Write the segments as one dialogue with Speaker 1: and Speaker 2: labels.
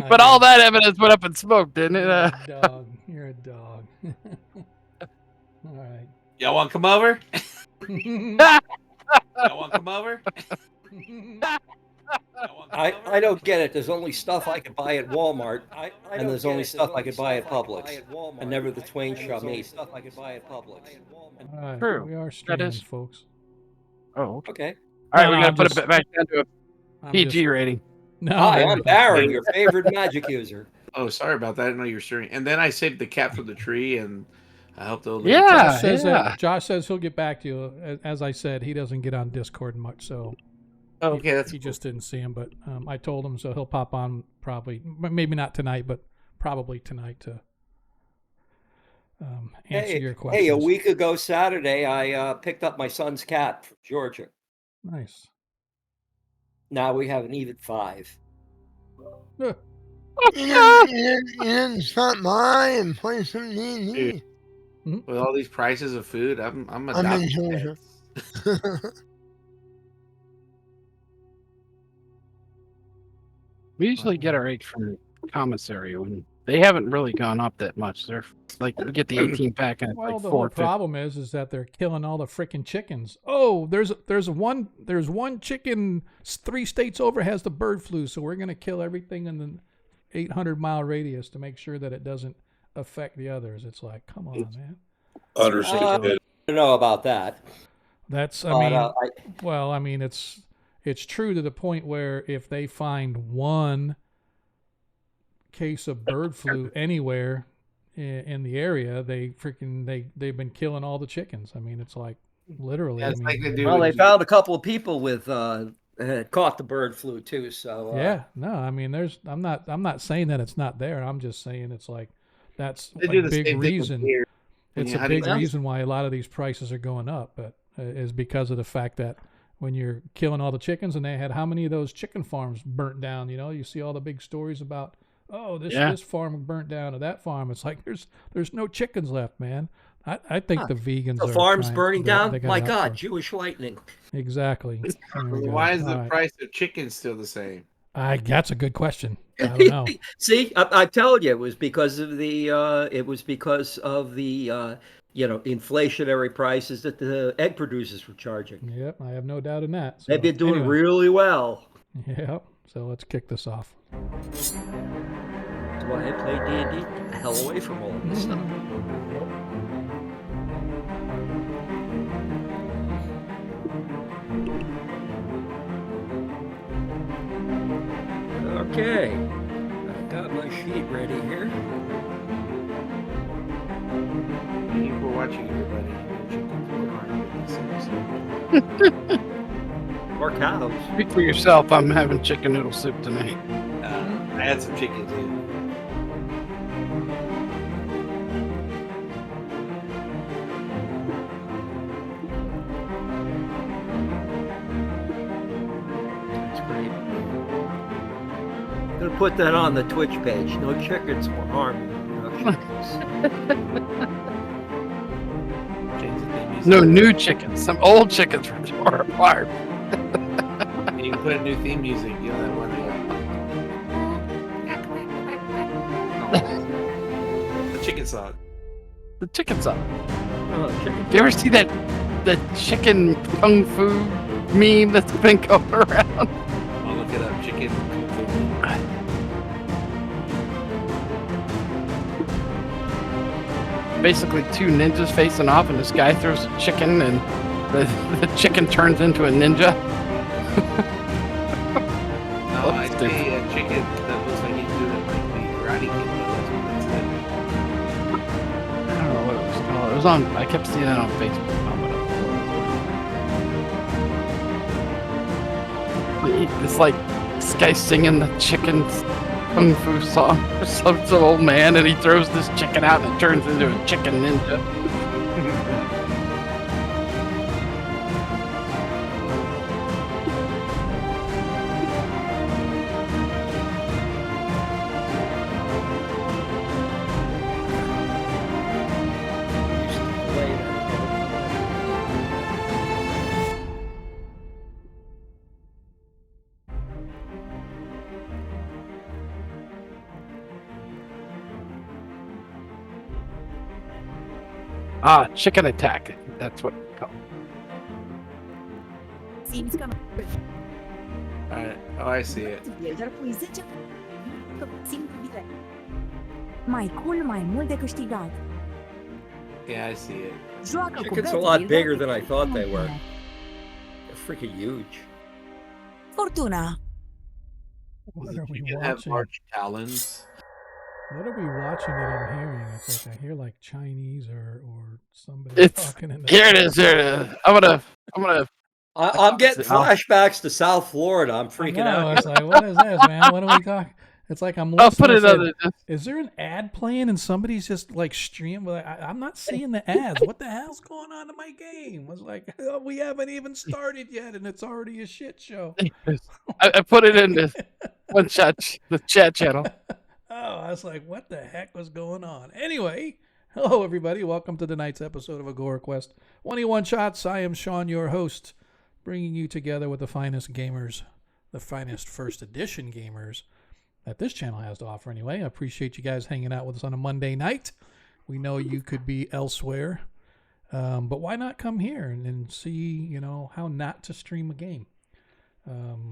Speaker 1: But all that evidence went up in smoke, didn't
Speaker 2: You're
Speaker 1: it?
Speaker 2: a dog. You're a dog. All right.
Speaker 3: Y'all want to come over? Y'all want to come over?
Speaker 4: I don't get it. There's only stuff I could buy at Walmart, and there's only stuff I could buy at Publix, and never the twain shall meet.
Speaker 2: All right.
Speaker 1: True.
Speaker 2: We are
Speaker 1: That
Speaker 2: streaming,
Speaker 1: is.
Speaker 2: folks.
Speaker 1: Oh, okay.
Speaker 4: Okay.
Speaker 1: All right,
Speaker 2: No,
Speaker 1: we
Speaker 2: no,
Speaker 1: got
Speaker 2: I'm
Speaker 1: to put
Speaker 2: just-
Speaker 1: it back down to a
Speaker 2: I'm
Speaker 1: PG
Speaker 2: just-
Speaker 1: rating.
Speaker 2: No,
Speaker 4: Hi,
Speaker 2: no,
Speaker 4: I'm
Speaker 2: no.
Speaker 4: Baron, your favorite magic user.
Speaker 3: Oh, sorry about that. I didn't know you were streaming. And then I saved the cat from the tree, and I helped the old lady.
Speaker 1: Yeah.
Speaker 2: Josh says he'll get back to you. As I said, he doesn't get on Discord much, so
Speaker 3: Oh, okay, that's
Speaker 2: he
Speaker 3: cool.
Speaker 2: just didn't see him. But I told him, so he'll pop on probably, maybe not tonight, but probably tonight to answer your questions.
Speaker 4: Hey, a week ago Saturday, I picked up my son's cat from Georgia.
Speaker 2: Nice.
Speaker 4: Now we have an even 5.
Speaker 2: Uh,
Speaker 5: It's not mine. Play some D&D.
Speaker 3: With all these prices of food, I'm
Speaker 5: I'm
Speaker 3: adopting
Speaker 5: in Georgia.
Speaker 3: pets.
Speaker 1: We usually get our eggs from commissary when they haven't really gone up that much. They're like we get the 18 pack and it's
Speaker 2: well,
Speaker 1: like
Speaker 2: the whole
Speaker 1: $4.50.
Speaker 2: problem is that they're killing all the freaking chickens. Oh, there's one chicken 3 states over has the bird flu, so we're gonna kill everything in the 800-mile radius to make sure that it doesn't affect the others. It's like, come on, man.
Speaker 4: I don't know about that.
Speaker 2: That's
Speaker 4: But,
Speaker 2: it's true to the point where if they find one case of bird flu anywhere in the area, they've been killing all the chickens. I mean, it's like literally.
Speaker 3: Yeah, it's like they do
Speaker 4: well, they
Speaker 3: with-
Speaker 4: found a couple of people with caught the bird flu too. So
Speaker 2: yeah, no, I mean, I'm not saying that it's not there. I'm just saying it's like that's
Speaker 3: They
Speaker 2: a
Speaker 3: do the
Speaker 2: big
Speaker 3: same thing with
Speaker 2: reason.
Speaker 3: deer.
Speaker 2: It's
Speaker 3: Yeah,
Speaker 2: a
Speaker 3: how do you-
Speaker 2: big reason why a lot of these prices are going up, but is because of the fact that when you're killing all the chickens, and they had how many of those chicken farms burnt down? You know, you see all the big stories about, oh, this farm burnt down or that farm. It's like there's no chickens left, man. I think the vegans
Speaker 4: the
Speaker 2: are
Speaker 4: farm's
Speaker 2: trying-
Speaker 4: burning
Speaker 2: they
Speaker 4: down.
Speaker 2: got
Speaker 4: My
Speaker 2: it out
Speaker 4: God,
Speaker 2: for-
Speaker 4: Jewish lightning.
Speaker 2: Exactly. There we go.
Speaker 3: Why is the
Speaker 2: All right.
Speaker 3: price of chicken still the same?
Speaker 2: That's a good question. I don't know.
Speaker 4: See, I tell you, it was because of the inflationary prices that the egg producers were charging.
Speaker 2: Yep, I have no doubt in that. So,
Speaker 4: They've been doing
Speaker 2: anyway.
Speaker 4: really well.
Speaker 2: Yep. So let's kick this off.
Speaker 4: That's why I play D&D. Get the hell away from all of this stuff. Okay, I got my sheet ready here.
Speaker 3: Thank you for watching, everybody. Chicken
Speaker 4: Or cows.
Speaker 1: Speak for yourself. I'm having chicken noodle soup tonight.
Speaker 3: I had some chicken too.
Speaker 4: That's great. I'm gonna put that on the Twitch page. No chickens were harmed in the production.
Speaker 3: Change the theme music.
Speaker 1: No new chickens. Some old chickens were torn apart.
Speaker 3: You can put a new theme music. You know that one. The chicken song.
Speaker 1: The chickens up.
Speaker 4: Chicken.
Speaker 1: Do you ever see the chicken kung fu meme that's been going around?
Speaker 3: I'll look it up. Chicken.
Speaker 1: Basically, 2 ninjas facing off, and this guy throws a chicken, and the chicken turns into a ninja.
Speaker 3: No, I see a chicken that looks like he's doing like the Karate Kid.
Speaker 1: I don't know what it was called. It was on. I kept seeing it on Facebook. It's like this guy singing the chicken kung fu song for some old man, and he throws this chicken out, and it turns into a chicken ninja. Chicken attack. That's what it's called.
Speaker 6: Seems că
Speaker 3: All right. Oh, I see it.
Speaker 6: dar pui 10 simt bine. Mai cool, mai mult de câștigat.
Speaker 3: Yeah, I see it.
Speaker 6: Joacă cu
Speaker 4: Chickens are a
Speaker 6: beți,
Speaker 4: lot
Speaker 6: îi
Speaker 4: bigger
Speaker 6: dă
Speaker 4: than I thought they were.
Speaker 6: bine.
Speaker 4: They're freaking huge.
Speaker 6: Fortuna.
Speaker 2: What are we
Speaker 3: You can have
Speaker 2: watching?
Speaker 3: large talons.
Speaker 2: What are we watching that I'm hearing? It's like I hear like Chinese or somebody
Speaker 1: It's
Speaker 2: talking in the
Speaker 1: here. It is. Here it is. I'm gonna.
Speaker 4: I'm getting
Speaker 1: I'll-
Speaker 4: flashbacks to South Florida. I'm
Speaker 2: I
Speaker 4: freaking
Speaker 2: know,
Speaker 4: out.
Speaker 2: it's like, what is this, man? What are we talking? It's like I'm
Speaker 1: I'll put
Speaker 2: listening.
Speaker 1: it
Speaker 2: I said,
Speaker 1: on the.
Speaker 2: is there an ad playing and somebody's just like streaming? Like, I'm not seeing the ads. What the hell's going on in my game? I was like, oh, we haven't even started yet, and it's already a shit show.
Speaker 1: I put it in the one shot, the chat channel.
Speaker 2: Oh, I was like, what the heck was going on? Anyway, hello, everybody. Welcome to tonight's episode of Agora Quest 21 Shots. I am Sean, your host, bringing you together with the finest gamers, the finest first edition gamers that this channel has to offer anyway. I appreciate you guys hanging out with us on a Monday night. We know you could be elsewhere, but why not come here and see, how not to stream a game?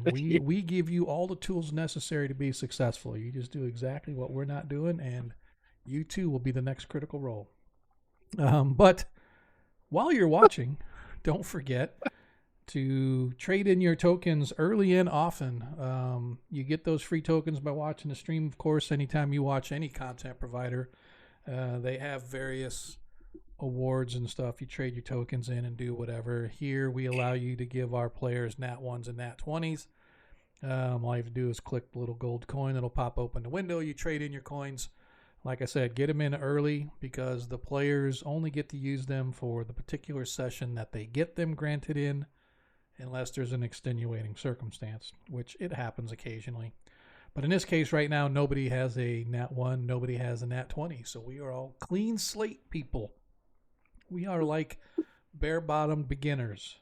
Speaker 2: We give you all the tools necessary to be successful. You just do exactly what we're not doing, and you too will be the next critical role. But while you're watching, don't forget to trade in your tokens early and often. You get those free tokens by watching the stream, of course. Anytime you watch any content provider, they have various awards and stuff. You trade your tokens in and do whatever. Here we allow you to give our players nat 1s and nat 20s. All you have to do is click the little gold coin. It'll pop open the window. You trade in your coins. Like I said, get them in early because the players only get to use them for the particular session that they get them granted in, unless there's an extenuating circumstance, which it happens occasionally. But in this case right now, nobody has a nat 1, nobody has a nat 20. So we are all clean slate people. We are like bare-bottom beginners.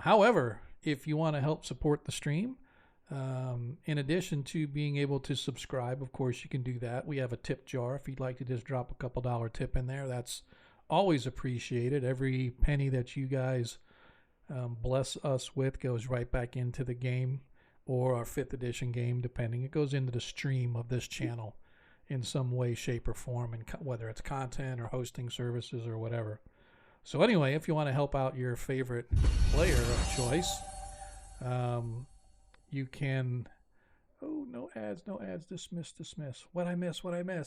Speaker 2: However, if you want to help support the stream, in addition to being able to subscribe, of course, you can do that. We have a tip jar. If you'd like to just drop a couple dollar tip in there, that's always appreciated. Every penny that you guys bless us with goes right back into the game or our 5th edition game, depending. It goes into the stream of this channel in some way, shape, or form, and whether it's content or hosting services or whatever. So anyway, if you want to help out your favorite player of choice, you can... Oh, no ads. Dismiss. What I miss?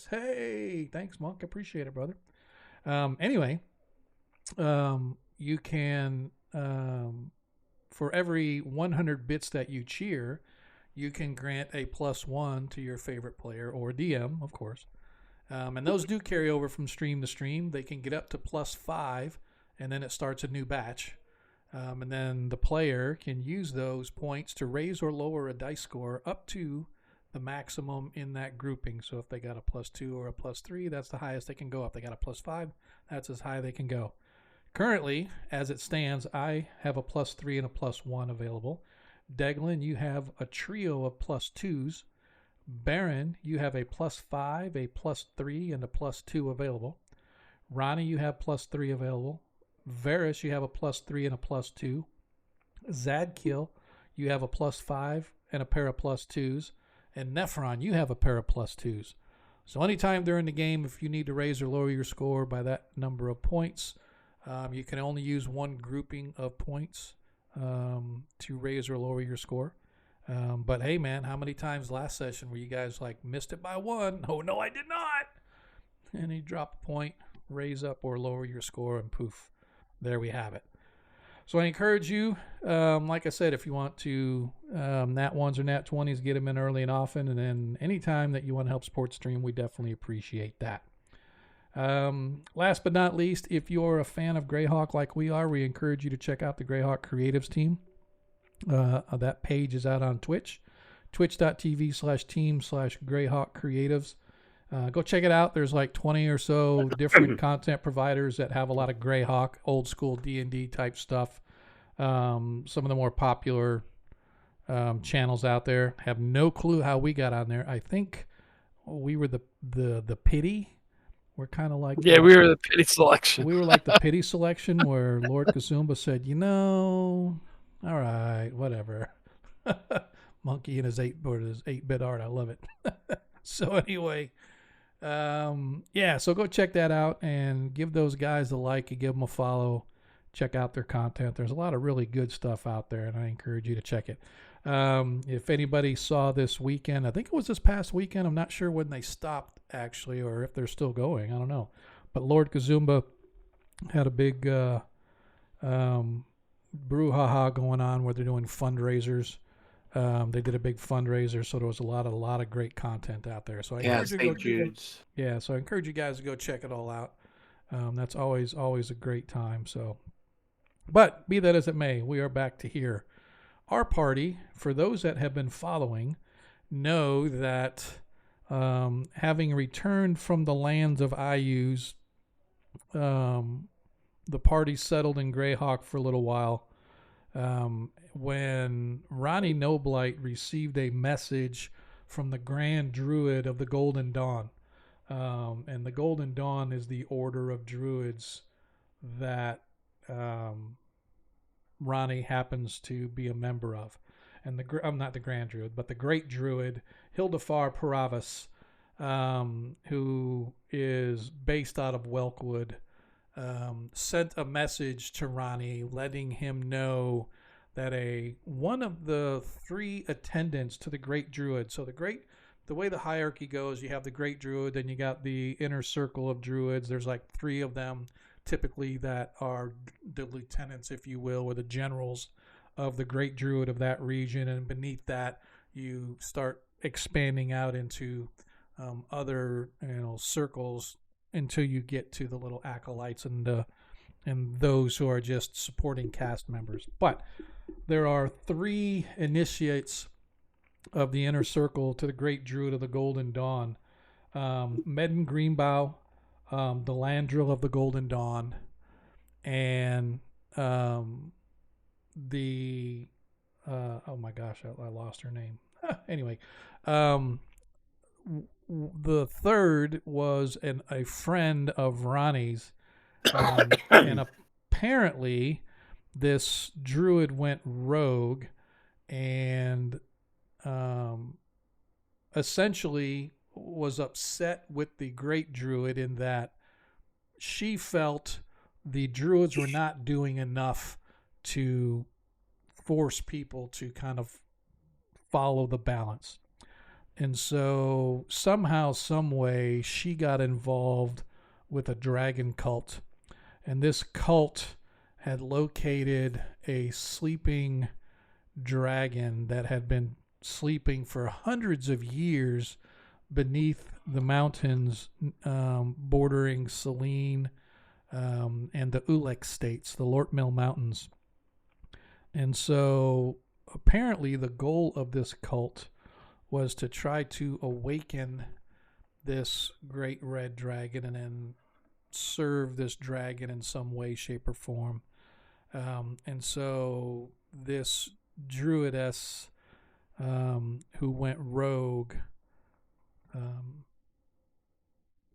Speaker 2: Hey, thanks, Monk. Appreciate it, brother. Anyway, you can... for every 100 bits that you cheer, you can grant a +1 to your favorite player or DM, of course. And those do carry over from stream to stream. They can get up to +5, and then it starts a new batch. And then the player can use those points to raise or lower a dice score up to the maximum in that grouping. So if they got a +2 or a +3, that's the highest they can go. If they got a +5, that's as high they can go. Currently, as it stands, I have a +3 and a +1 available. Deglin, you have a trio of +2s. Baron, you have a +5, a +3, and a +2 available. Ronnie, you have +3 available. Varys, you have a +3 and a +2. Zadkill, you have a +5 and a pair of +2s. And Nephron, you have a pair of +2s. So anytime during the game, if you need to raise or lower your score by that number of points, you can only use one grouping of points to raise or lower your score. But hey, man, how many times last session were you guys like missed it by 1? Oh, no, I did not. And you drop a point, raise up or lower your score, and poof, there we have it. So I encourage you, like I said, if you want to nat 1s or nat 20s, get them in early and often. And then anytime that you want to help support the stream, we definitely appreciate that. Last but not least, if you're a fan of Greyhawk like we are, we encourage you to check out the Greyhawk Creatives team. That page is out on Twitch, twitch.tv/team/Greyhawk Creatives. Go check it out. There's like 20 or so different content providers that have a lot of Greyhawk, old school D&D type stuff. Some of the more popular channels out there. Have no clue how we got on there. I think we were the pity We're kind of like
Speaker 1: Yeah, we were the pity selection.
Speaker 2: we were like the pity selection where Lord Kazumba said, all right, whatever. Monkey and his 8-bit art. I love it. So anyway, so go check that out and give those guys a like and give them a follow. Check out their content. There's a lot of really good stuff out there, and I encourage you to check it. If anybody saw this weekend, I think it was this past weekend. I'm not sure when they stopped, actually, or if they're still going. I don't know. But Lord Kazumba had a big brouhaha going on where they're doing fundraisers. They did a big fundraiser, so there was a lot of great content out there. So I encourage you to go. So I encourage you guys to go check it all out. That's always a great time. So, but be that as it may, we are back to here. Our party, for those that have been following, know that having returned from the lands of Ayus, the party settled in Greyhawk for a little while. When Ronnie Noblight received a message from the Grand Druid of the Golden Dawn. And the Golden Dawn is the order of druids that Ronnie happens to be a member of. And I'm not the Grand Druid, but the Great Druid, Hildefar Paravis, who is based out of Welkwood, sent a message to Ronnie letting him know that one of the 3 attendants to the Great Druid. So the way the hierarchy goes, you have the Great Druid, then you got the inner circle of druids. There's like 3 of them typically that are the lieutenants, if you will, or the generals of the Great Druid of that region. And beneath that, you start expanding out into other circles until you get to the little acolytes and those who are just supporting cast members. But there are 3 initiates of the inner circle to the Great Druid of the Golden Dawn. Medden Greenbow, the Landrill of the Golden Dawn, and the oh my gosh, I lost her name. Anyway, the third was a friend of Ronnie's, and apparently this druid went rogue and essentially was upset with the Great Druid in that she felt the druids were not doing enough to force people to kind of follow the balance. And so somehow, some way, she got involved with a dragon cult. And this cult had located a sleeping dragon that had been sleeping for hundreds of years beneath the mountains bordering Selene and the Ulek states, the Lortmill Mountains. And so apparently the goal of this cult was to try to awaken this great red dragon and then serve this dragon in some way, shape, or form. And so this druidess who went rogue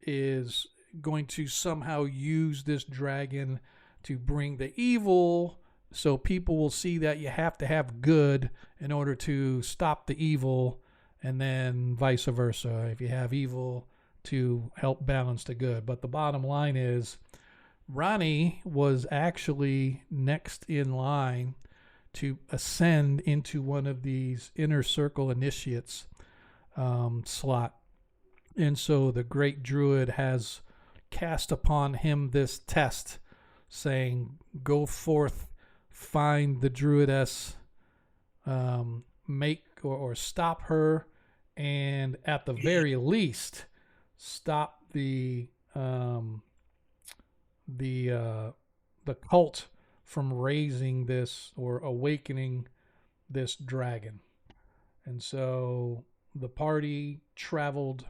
Speaker 2: is going to somehow use this dragon to bring the evil, so people will see that you have to have good in order to stop the evil, and then vice versa, if you have evil to help balance the good. But the bottom line is Ronnie was actually next in line to ascend into one of these inner circle initiates slot. And so the Great Druid has cast upon him this test, saying, go forth, find the druidess, make or stop her, and at the very least, stop the cult from raising this or awakening this dragon. And so the party traveled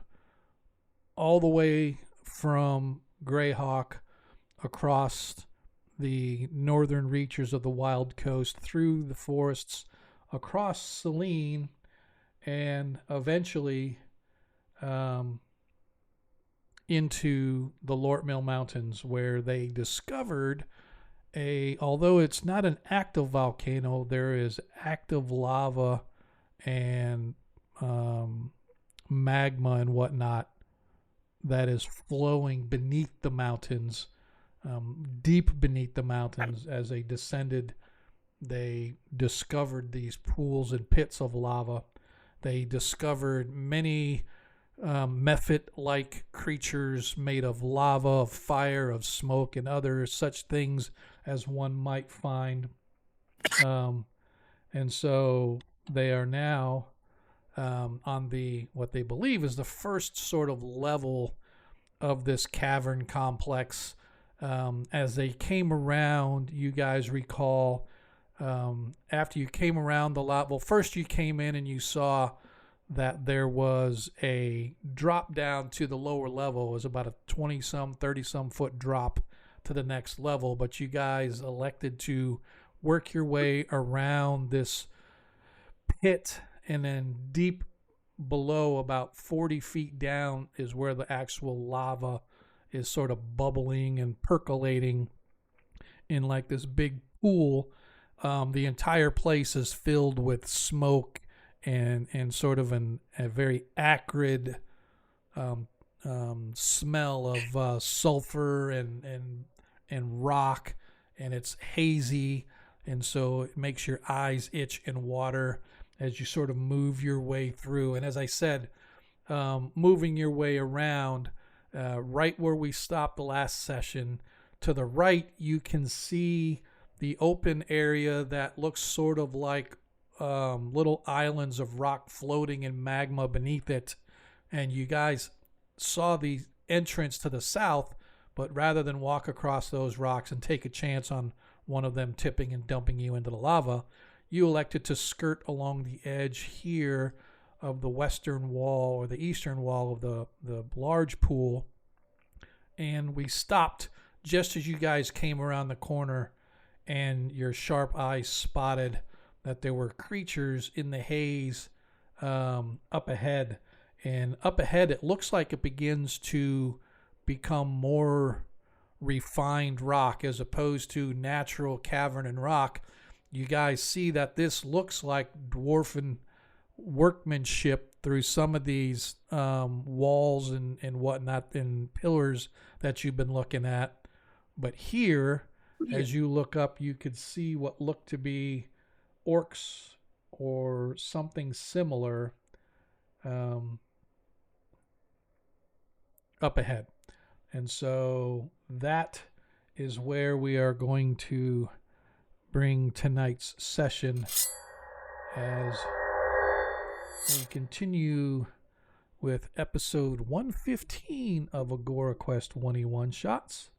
Speaker 2: all the way from Greyhawk across the northern reaches of the Wild Coast, through the forests, across Selene, and eventually into the Lort Mill Mountains, where they discovered although it's not an active volcano, there is active lava and magma and whatnot that is flowing beneath the mountains, deep beneath the mountains. As they descended, they discovered these pools and pits of lava. They discovered many mephit-like creatures made of lava, of fire, of smoke, and other such things as one might find. And so they are now on what they believe is the first sort of level of this cavern complex. As they came around, you guys recall, after you came around the lot, well, first you came in and you saw that there was a drop down to the lower level. It was about a 20-some, 30-some foot drop to the next level, but you guys elected to work your way around this pit, and then deep below, about 40 feet down, is where the actual lava is sort of bubbling and percolating in like this big pool. The entire place is filled with smoke and sort of a very acrid smell of sulfur and rock, and it's hazy, and so it makes your eyes itch and water as you sort of move your way through. And as I said, moving your way around, right where we stopped the last session, to the right you can see the open area that looks sort of like little islands of rock floating in magma beneath it. And you guys saw the entrance to the south, but rather than walk across those rocks and take a chance on one of them tipping and dumping you into the lava, you elected to skirt along the edge here of the western wall, or the eastern wall of the large pool. And we stopped just as you guys came around the corner, and your sharp eyes spotted that there were creatures in the haze up ahead. And up ahead, it looks like it begins to become more refined rock as opposed to natural cavern and rock. You guys see that this looks like dwarven workmanship through some of these walls and whatnot and pillars that you've been looking at. But here, as you look up, you could see what looked to be orcs or something similar up ahead. And so that is where we are going to bring tonight's session as we continue with episode 115 of Agora Quest 21 Shots,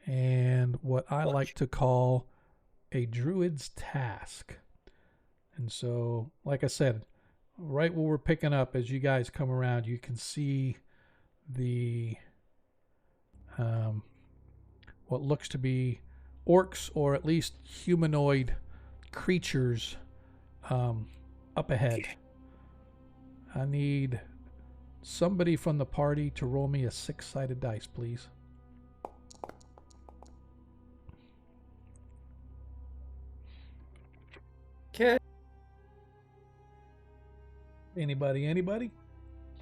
Speaker 2: and what I like to call a druid's task. And so, like I said, right where we're picking up, as you guys come around, you can see the what looks to be orcs, or at least humanoid creatures up ahead. I need somebody from the party to roll me a 6-sided dice, please.
Speaker 4: Okay.
Speaker 2: Anybody?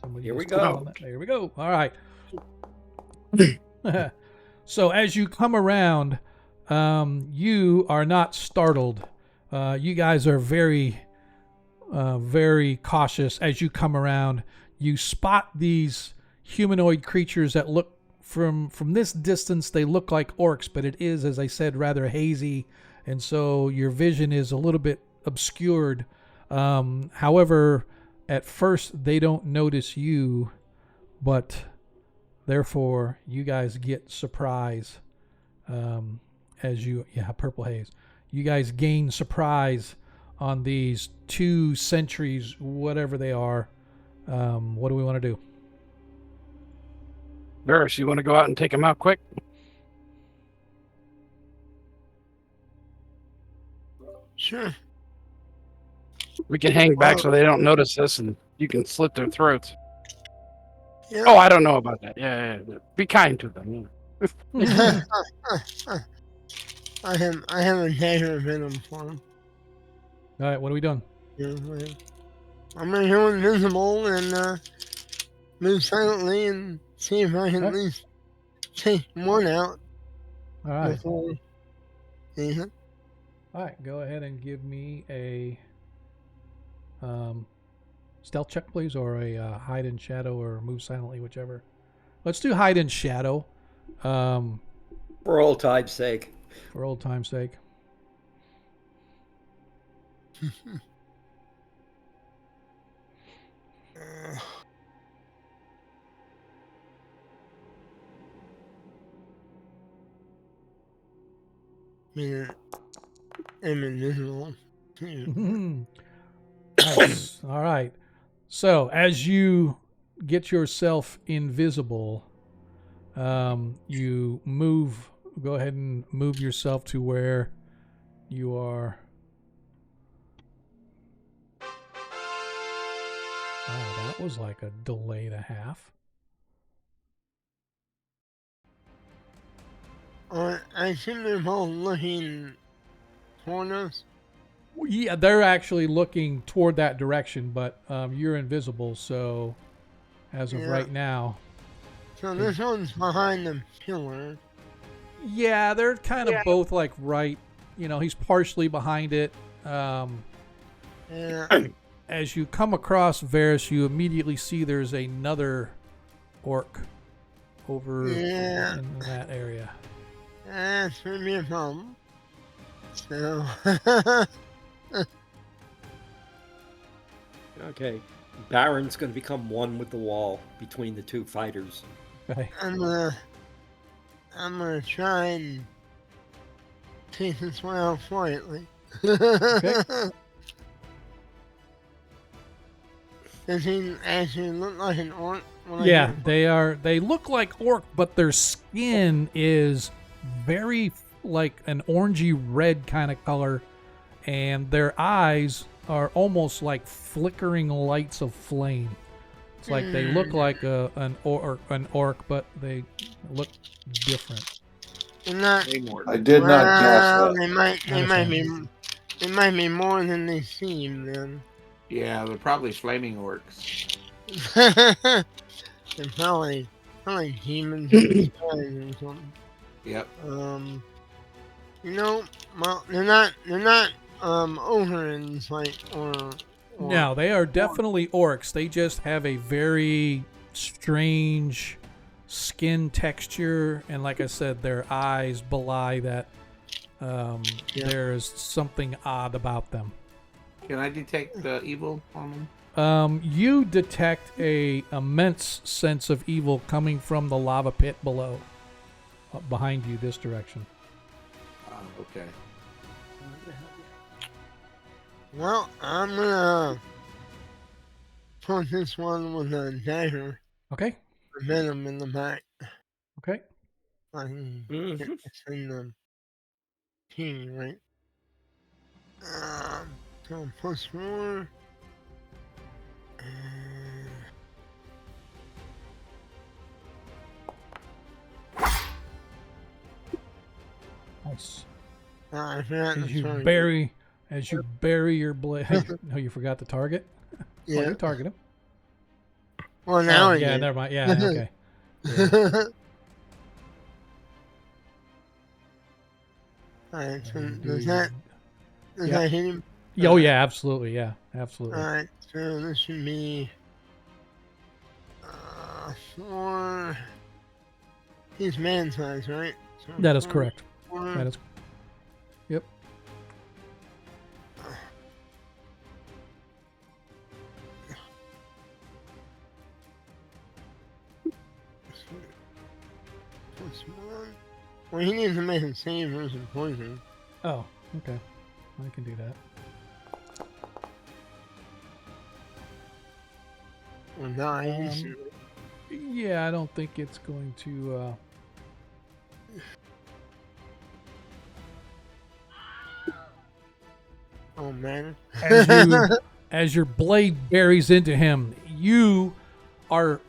Speaker 2: Somebody
Speaker 4: Here we
Speaker 2: just click
Speaker 4: go.
Speaker 2: on that. There we go. All right. So as you come around, you are not startled. You guys are very cautious. As you come around, you spot these humanoid creatures that look from this distance, they look like orcs, but it is, as I said, rather hazy, and so your vision is a little bit obscured. However, at first they don't notice you, but therefore you guys get surprise as you purple haze. You guys gain surprise on these 2 sentries, whatever they are. What do we want to do?
Speaker 1: Varys, you want to go out and take them out quick?
Speaker 5: Sure.
Speaker 1: We can hang back so they don't notice us, and you can slit their throats.
Speaker 5: Yeah.
Speaker 1: Oh, I don't know about that. Yeah. Be kind to them.
Speaker 5: I have a dagger venom for him.
Speaker 2: All right, what are we doing?
Speaker 5: Yeah, I'm gonna go invisible and move silently and see if I can at
Speaker 2: Okay.
Speaker 5: least take one out
Speaker 2: All right.
Speaker 5: before he
Speaker 2: All right, go ahead and give me a stealth check, please, or a hide in shadow or move silently, whichever. Let's do hide in shadow, for
Speaker 4: For old time's sake.
Speaker 2: old time's sake.
Speaker 5: I'm invisible.
Speaker 2: Nice. All right. So as you get yourself invisible, you move. Go ahead and move yourself to where you are. Wow, that was like a delay and a half.
Speaker 5: I assume they're both looking toward us.
Speaker 2: Yeah, they're actually looking toward that direction, but you're invisible, so as of
Speaker 5: Yeah.
Speaker 2: right now.
Speaker 5: So this one's behind the pillar.
Speaker 2: Yeah, they're kind of both like right. You know, he's partially behind it.
Speaker 5: Yeah.
Speaker 2: As you come across Varys, you immediately see there's another orc over
Speaker 5: Yeah.
Speaker 2: in that area.
Speaker 5: That's gonna be a problem. So
Speaker 4: Okay. Baron's going to become one with the wall between the two fighters.
Speaker 2: Okay.
Speaker 5: I'm gonna try and take this one out quietly.
Speaker 2: Okay.
Speaker 5: Does he actually look like an orc?
Speaker 2: Yeah, they look like orc, but their skin is very like an orangey red kind of color, and their eyes are almost like flickering lights of flame. It's like they look like an orc, but they look different.
Speaker 5: They're not.
Speaker 7: I did not guess
Speaker 5: Well,
Speaker 7: that.
Speaker 5: they might be more than they seem then.
Speaker 3: Yeah, they're probably flaming orcs.
Speaker 5: They're probably demons or something.
Speaker 3: Yep.
Speaker 5: Well, they're not Oherins or
Speaker 2: No, they are definitely orcs. They just have a very strange skin texture, and like I said, their eyes belie that there's something odd about them.
Speaker 3: Can I detect the evil on them?
Speaker 2: You detect a immense sense of evil coming from the lava pit below, behind you, this direction.
Speaker 3: Okay.
Speaker 5: Well, I'm gonna put this one with a dagger,
Speaker 2: Okay.
Speaker 5: venom in the back.
Speaker 2: Okay.
Speaker 5: I can
Speaker 4: Mhm.
Speaker 5: get this in the key, right? So +4.
Speaker 2: Nice.
Speaker 5: I forgot
Speaker 2: As
Speaker 5: the
Speaker 2: you
Speaker 5: target.
Speaker 2: bury your blade. No, you forgot the target. Oh,
Speaker 5: Yeah.
Speaker 2: you target him.
Speaker 5: Well, now
Speaker 2: Oh,
Speaker 5: I
Speaker 2: yeah,
Speaker 5: did.
Speaker 2: never mind. Yeah, okay. Yeah.
Speaker 5: Alright, so
Speaker 2: And
Speaker 5: does
Speaker 2: do-
Speaker 5: that hit him?
Speaker 2: Oh yeah, absolutely. Yeah, absolutely.
Speaker 5: Alright, so this should be 4. He's man size, right? So
Speaker 2: That is
Speaker 5: 4,
Speaker 2: correct.
Speaker 5: 4.
Speaker 2: That is. Yep.
Speaker 5: +1. Well, he needs to make a save versus poison.
Speaker 2: Oh, okay. I can do that.
Speaker 5: Or dies.
Speaker 2: Yeah, I don't think it's going to.
Speaker 5: Oh man.
Speaker 2: As you, as your blade buries into him, you are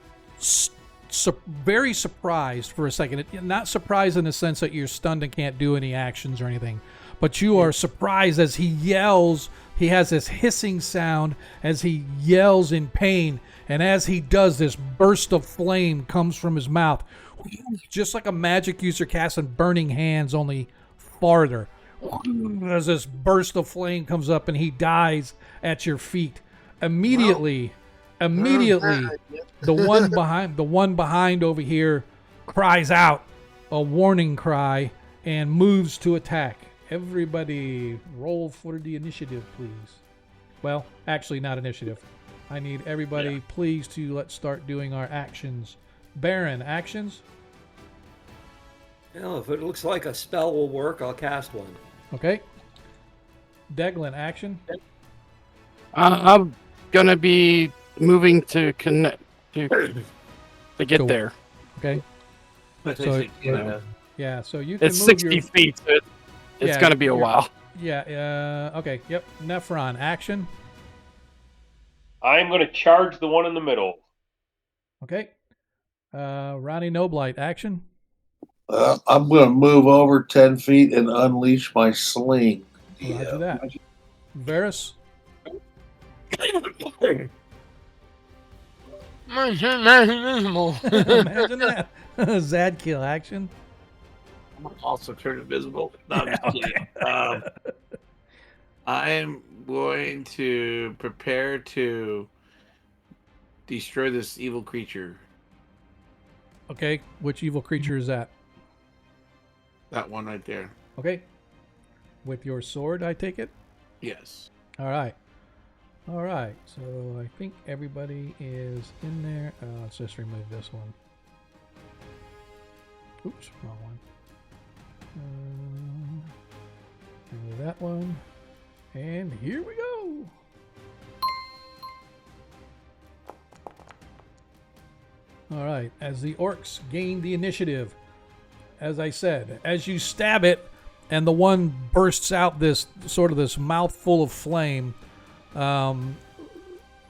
Speaker 2: very surprised for a second. Not surprised in the sense that you're stunned and can't do any actions or anything, but you are surprised as he yells. He has this hissing sound as he yells in pain, and as he does, this burst of flame comes from his mouth, just like a magic user casting Burning Hands, only farther. As this burst of flame comes up, and he dies at your feet. Immediately, the one behind over here cries out a warning cry and moves to attack. Everybody roll for the initiative, please. Well, actually not initiative. I need everybody please to let's start doing our actions. Baron, actions?
Speaker 4: Well, if it looks like a spell will work, I'll cast one.
Speaker 2: Okay. Deglin, action?
Speaker 1: I'm gonna be moving to connect to get
Speaker 2: Cool.
Speaker 1: there.
Speaker 2: Okay.
Speaker 3: So,
Speaker 2: Yeah, so you can
Speaker 1: It's
Speaker 2: move
Speaker 1: 60
Speaker 2: your...
Speaker 1: feet, so it's
Speaker 2: Yeah,
Speaker 1: gonna be a
Speaker 2: you're-
Speaker 1: while.
Speaker 2: Yeah, okay, yep. Nephron, action?
Speaker 7: I'm going to charge the one in the middle.
Speaker 2: Okay. Ronnie Noblight, action?
Speaker 8: I'm going to move over 10 feet and unleash my sling.
Speaker 2: Roger that. Varus?
Speaker 5: My turn, man, invisible.
Speaker 2: Imagine that. Zadkill, action?
Speaker 3: I'm also turn invisible. No, I'm just kidding. I am going to prepare to destroy this evil creature.
Speaker 2: Okay, which evil creature is that?
Speaker 3: That one right there.
Speaker 2: Okay. With your sword, I take it?
Speaker 3: Yes.
Speaker 2: All right. All right, so I think everybody is in there. Let's just remove this one. Oops, wrong one. Remove that one. And here we go. All right, as the orcs gain the initiative, as I said, as you stab it and the one bursts out this sort of this mouthful of flame,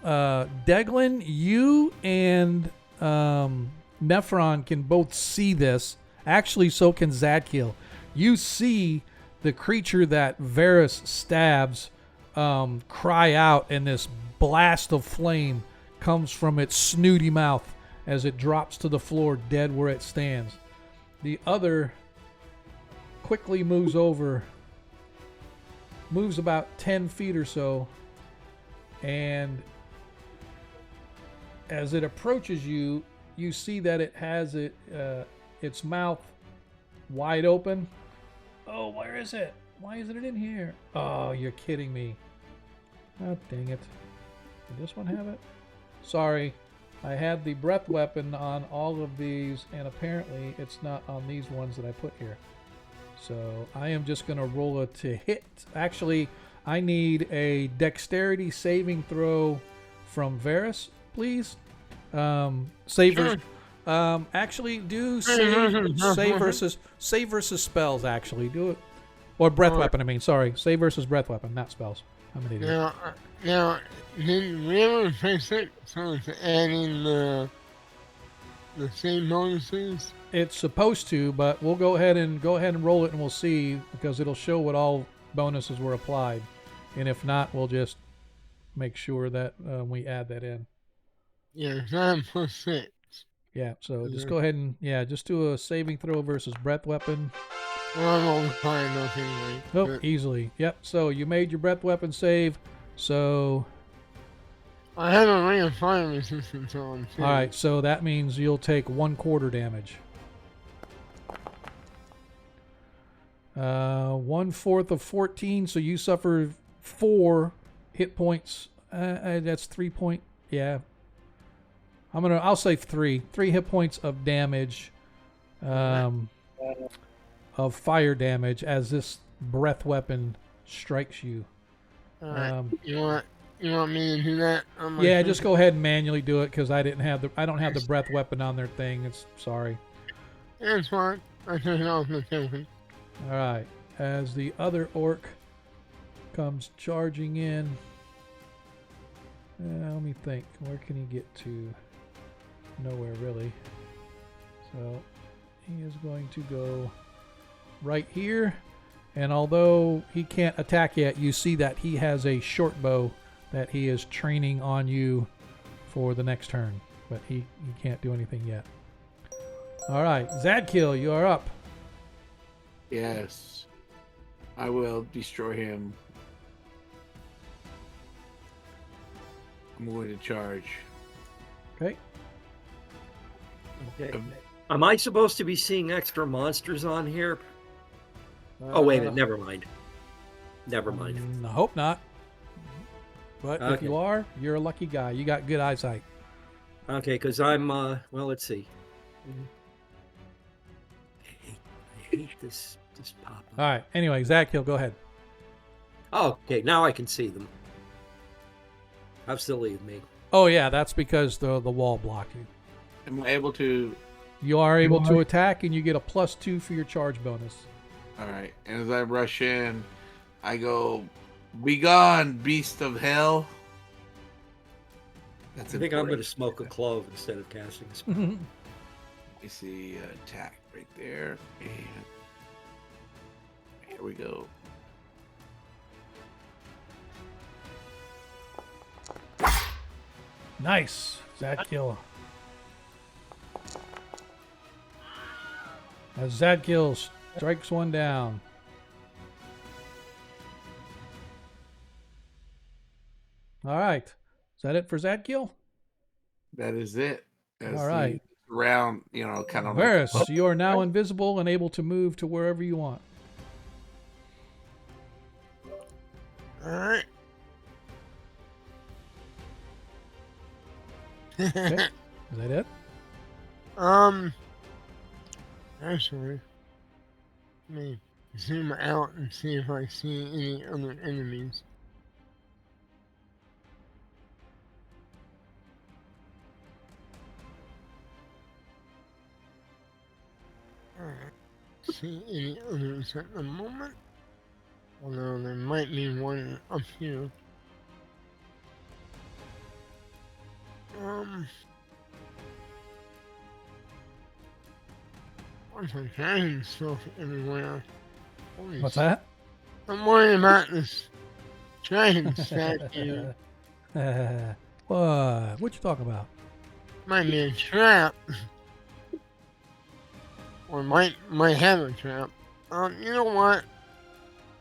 Speaker 2: Deglin, you and Nephron can both see this. Actually, so can Zadkiel. You see the creature that Varus stabs cry out, and this blast of flame comes from its snooty mouth as it drops to the floor, dead where it stands. The other quickly moves over, moves about 10 feet or so, and as it approaches you, you see that it has its mouth wide open. Oh, where is it? Why isn't it in here? Oh, you're kidding me. Oh, dang it. Did this one have it? Sorry. I had the breath weapon on all of these, and apparently it's not on these ones that I put here. So I am just going to roll it to hit. Actually, I need a dexterity saving throw from Varus, please. Save actually do save versus spells. Actually, do it, or breath weapon. I mean, sorry, save versus breath weapon, not spells. I'm an idiot.
Speaker 5: Now, did we ever fix it so it's adding the same bonuses?
Speaker 2: It's supposed to, but we'll go ahead and roll it, and we'll see, because it'll show what all bonuses were applied, and if not, we'll just make sure that we add that in.
Speaker 5: Yeah, 9 plus 6.
Speaker 2: Yeah, so just go ahead and just do a saving throw versus breath weapon.
Speaker 5: Well, I'm on high enough anyway.
Speaker 2: Nope, easily. Yep. So you made your breath weapon save. So
Speaker 5: I have a ring of fire resistance on too.
Speaker 2: all right, so that means you'll take 1/4 damage. 1/4 of 14, so you suffer 4 hit points. That's 3 point. Yeah. I'll say 3 hit points of damage, of fire damage as this breath weapon strikes you.
Speaker 5: All right. You want me to do that?
Speaker 2: Yeah, just go ahead and manually do it, because I don't have the breath weapon on their thing. It's sorry.
Speaker 5: It's fine. I took it off the table.
Speaker 2: All right, as the other orc comes charging in. Let me think. Where can he get to? nowhere really. So he is going to go right here. And although he can't attack yet, you see that he has a short bow that he is training on you for the next turn. But he can't do anything yet. All right, Zadkiel, you are up.
Speaker 3: Yes. I will destroy him. I'm going to charge.
Speaker 2: Okay.
Speaker 4: Okay. Am I supposed to be seeing extra monsters on here? Oh, wait a minute. Never mind. Never mind.
Speaker 2: I hope not. But if
Speaker 4: Okay.
Speaker 2: you are, you're a lucky guy. You got good eyesight.
Speaker 4: Okay, because I'm, well, let's see. I hate this pop-up.
Speaker 2: All right. Anyway, Zadkiel, go ahead.
Speaker 4: Oh, okay, now I can see them. Have to leave me.
Speaker 2: Oh, yeah, that's because the wall blocked you.
Speaker 3: Am I able to...
Speaker 2: You are able to attack, and you get a +2 for your charge bonus.
Speaker 3: All right. And as I rush in, I go, "Be gone, beast of hell." That's
Speaker 4: I think I'm going to
Speaker 3: important.
Speaker 4: smoke a clove instead of casting a spell.
Speaker 3: You see attack right there. And here we go.
Speaker 2: Nice, Zadkiel. As Zadkiel strikes one down. All right. Is that it for Zadkiel?
Speaker 3: That is it. As
Speaker 2: All right.
Speaker 3: the round, kind of
Speaker 2: Varys, you are now invisible and able to move to wherever you want.
Speaker 5: All right.
Speaker 2: Okay. Is that it?
Speaker 5: Actually, let me zoom out and see if I see any other enemies. Alright, see any others at the moment. Although there might be one up here. Bunch of dragon stuff everywhere. Holy
Speaker 2: What's that?
Speaker 5: I'm worried about this dragon statue.
Speaker 2: What you talking about?
Speaker 5: Might be a trap. Or might have a trap. You know what?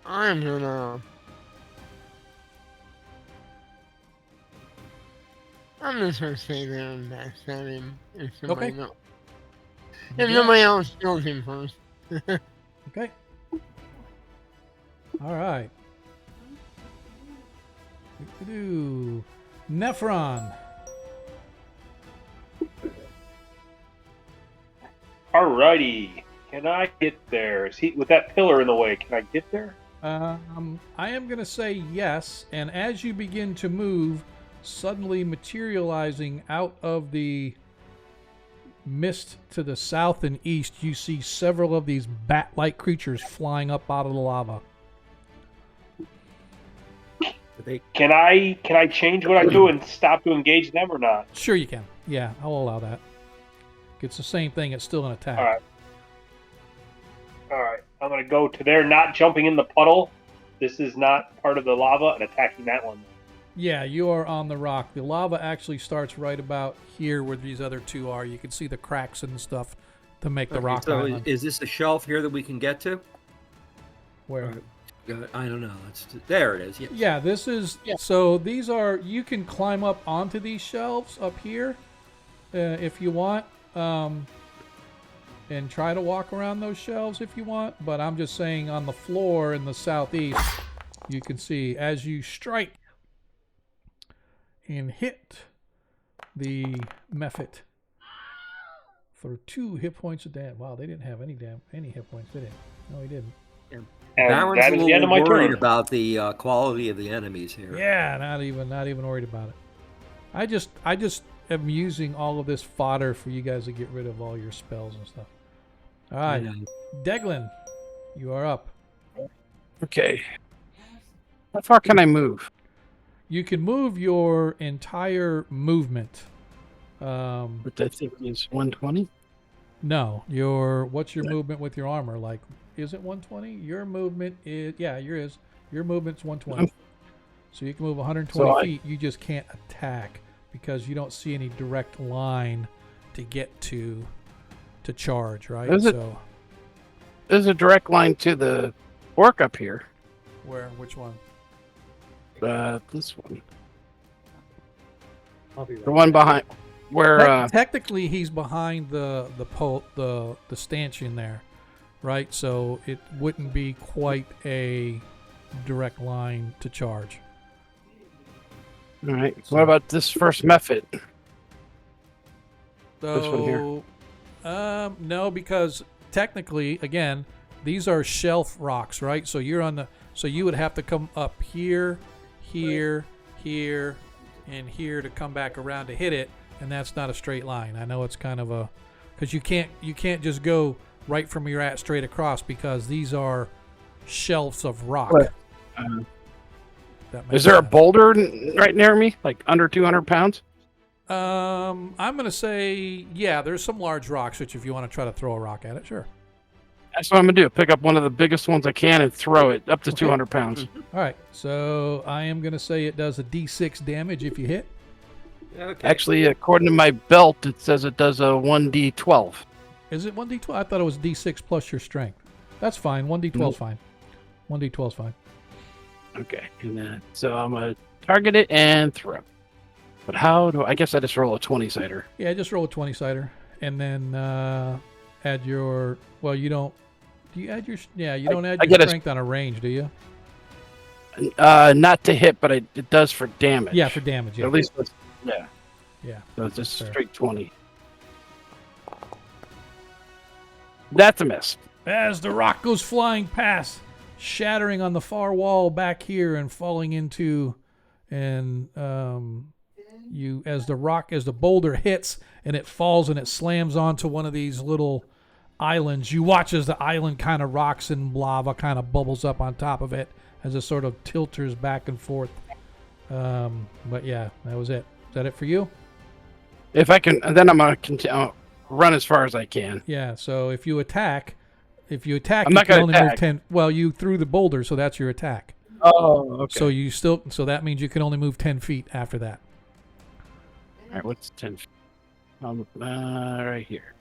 Speaker 5: I'm just gonna stay there and backstab him if somebody
Speaker 2: Okay.
Speaker 5: if nobody else kills him first.
Speaker 2: Okay. All right. Do Nephron.
Speaker 7: Alrighty. Can I get there? Is he with that pillar in the way? Can I get there?
Speaker 2: I am going to say yes, and as you begin to move, suddenly materializing out of the mist to the south and east, you see several of these bat-like creatures flying up out of the lava.
Speaker 7: Can I change what I do and stop to engage them or not?
Speaker 2: Sure you can. Yeah, I'll allow that. It's the same thing. It's still an attack.
Speaker 7: All right. I'm gonna go to there, not jumping in the puddle. This is not part of the lava, and attacking that one.
Speaker 2: Yeah, you are on the rock. The lava actually starts right about here where these other two are. You can see the cracks and stuff to make the rock
Speaker 4: So
Speaker 2: island.
Speaker 4: is this a shelf here that we can get to?
Speaker 2: Where?
Speaker 4: I don't know. There it is. Yes.
Speaker 2: Yeah, this is... Yeah. So these are... You can climb up onto these shelves up here if you want. And try to walk around those shelves if you want. But I'm just saying on the floor in the southeast, you can see as you strike and hit the Mephit for 2 hit points of damage. Wow, they didn't have any hit points, did they? No, he didn't.
Speaker 7: And
Speaker 4: Baron's
Speaker 7: that
Speaker 4: a
Speaker 7: is the end of
Speaker 4: little
Speaker 7: my
Speaker 4: worried
Speaker 7: turn.
Speaker 4: about the quality of the enemies here.
Speaker 2: Yeah, not even worried about it. I just am using all of this fodder for you guys to get rid of all your spells and stuff. All right, Deglin, you are up.
Speaker 1: Okay. How far can I move?
Speaker 2: You can move your entire movement
Speaker 1: Which I think is 120.
Speaker 2: No, what's your movement with your armor? Like, is it 120? Your movement is your movement's 120. So you can move 120 feet. You just can't attack because you don't see any direct line to get to charge, right?
Speaker 1: There's a direct line to the orc up here.
Speaker 2: Where? Which one?
Speaker 1: This one.
Speaker 4: I'll be right
Speaker 1: The one behind where
Speaker 2: Technically, he's behind the stanchion there, right? So it wouldn't be quite a direct line to charge.
Speaker 1: All right. What about this first method?
Speaker 2: So,
Speaker 1: this one here.
Speaker 2: No, because technically, again, these are shelf rocks, right? So so you would have to come up here, here, here, and here to come back around to hit it, and that's not a straight line. I know it's kind of because you can't just go right from where you're at straight across because these are shelves of rock.
Speaker 1: Is there a boulder right near me, like under 200 pounds?
Speaker 2: I'm gonna say there's some large rocks which if you want to try to throw a rock at it, sure.
Speaker 1: That's what I'm gonna do. Pick up one of the biggest ones I can and throw it up to 200 pounds.
Speaker 2: All right, so I am gonna say it does a D6 damage if you hit.
Speaker 4: Okay.
Speaker 1: Actually, according to my belt, it says it does a 1d12.
Speaker 2: Is it 1d12? I thought it was D6 plus your strength. That's fine. 1d12 is fine. 1d12 is fine.
Speaker 1: Okay, and then so I'm gonna target it and throw. But how do I guess I just roll a 20-sider?
Speaker 2: Yeah, just roll a 20-sider, and then add your. Well, you don't. Do you add your? Yeah, you don't add your strength on a range, do you?
Speaker 1: Not to hit, but it does for damage.
Speaker 2: Yeah, for damage. Yeah.
Speaker 1: At least, yeah.
Speaker 2: Yeah.
Speaker 1: So it's just straight 20. That's a miss.
Speaker 2: As the rock goes flying past, shattering on the far wall back here and falling into, and as the boulder hits and it falls and it slams onto one of these little islands, you watch as the island kind of rocks and lava kind of bubbles up on top of it as it sort of tilters back and forth. But yeah, that was it. Is that it for you?
Speaker 1: If I can, then I'm gonna run as far as I can.
Speaker 2: Yeah. So if you attack,
Speaker 1: I'm
Speaker 2: you
Speaker 1: not
Speaker 2: can
Speaker 1: gonna
Speaker 2: only
Speaker 1: attack.
Speaker 2: move 10. Well, you threw the boulder, so that's your attack.
Speaker 1: Oh, okay.
Speaker 2: So that means you can only move 10 feet after that.
Speaker 1: All right, what's 10 feet? Right here.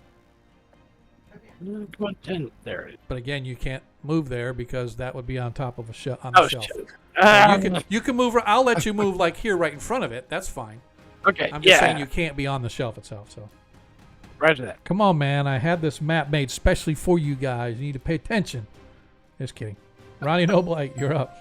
Speaker 1: Come on, 10. There it is.
Speaker 2: But again, you can't move there because that would be on top of the
Speaker 1: Oh,
Speaker 2: shelf.
Speaker 1: shit.
Speaker 2: So you can move. I'll let you move like here, right in front of it. That's fine.
Speaker 1: Okay,
Speaker 2: I'm just saying you can't be on the shelf itself. So
Speaker 1: Roger that.
Speaker 2: come on, man. I had this map made specially for you guys. You need to pay attention. Just kidding. Ronnie Noblight, you're up.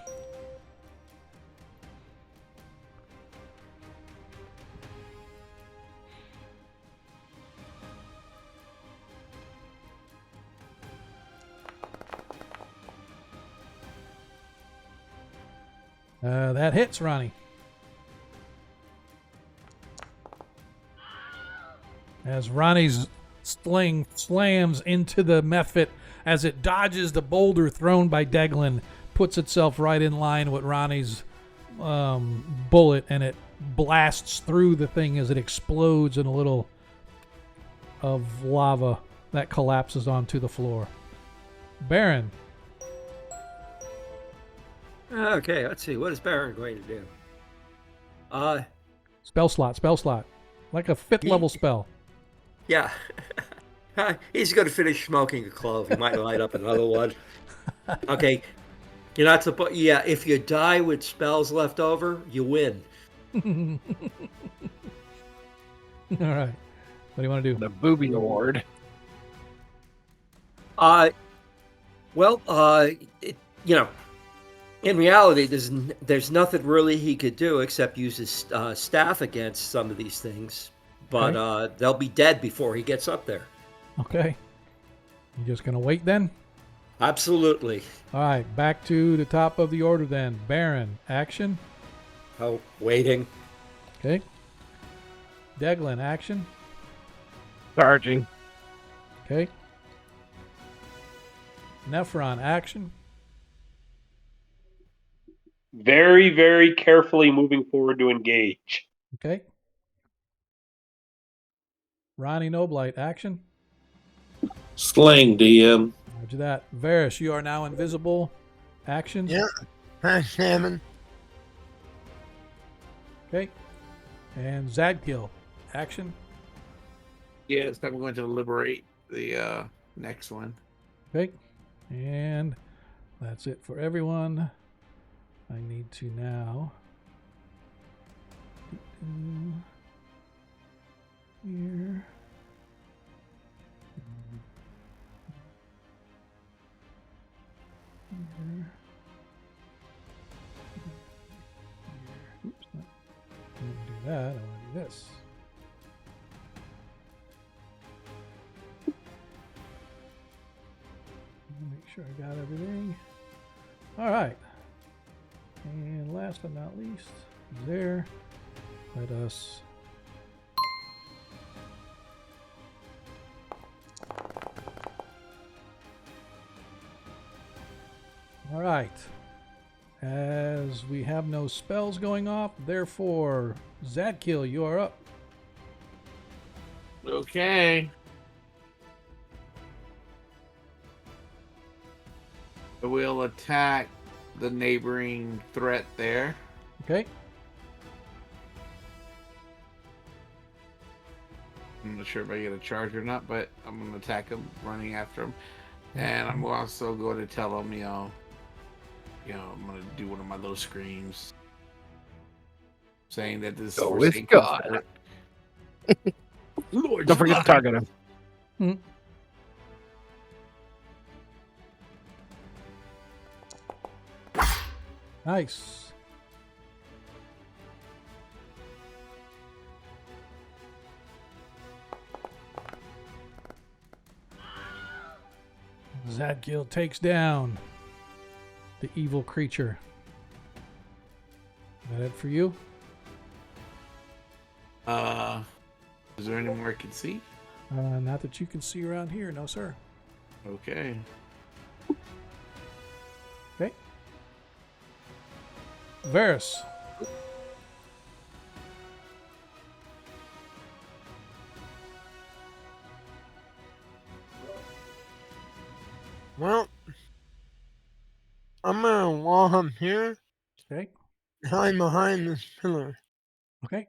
Speaker 2: That hits, Ronnie. As Ronnie's sling slams into the mephit as it dodges the boulder thrown by Deglin, puts itself right in line with Ronnie's bullet, and it blasts through the thing as it explodes in a little of lava that collapses onto the floor. Baron.
Speaker 4: Okay, let's see. What is Baron going to do?
Speaker 2: Spell slot. Like a 5th level spell.
Speaker 4: Yeah. He's going to finish smoking a clove. He might light up another one. Okay. You're not supposed. Yeah, if you die with spells left over, you win.
Speaker 2: All right. What do you want to do?
Speaker 1: The Booby Award.
Speaker 4: In reality, there's nothing really he could do except use his staff against some of these things. But
Speaker 2: Okay.
Speaker 4: they'll be dead before he gets up there.
Speaker 2: Okay. You just going to wait then?
Speaker 4: Absolutely.
Speaker 2: All right. Back to the top of the order then. Baron, action.
Speaker 4: Oh, waiting.
Speaker 2: Okay. Deglin, action.
Speaker 1: Charging.
Speaker 2: Okay. Nephron, action.
Speaker 7: Very, very carefully moving forward to engage.
Speaker 2: Okay. Ronnie Noblight, action.
Speaker 8: Sling, DM.
Speaker 2: Roger that. Varys, you are now invisible. Action.
Speaker 5: Yeah. Pass salmon.
Speaker 2: Okay. And Zadkill, action.
Speaker 3: Yes, I'm going to liberate the next one.
Speaker 2: Okay. And that's it for everyone. I need to now. Here. Here. Oops, no. I don't want to do that. I want to do this. Make sure I got everything. All right. And last but not least, there. Let us all right. As we have no spells going off, therefore, Zadkill, you are up.
Speaker 3: Okay. I will attack the neighboring threat there.
Speaker 2: Okay.
Speaker 3: I'm not sure if I get a charge or not, but I'm going to attack him, running after him. And I'm also going to tell him, I'm going to do one of my little screams. Saying that this
Speaker 1: Go
Speaker 3: is
Speaker 1: with
Speaker 3: Satan's
Speaker 1: God.
Speaker 3: effort. Lord,
Speaker 1: Don't forget to target him.
Speaker 2: Nice. Zadkill takes down the evil creature. Is that it for you?
Speaker 3: Is there any more I can see?
Speaker 2: Not that you can see around here, no sir.
Speaker 3: Okay.
Speaker 2: Okay. Varys.
Speaker 5: Well, I'm gonna walk up here,
Speaker 2: Okay.
Speaker 5: hide behind this pillar,
Speaker 2: Okay.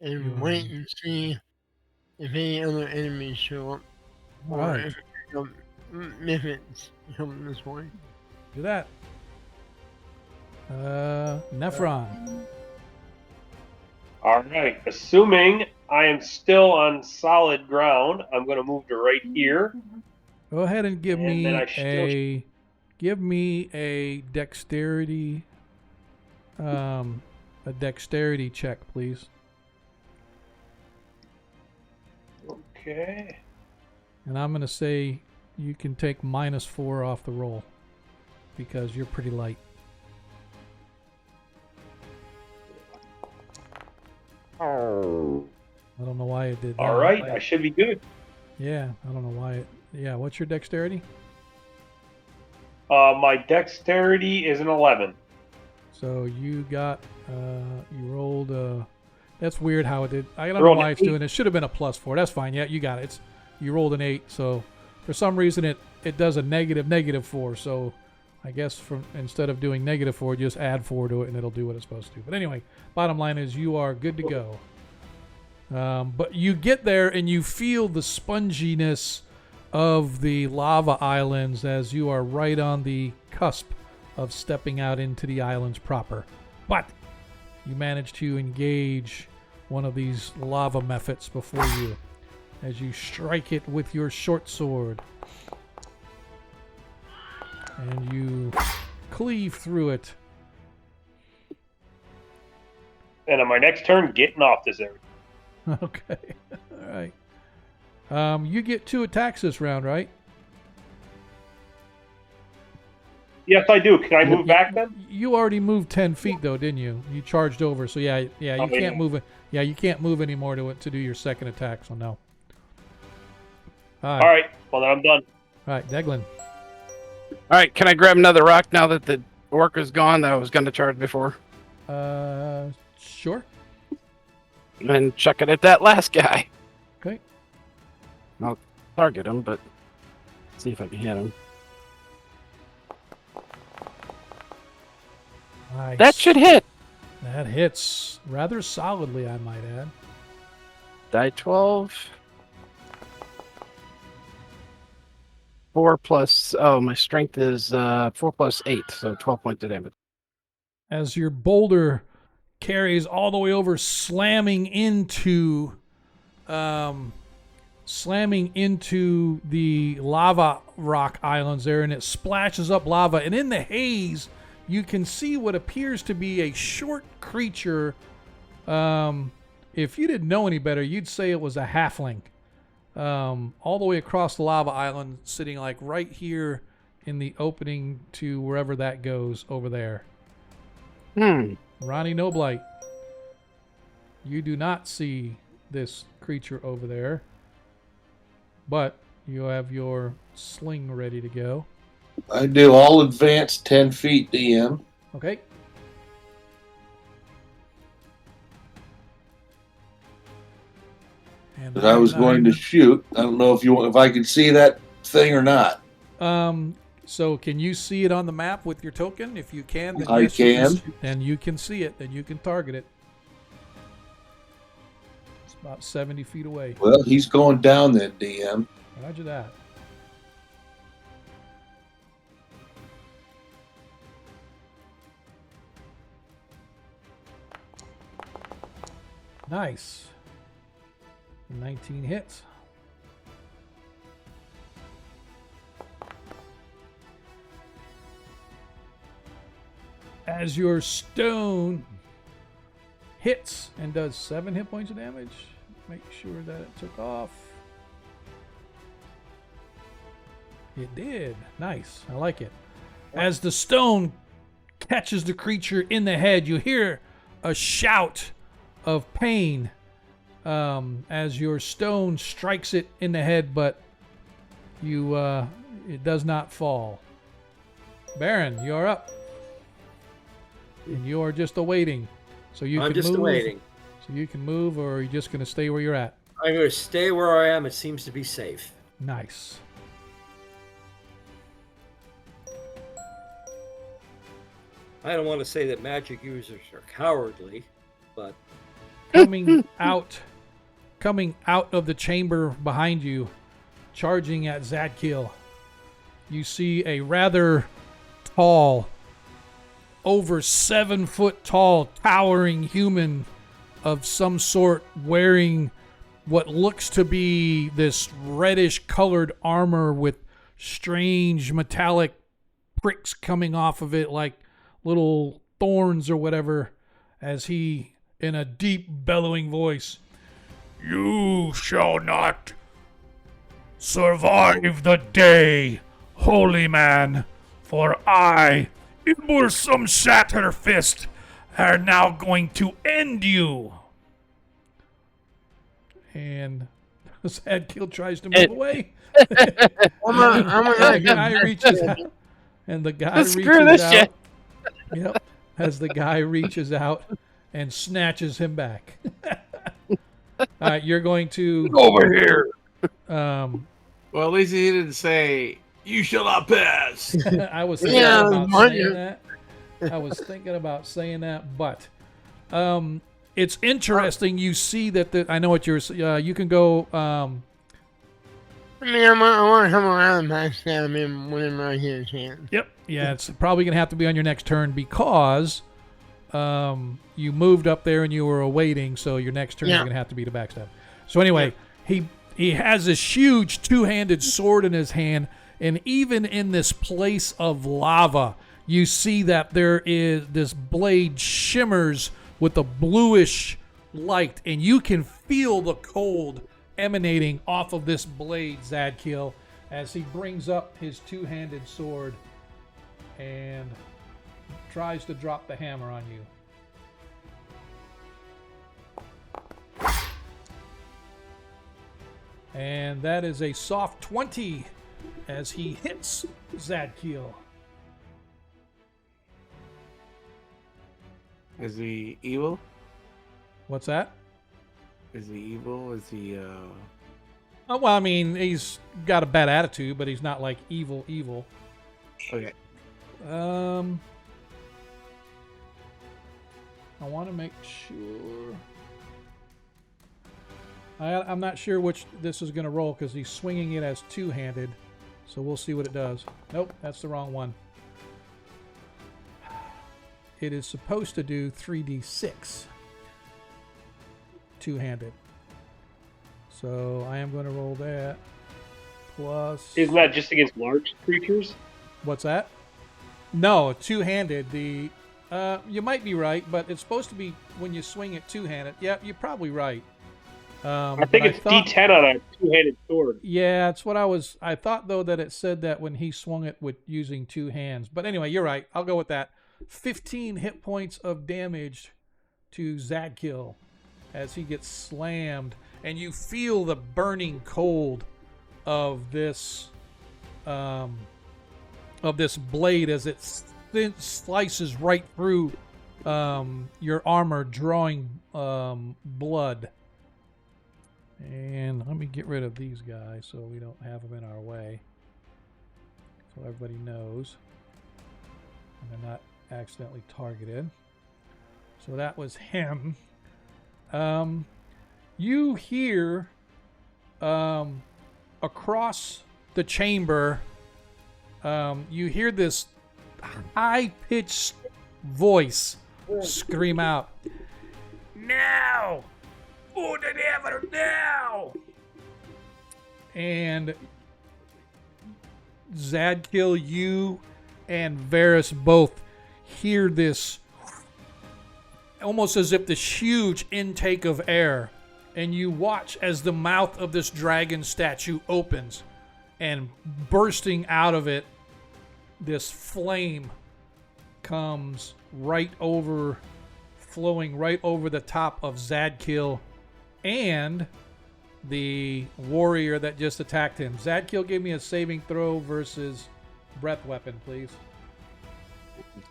Speaker 5: and wait and see if any other enemies show up,
Speaker 2: All
Speaker 5: or
Speaker 2: right.
Speaker 5: if it's coming this way.
Speaker 2: Do that. Nephron.
Speaker 7: All right. Assuming I am still on solid ground, I'm going to move to right here.
Speaker 2: Go ahead and give
Speaker 7: And
Speaker 2: me
Speaker 7: then I still
Speaker 2: a dexterity check, please.
Speaker 7: Okay.
Speaker 2: And I'm gonna say you can take -4 off the roll because you're pretty light. I don't know why it did that.
Speaker 7: All right. I should be good.
Speaker 2: Yeah, I don't know why it. Yeah, what's your dexterity?
Speaker 7: My dexterity is an 11.
Speaker 2: So you got you rolled that's weird how it did. I don't know
Speaker 7: Rolled
Speaker 2: why
Speaker 7: an
Speaker 2: it's doing it. Should have been a +4. That's fine. Yeah, you got it. You rolled an 8, so for some reason it does a -4. So I guess instead of doing -4, just add 4 to it and it'll do what it's supposed to. But anyway, bottom line is you are good to go. But you get there and you feel the sponginess of the lava islands as you are right on the cusp of stepping out into the islands proper. But you manage to engage one of these lava mephits before you as you strike it with your short sword. And you cleave through it.
Speaker 7: And on my next turn, getting off this area.
Speaker 2: Okay. All right. You get 2 attacks this round, right?
Speaker 7: Yes, I do. Can I move back then?
Speaker 2: You already moved 10 feet though, didn't you? You charged over, so yeah, you
Speaker 7: Oh,
Speaker 2: can't
Speaker 7: yeah.
Speaker 2: move it. Yeah, you can't move anymore to do your second attack, so no.
Speaker 7: All right. Well, then I'm done.
Speaker 2: All right, Deglin.
Speaker 1: All right, can I grab another rock now that the orc is gone that I was going to charge before?
Speaker 2: Sure.
Speaker 1: And chuck it at that last guy. target him, but see if I can hit him.
Speaker 2: Nice.
Speaker 1: That should hit.
Speaker 2: That hits rather solidly, I might add.
Speaker 1: Die 12. 4 plus. Oh, my strength is 4 plus 8, so 12 points of damage.
Speaker 2: As your boulder carries all the way over, slamming into the lava rock islands there, and it splashes up lava. And in the haze, you can see what appears to be a short creature. If you didn't know any better, you'd say it was a halfling. All the way across the lava island, sitting like right here in the opening to wherever that goes over there. Ronnie Noblight, you do not see this creature over there, but you have your sling ready to go.
Speaker 8: I do. All advance 10 feet, DM.
Speaker 2: Okay. And
Speaker 8: But I was going to shoot. I don't know if I could see that thing or not.
Speaker 2: So can you see it on the map with your token? If you can, then
Speaker 8: I
Speaker 2: yes, you
Speaker 8: can.
Speaker 2: Then you can see it. Then you can target it. It's about 70 feet away.
Speaker 8: Well, he's going down then, DM.
Speaker 2: Roger that. Nice. 19 hits. As your stone hits and does 7 hit points of damage, make sure that it took off. It did. Nice. I like it. As the stone catches the creature in the head, you hear a shout of pain as your stone strikes it in the head, but it does not fall. Baron, you're up. And you are just awaiting. So you
Speaker 4: I'm
Speaker 2: can
Speaker 4: just
Speaker 2: move.
Speaker 4: awaiting.
Speaker 2: So you can move, or are you just going to stay where you're at?
Speaker 4: I'm going to stay where I am. It seems to be safe.
Speaker 2: Nice.
Speaker 4: I don't want to say that magic users are cowardly, but
Speaker 2: coming out of the chamber behind you, charging at Zadkiel, you see a rather tall, over 7 foot tall, towering human of some sort, wearing what looks to be this reddish colored armor with strange metallic pricks coming off of it like little thorns or whatever, as he, in a deep bellowing voice, "You shall not survive the day, holy man, for I, Imbursum Shatterfist, are now going to end you." And Zadkiel tries to move away. The guy reaches out, and the guy reaches out.
Speaker 1: Shit.
Speaker 2: Yep. As the guy reaches out and snatches him back. All right, you're going to
Speaker 1: Over here.
Speaker 3: Well, at least he didn't say, "You shall not pass."
Speaker 2: I was thinking about saying that, but it's interesting. You see that I know what you're. You can go.
Speaker 5: I mean, I want to come around and backstab him whenever I get a chance.
Speaker 2: Yep. Yeah, it's probably going to have to be on your next turn because you moved up there and you were awaiting, so your next turn is going to have to be to backstab. So anyway, he has this huge two-handed sword in his hand, and even in this place of lava, you see that there is this blade shimmers with a bluish light, and you can feel the cold emanating off of this blade, Zadkiel, as he brings up his two-handed sword and tries to drop the hammer on you. And that is a soft 20 as he hits Zadkiel.
Speaker 3: Is he evil?
Speaker 2: What's that?
Speaker 3: Is he evil? Is he
Speaker 2: Well, I mean, he's got a bad attitude, but he's not like evil.
Speaker 3: Okay.
Speaker 2: I want to make sure. I'm not sure which this is going to roll because he's swinging it as two-handed. So we'll see what it does. Nope, that's the wrong one. It is supposed to do 3d6 two-handed. So I am going to roll that. Plus...
Speaker 7: Isn't that just against large creatures?
Speaker 2: What's that? No, two-handed. You might be right, but it's supposed to be when you swing it two-handed. Yeah, you're probably right.
Speaker 7: I think it's D10 on a two-handed sword.
Speaker 2: Yeah, it's what I thought, though, that it said that when he swung it with using two hands. But anyway, you're right. I'll go with that. 15 hit points of damage to Zadkill as he gets slammed. And you feel the burning cold of this blade as it slices right through your armor, drawing blood. And let me get rid of these guys so we don't have them in our way, so everybody knows and they're not accidentally targeted. So that was him. You hear across the chamber, you hear this high-pitched voice scream out, "Now! More than ever now!" And Zadkill, you and Varys both hear this almost as if this huge intake of air, and you watch as the mouth of this dragon statue opens, and bursting out of it, this flame comes right over, flowing right over the top of Zadkill and the warrior that just attacked him. Zadkill, give me a saving throw versus breath weapon, please.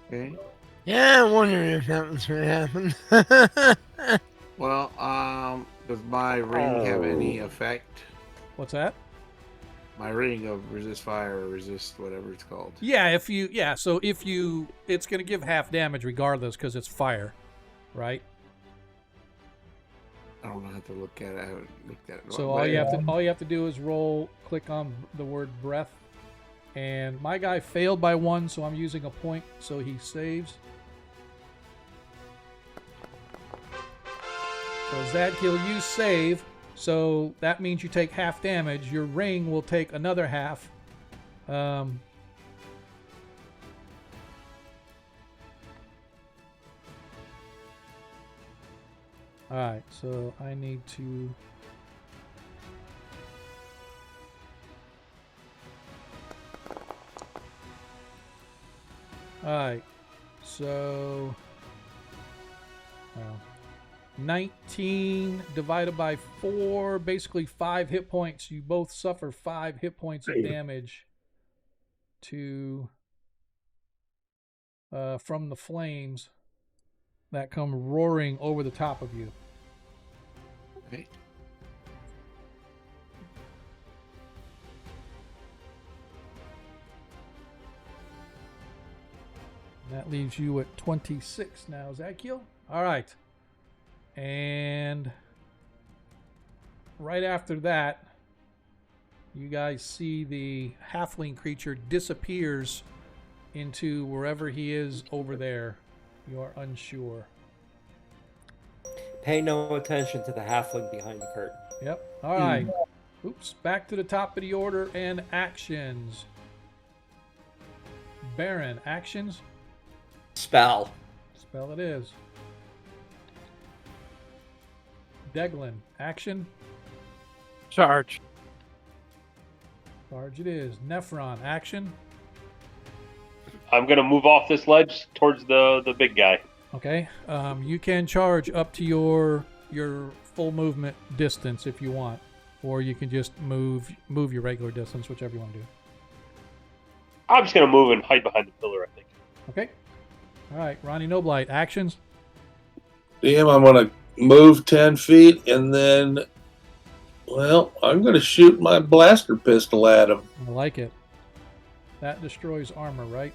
Speaker 3: Okay.
Speaker 5: Yeah, I wonder if that was going to happen.
Speaker 3: Well, does my ring have any effect?
Speaker 2: What's that?
Speaker 3: My ring of resist fire or resist whatever it's called.
Speaker 2: Yeah, it's going to give half damage regardless because it's fire, right?
Speaker 3: I don't know how to look at it. I haven't looked at it.
Speaker 2: So all you have to do is click on the word breath, and my guy failed by 1, so I'm using a point, so he saves. So Zadkill, you save, so that means you take half damage. Your ring will take another half. Alright, so I need to... Alright, so... 19 divided by 4, basically 5 hit points. You both suffer 5 hit points of damage from the flames that come roaring over the top of you.
Speaker 3: Okay.
Speaker 2: That leaves you at 26 now, Zadkill. All right. And right after that, you guys see the halfling creature disappears into wherever he is over there. You are unsure.
Speaker 4: Pay no attention to the halfling behind the curtain.
Speaker 2: Yep. All right. Oops. Back to the top of the order and actions. Baron, actions.
Speaker 4: Spell.
Speaker 2: Spell it is. Deglin, action.
Speaker 1: Charge.
Speaker 2: Charge it is. Nephron, action.
Speaker 7: I'm going to move off this ledge towards the big guy.
Speaker 2: Okay. You can charge up to your full movement distance if you want, or you can just move your regular distance, whichever you want to do.
Speaker 7: I'm just going to move and hide behind the pillar, I think.
Speaker 2: Okay. All right, Ronnie Noblight, actions.
Speaker 8: Damn, I'm going to move 10 feet and then Well, I'm going to shoot my blaster pistol at him.
Speaker 2: I like it. That destroys armor, right?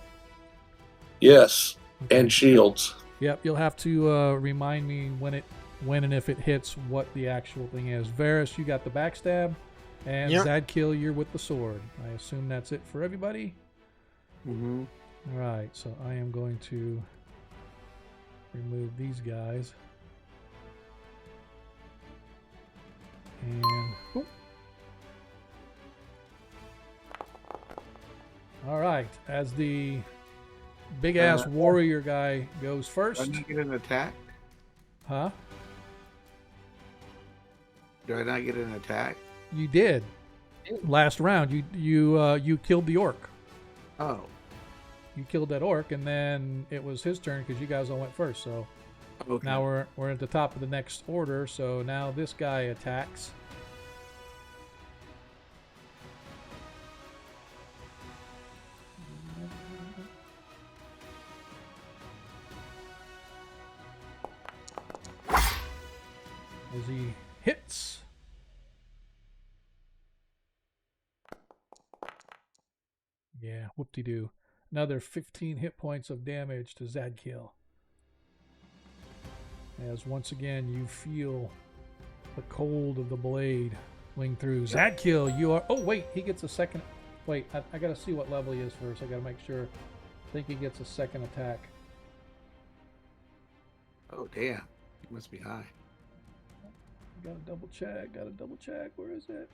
Speaker 8: Yes,
Speaker 2: Okay.
Speaker 8: and shields.
Speaker 2: Yep, you'll have to remind me when and if it hits what the actual thing is. Varus, you got the backstab, and
Speaker 5: Yep.
Speaker 2: Zadkiel, you're with the sword. I assume that's it for everybody.
Speaker 3: Mm-hmm.
Speaker 2: All right, so I am going to remove these guys. And oh. All right, as the big ass warrior guy goes first.
Speaker 3: Do I not get an attack?
Speaker 2: Huh?
Speaker 3: Do I not get an attack?
Speaker 2: You did. Last round, you killed the orc.
Speaker 3: Oh.
Speaker 2: You killed that orc, and then it was his turn because you guys all went first. So
Speaker 3: Okay.
Speaker 2: now we're at the top of the next order. So now this guy attacks. As he hits. Yeah, whoop-de-doo. Another 15 hit points of damage to Zadkiel. As once again you feel the cold of the blade ring through. Zadkiel, you are... Oh, wait, he gets a second... Wait, I gotta see what level he is first. I gotta make sure. I think he gets a second attack.
Speaker 3: Oh, damn. He must be high.
Speaker 2: Gotta double check. Where is it?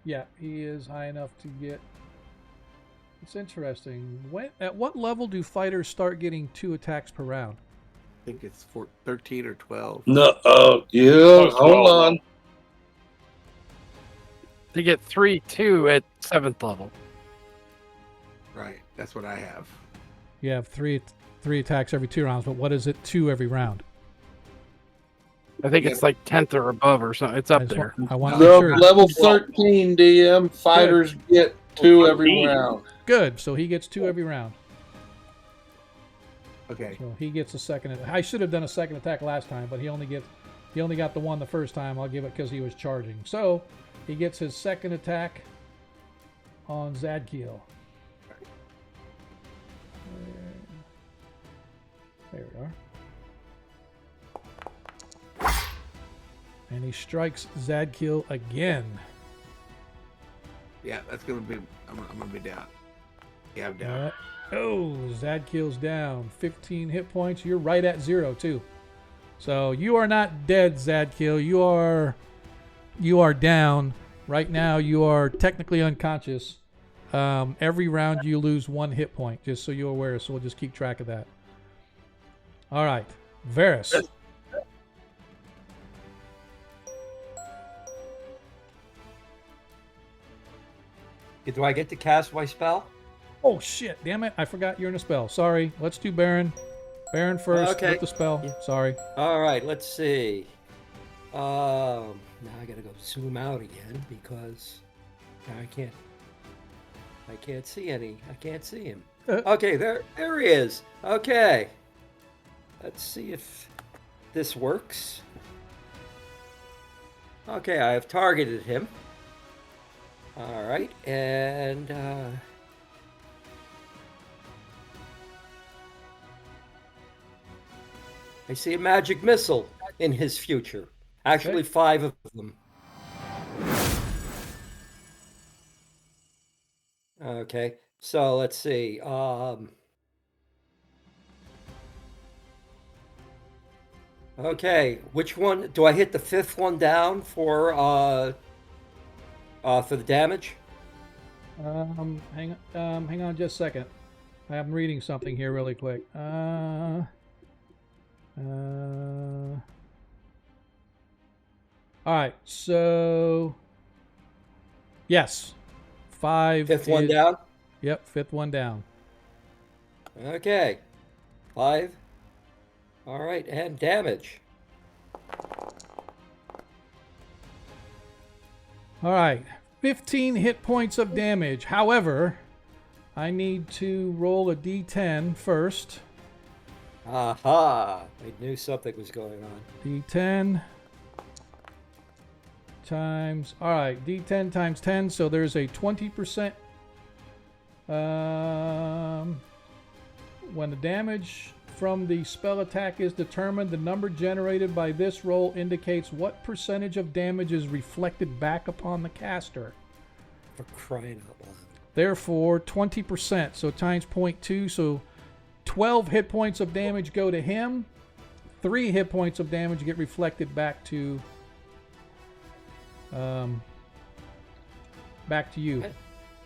Speaker 2: Yeah, he is high enough to get... It's interesting. At what level do fighters start getting 2 attacks per round?
Speaker 3: I think it's 13 or 12.
Speaker 8: No, yeah,
Speaker 7: it's
Speaker 8: hold
Speaker 7: 12
Speaker 8: on.
Speaker 7: now.
Speaker 1: They get 3-2 at 7th level.
Speaker 3: Right. That's what I have.
Speaker 2: You have three attacks every 2 rounds, but what is it? 2 every round.
Speaker 1: I think it's like 10th or above or something. It's up there.
Speaker 2: I want to
Speaker 8: No,
Speaker 2: make sure.
Speaker 8: level 13 DM fighters get 2 every
Speaker 7: 13.
Speaker 8: round.
Speaker 2: Good. So he gets 2 every round.
Speaker 3: Okay.
Speaker 2: So he gets a second. I should have done a second attack last time, but he only got the one the first time. I'll give it because he was charging. So he gets his second attack on Zadkiel. There we are. And he strikes Zadkiel again.
Speaker 3: Yeah, that's gonna be. I'm gonna be down. Yeah, I'm down.
Speaker 2: Alright. Oh, Zadkiel's down. 15 hit points. You're right at 0 too. So you are not dead, Zadkiel. You are down. Right now you are technically unconscious. Every round you lose 1 hit point, just so you're aware. So we'll just keep track of that. All right, Varus.
Speaker 4: Do I get to cast my spell?
Speaker 2: Oh shit! Damn it! I forgot you're in a spell. Sorry. Let's do Baron. Baron first
Speaker 4: Okay.
Speaker 2: with the spell.
Speaker 4: Yeah.
Speaker 2: Sorry.
Speaker 4: All right, let's see. Now I gotta go zoom out again because I can't see any. I can't see him. Okay, there he is. Okay, let's see if this works. Okay, I have targeted him. All right, and I see a magic missile in his future. Actually, 5 of them. Okay, so let's see. Okay, which one do I hit? The 5th one down for the damage?
Speaker 2: Hang on just a second. I'm reading something here really quick. All right, so yes, 5.
Speaker 4: 5th one down?
Speaker 2: Yep, 5th one down.
Speaker 4: Okay, 5. All right, and damage.
Speaker 2: All right, 15 hit points of damage. However, I need to roll a d10 first.
Speaker 4: Aha! I knew something was going on.
Speaker 2: D10. times. All right, D10 times 10. So there's a 20%. When the damage from the spell attack is determined, the number generated by this roll indicates what percentage of damage is reflected back upon the caster.
Speaker 4: For crying out loud.
Speaker 2: Therefore, 20%. So times 0.2. So 12 hit points of damage go to him. 3 hit points of damage get reflected back to you.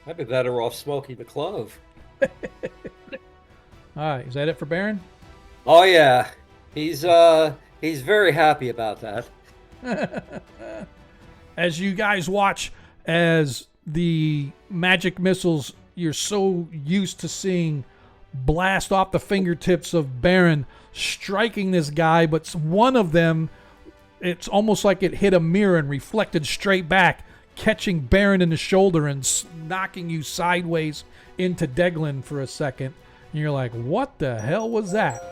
Speaker 4: I'd be better off smoking the clove.
Speaker 2: All right, is that it for Baron?
Speaker 4: Oh yeah, he's very happy about that.
Speaker 2: As you guys watch as the magic missiles you're so used to seeing blast off the fingertips of Baron, striking this guy, but one of them, it's almost like it hit a mirror and reflected straight back, catching Baron in the shoulder and knocking you sideways into Deglin for a second. And you're like, what the hell was that?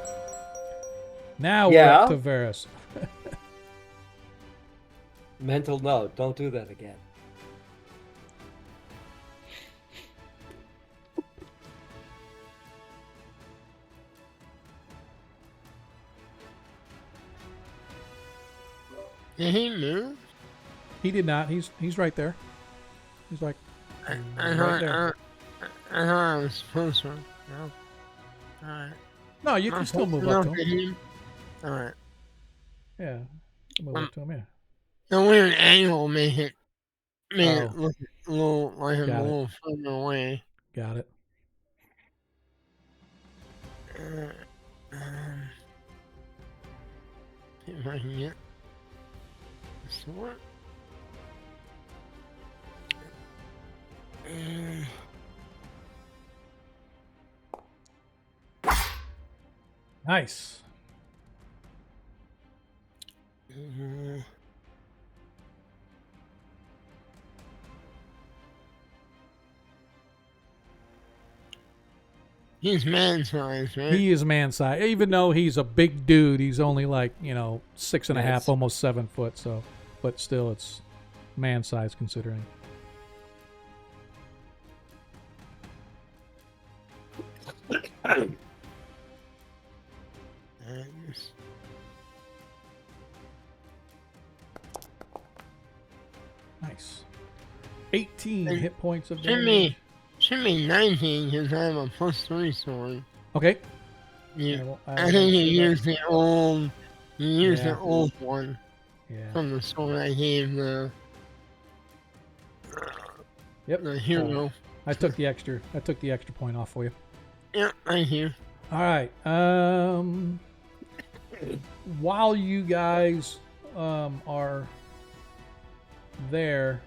Speaker 2: Now we're up to Varys.
Speaker 4: Mental note, don't do that again.
Speaker 5: Did he move?
Speaker 2: He did not. He's right there. He's like
Speaker 5: I
Speaker 2: right
Speaker 5: thought
Speaker 2: there.
Speaker 5: I thought I was supposed to. No. Alright.
Speaker 2: No, you can still move up to him.
Speaker 5: Alright.
Speaker 2: Yeah, move up to him. Yeah.
Speaker 5: The weird angle made it
Speaker 2: Oh.
Speaker 5: look a little like a
Speaker 2: Got it.
Speaker 5: little further away.
Speaker 2: Got it.
Speaker 5: See if I can get the sword.
Speaker 2: Nice.
Speaker 5: He's man-sized, right?
Speaker 2: He is man size. Even though he's a big dude, he's only like, 6.5,
Speaker 4: Yes.
Speaker 2: almost 7 foot. So, but still, it's man size considering. Nice. 18
Speaker 5: And
Speaker 2: hit points of
Speaker 5: Should
Speaker 2: damage.
Speaker 5: be 19 because I have a +3 sword.
Speaker 2: Okay.
Speaker 5: Yeah,
Speaker 2: Yeah, well,
Speaker 5: I think you
Speaker 2: see that.
Speaker 5: used the old. You used
Speaker 2: Yeah.
Speaker 5: the old one
Speaker 2: Yeah.
Speaker 5: from the sword I gave the
Speaker 2: Yep.
Speaker 5: the hero.
Speaker 2: I took the extra point off for you.
Speaker 5: Yeah, thank you.
Speaker 2: All right. While you guys are there,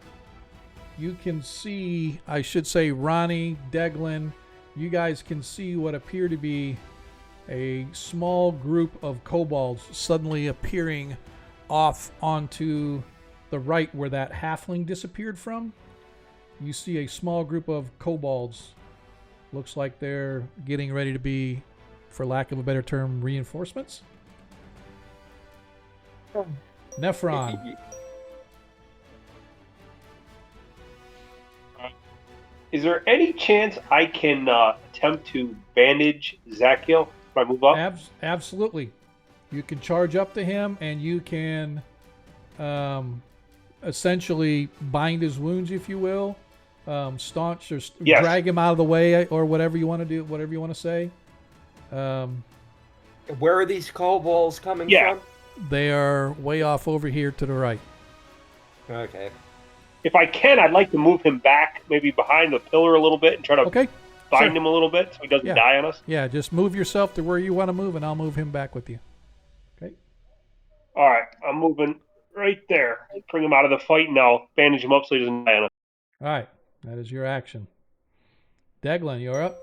Speaker 2: you can see, I should say, Ronnie, Deglin, you guys can see what appear to be a small group of kobolds suddenly appearing off onto the right where that halfling disappeared from. You see a small group of kobolds. Looks like they're getting ready to be, for lack of a better term, reinforcements. Nephron.
Speaker 7: Is there any chance I can attempt to bandage Zakiel if I move up?
Speaker 2: Absolutely. You can charge up to him and you can essentially bind his wounds, if you will. Staunch or
Speaker 7: Yes.
Speaker 2: drag him out of the way, or whatever you want to do, whatever you want to say.
Speaker 4: Where are these kobolds coming
Speaker 7: Yeah.
Speaker 2: They are way off over here to the right.
Speaker 4: from? Okay.
Speaker 7: If I can, I'd like to move him back, maybe behind the pillar a little bit, and try to
Speaker 2: Okay.
Speaker 7: bind
Speaker 2: sure.
Speaker 7: him a little bit so he doesn't
Speaker 2: Yeah.
Speaker 7: die on us.
Speaker 2: Yeah, just move yourself to where you want to move, and I'll move him back with you. Okay.
Speaker 7: All right, I'm moving right there. Bring him out of the fight, and I'll bandage him up so he doesn't die on us.
Speaker 2: All right. That is your action. Deglin, you're up.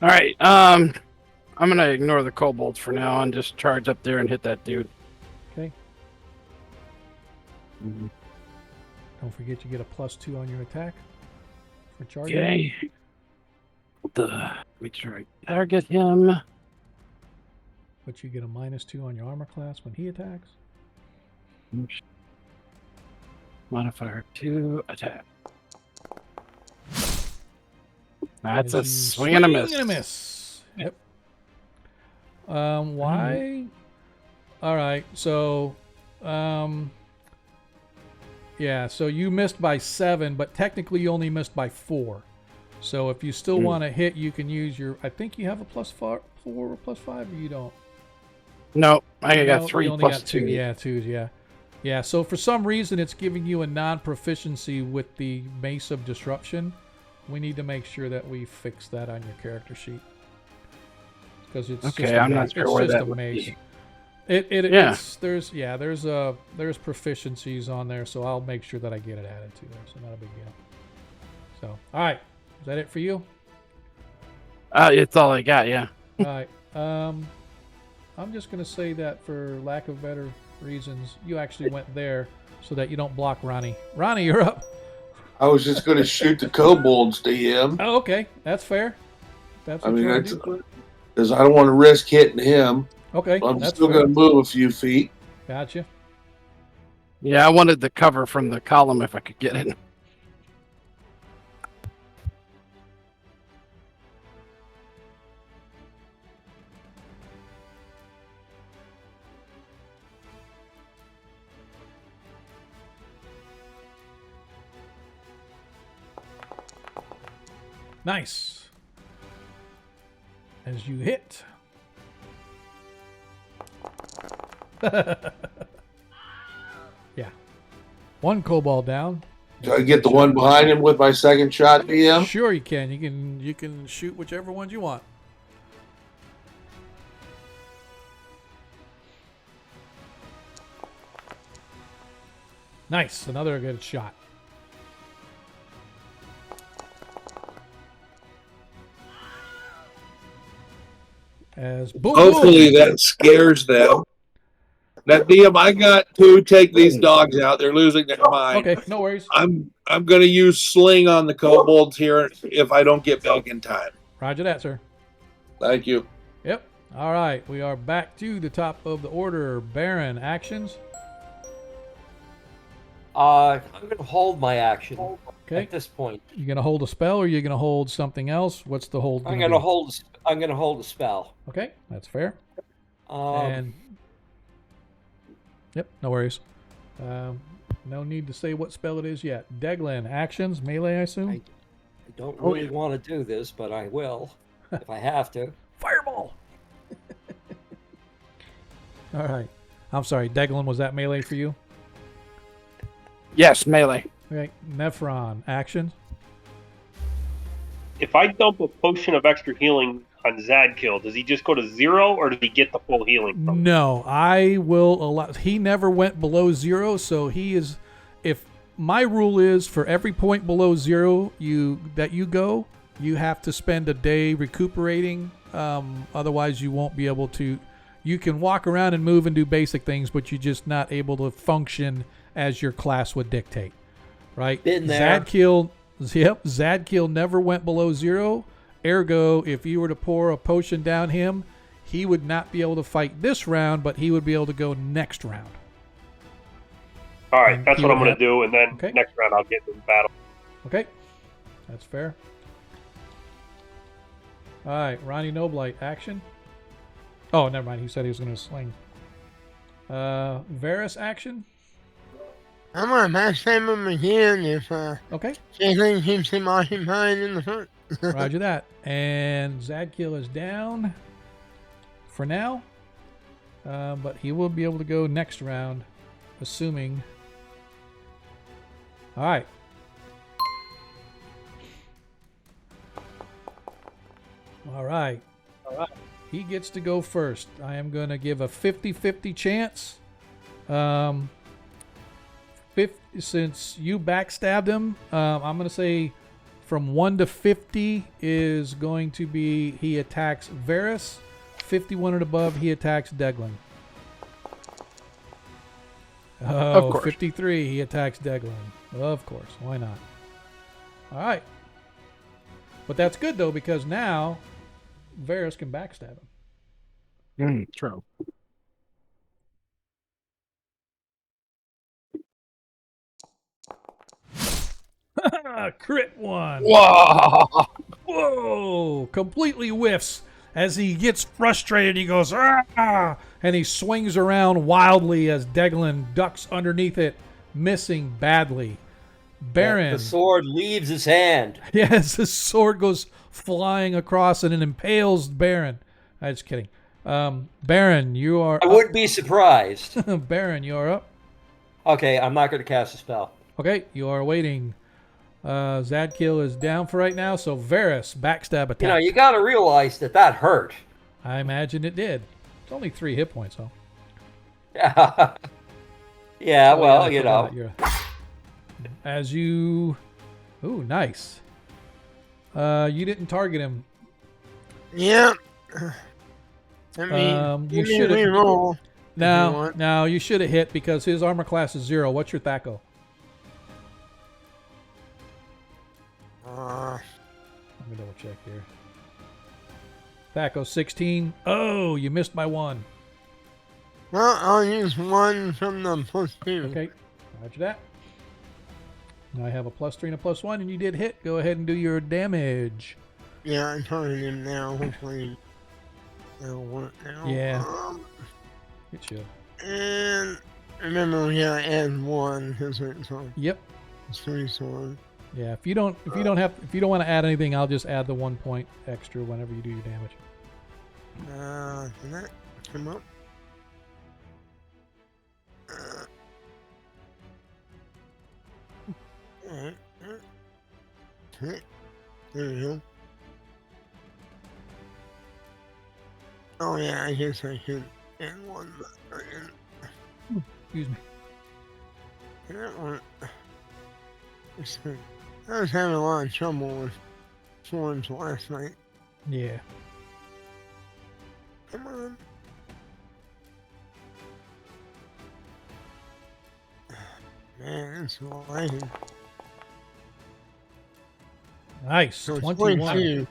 Speaker 1: All right. I'm gonna ignore the kobolds for now and just charge up there and hit that dude.
Speaker 2: Okay. Don't forget you get a +2 on your attack for charging.
Speaker 1: Okay. Make sure I target him.
Speaker 2: But you get a -2 on your armor class when he attacks.
Speaker 1: Modifier 2, attack. That's a swing and a miss.
Speaker 2: Yep. Why? All right. So, yeah. So you missed by 7, but technically you only missed by 4. So if you still want to hit, you can use your. I think you have a +4 or +5, or you don't.
Speaker 1: No, I got 3
Speaker 2: you only
Speaker 1: plus
Speaker 2: got
Speaker 1: 2.
Speaker 2: Yeah, 2s. Yeah. Yeah. So for some reason, it's giving you a non-proficiency with the Mace of Disruption. We need to make sure that we fix that on your character sheet because it's
Speaker 1: Okay,
Speaker 2: just a
Speaker 1: I'm
Speaker 2: mace.
Speaker 1: not sure
Speaker 2: It's
Speaker 1: where
Speaker 2: just
Speaker 1: that
Speaker 2: a
Speaker 1: would
Speaker 2: mace.
Speaker 1: be.
Speaker 2: There's proficiencies on there, so I'll make sure that I get it added to there. So not a big deal. So all right, is that it for you?
Speaker 1: It's all I got. Yeah.
Speaker 2: All right. I'm just gonna say that for lack of better reasons, you actually went there so that you don't block Ronnie. Ronnie, you're up.
Speaker 8: I was just going to shoot the kobolds to him.
Speaker 2: Oh, okay, that's fair. That's what you want to do.
Speaker 8: Because I don't want to risk hitting him.
Speaker 2: Okay,
Speaker 8: I'm
Speaker 2: that's
Speaker 8: still
Speaker 2: fair.
Speaker 8: going to move a few feet.
Speaker 2: Gotcha.
Speaker 1: Yeah, I wanted the cover from the column if I could get it.
Speaker 2: Nice. As you hit. Yeah. One kobold down.
Speaker 8: Do I get the one behind him with my second shot to him?
Speaker 2: Sure you can. You can shoot whichever ones you want. Nice. Another good shot. As boom,
Speaker 8: Hopefully
Speaker 2: boom.
Speaker 8: that scares them. Now, DM, I got to take these dogs out. They're losing their mind.
Speaker 2: Okay, no worries.
Speaker 8: I'm going to use sling on the kobolds here if I don't get back in time.
Speaker 2: Roger that, sir.
Speaker 8: Thank you.
Speaker 2: Yep. All right, we are back to the top of the order. Baron, actions.
Speaker 4: I'm going to hold my action
Speaker 2: Okay.
Speaker 4: at this point.
Speaker 2: You gonna hold a spell, or you gonna hold something else? What's the hold?
Speaker 4: I'm
Speaker 2: gonna
Speaker 4: going to
Speaker 2: be?
Speaker 4: hold. I'm going to hold a spell.
Speaker 2: Okay, that's fair.
Speaker 4: Um,
Speaker 2: And yep, no worries. No need to say what spell it is yet. Deglin, actions, melee, I assume.
Speaker 4: I don't really want to do this, but I will if I have to.
Speaker 2: Fireball. All right. I'm sorry, Deglin, was that melee for you?
Speaker 1: Yes, melee.
Speaker 2: Okay, Nephron, action.
Speaker 7: If I dump a potion of extra healing on Zadkill, does he just go to 0 or does he get the full healing from it?
Speaker 2: No, I will allow. He never went below 0, so he is. If my rule is for every point below 0 you go, you have to spend a day recuperating. Otherwise, you won't be able to. You can walk around and move and do basic things, but you're just not able to function as your class would dictate. Right?
Speaker 4: Been there.
Speaker 2: Zadkill never went below 0. Ergo, if you were to pour a potion down him, he would not be able to fight this round, but he would be able to go next round.
Speaker 7: All right,
Speaker 2: And
Speaker 7: that's
Speaker 2: he
Speaker 7: what I'm
Speaker 2: would
Speaker 7: going
Speaker 2: have-
Speaker 7: to do, and then
Speaker 2: Okay.
Speaker 7: next round I'll get into the battle.
Speaker 2: Okay, that's fair. All right, Ronnie Noblight, action. Oh, never mind. He said he was going to sling. Varus, action.
Speaker 5: I'm gonna backstab him again if
Speaker 2: Okay,
Speaker 5: anything keeps him occupied in the front.
Speaker 2: roger that. And Zadkill is down for now, but he will be able to go next round, assuming. All right. All right. He gets to go first. I am going to give a 50-50 chance. Since you backstabbed him, I'm going to say from 1 to 50 is going to be he attacks Varus. 51 and above, he attacks Deglin. Oh,
Speaker 1: course.
Speaker 2: 53, he attacks Deglin. Of course, why not? All right. But that's good, though, because now Varus can backstab him.
Speaker 1: True.
Speaker 2: Crit one.
Speaker 1: Whoa!
Speaker 2: Whoa! Completely whiffs. As he gets frustrated, he goes, ah! And he swings around wildly as Deglin ducks underneath it, missing badly. Baron.
Speaker 4: The sword leaves his hand.
Speaker 2: Yes, his sword goes flying across and it impales Baron. I'm just kidding. Baron, you are
Speaker 4: I wouldn't be surprised.
Speaker 2: Baron, you are up.
Speaker 4: Okay, I'm not going to cast a spell.
Speaker 2: Okay, you are waiting. Zadkiel is down for right now, so Varys, backstab attack.
Speaker 4: You know, you got to realize that hurt.
Speaker 2: I imagine it did. It's only 3 hit points, though.
Speaker 4: Yeah,
Speaker 2: Oh,
Speaker 4: well,
Speaker 2: I
Speaker 4: you
Speaker 2: forgot.
Speaker 4: know.
Speaker 2: As you... Ooh, nice. You didn't target him.
Speaker 5: Yeah. I mean,
Speaker 2: you should have...
Speaker 5: roll.
Speaker 2: No, you should have hit because his armor class is 0. What's your THAC0? Let me double check here. THAC0 16. Oh, you missed by 1.
Speaker 5: Well, I'll use 1 from the +2.
Speaker 2: Okay, roger that. Now I have a +3 and a +1, and you did hit. Go ahead and do your damage.
Speaker 5: Yeah, I'm targeting him now. Hopefully that'll work now.
Speaker 2: Yeah. It should.
Speaker 5: And remember, we gotta add 1 because it's on.
Speaker 2: Yep.
Speaker 5: It's 3 sword.
Speaker 2: Yeah. If you don't want to add anything, I'll just add the 1 point extra whenever you do your damage.
Speaker 5: Can that come up? Alright. Okay. There we go. Oh yeah, I guess I should add 1 but
Speaker 2: Excuse me.
Speaker 5: that one. I was having a lot of trouble with swords last night.
Speaker 2: Yeah.
Speaker 5: Come on. Man, it's lagging.
Speaker 2: Nice.
Speaker 5: So
Speaker 2: 21.
Speaker 5: 22.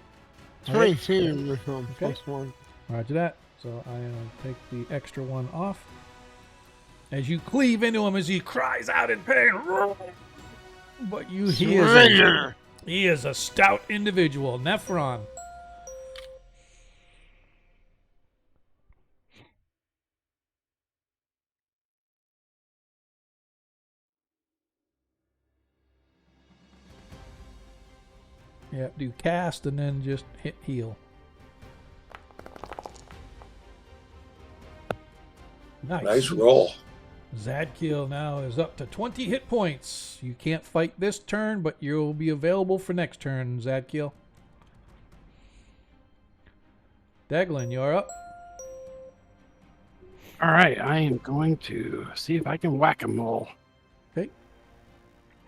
Speaker 5: 22 with
Speaker 2: Okay.
Speaker 5: +1.
Speaker 2: Roger that. So I will take the extra 1 off. As you cleave into him as he cries out in pain. But he is a stout individual. Nephron. Yeah, do cast and then just hit heal.
Speaker 8: Nice roll.
Speaker 2: Zadkiel now is up to 20 hit points. You can't fight this turn, but you'll be available for next turn, Zadkiel. Deglin, you're up.
Speaker 1: All right, I am going to see if I can whack 'em all.
Speaker 2: Okay.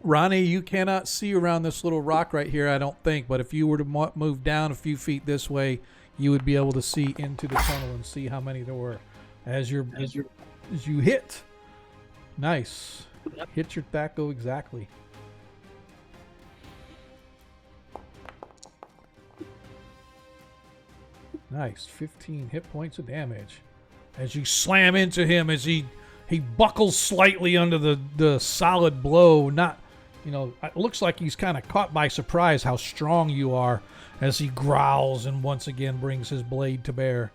Speaker 2: Ronnie, you cannot see around this little rock right here, I don't think, but if you were to move down a few feet this way, you would be able to see into the tunnel and see how many there were. As you hit. Nice. Hit your THAC0 exactly. Nice. 15 hit points of damage. As you slam into him, as he buckles slightly under the solid blow. Not, it looks like he's kind of caught by surprise how strong you are as he growls and once again brings his blade to bear.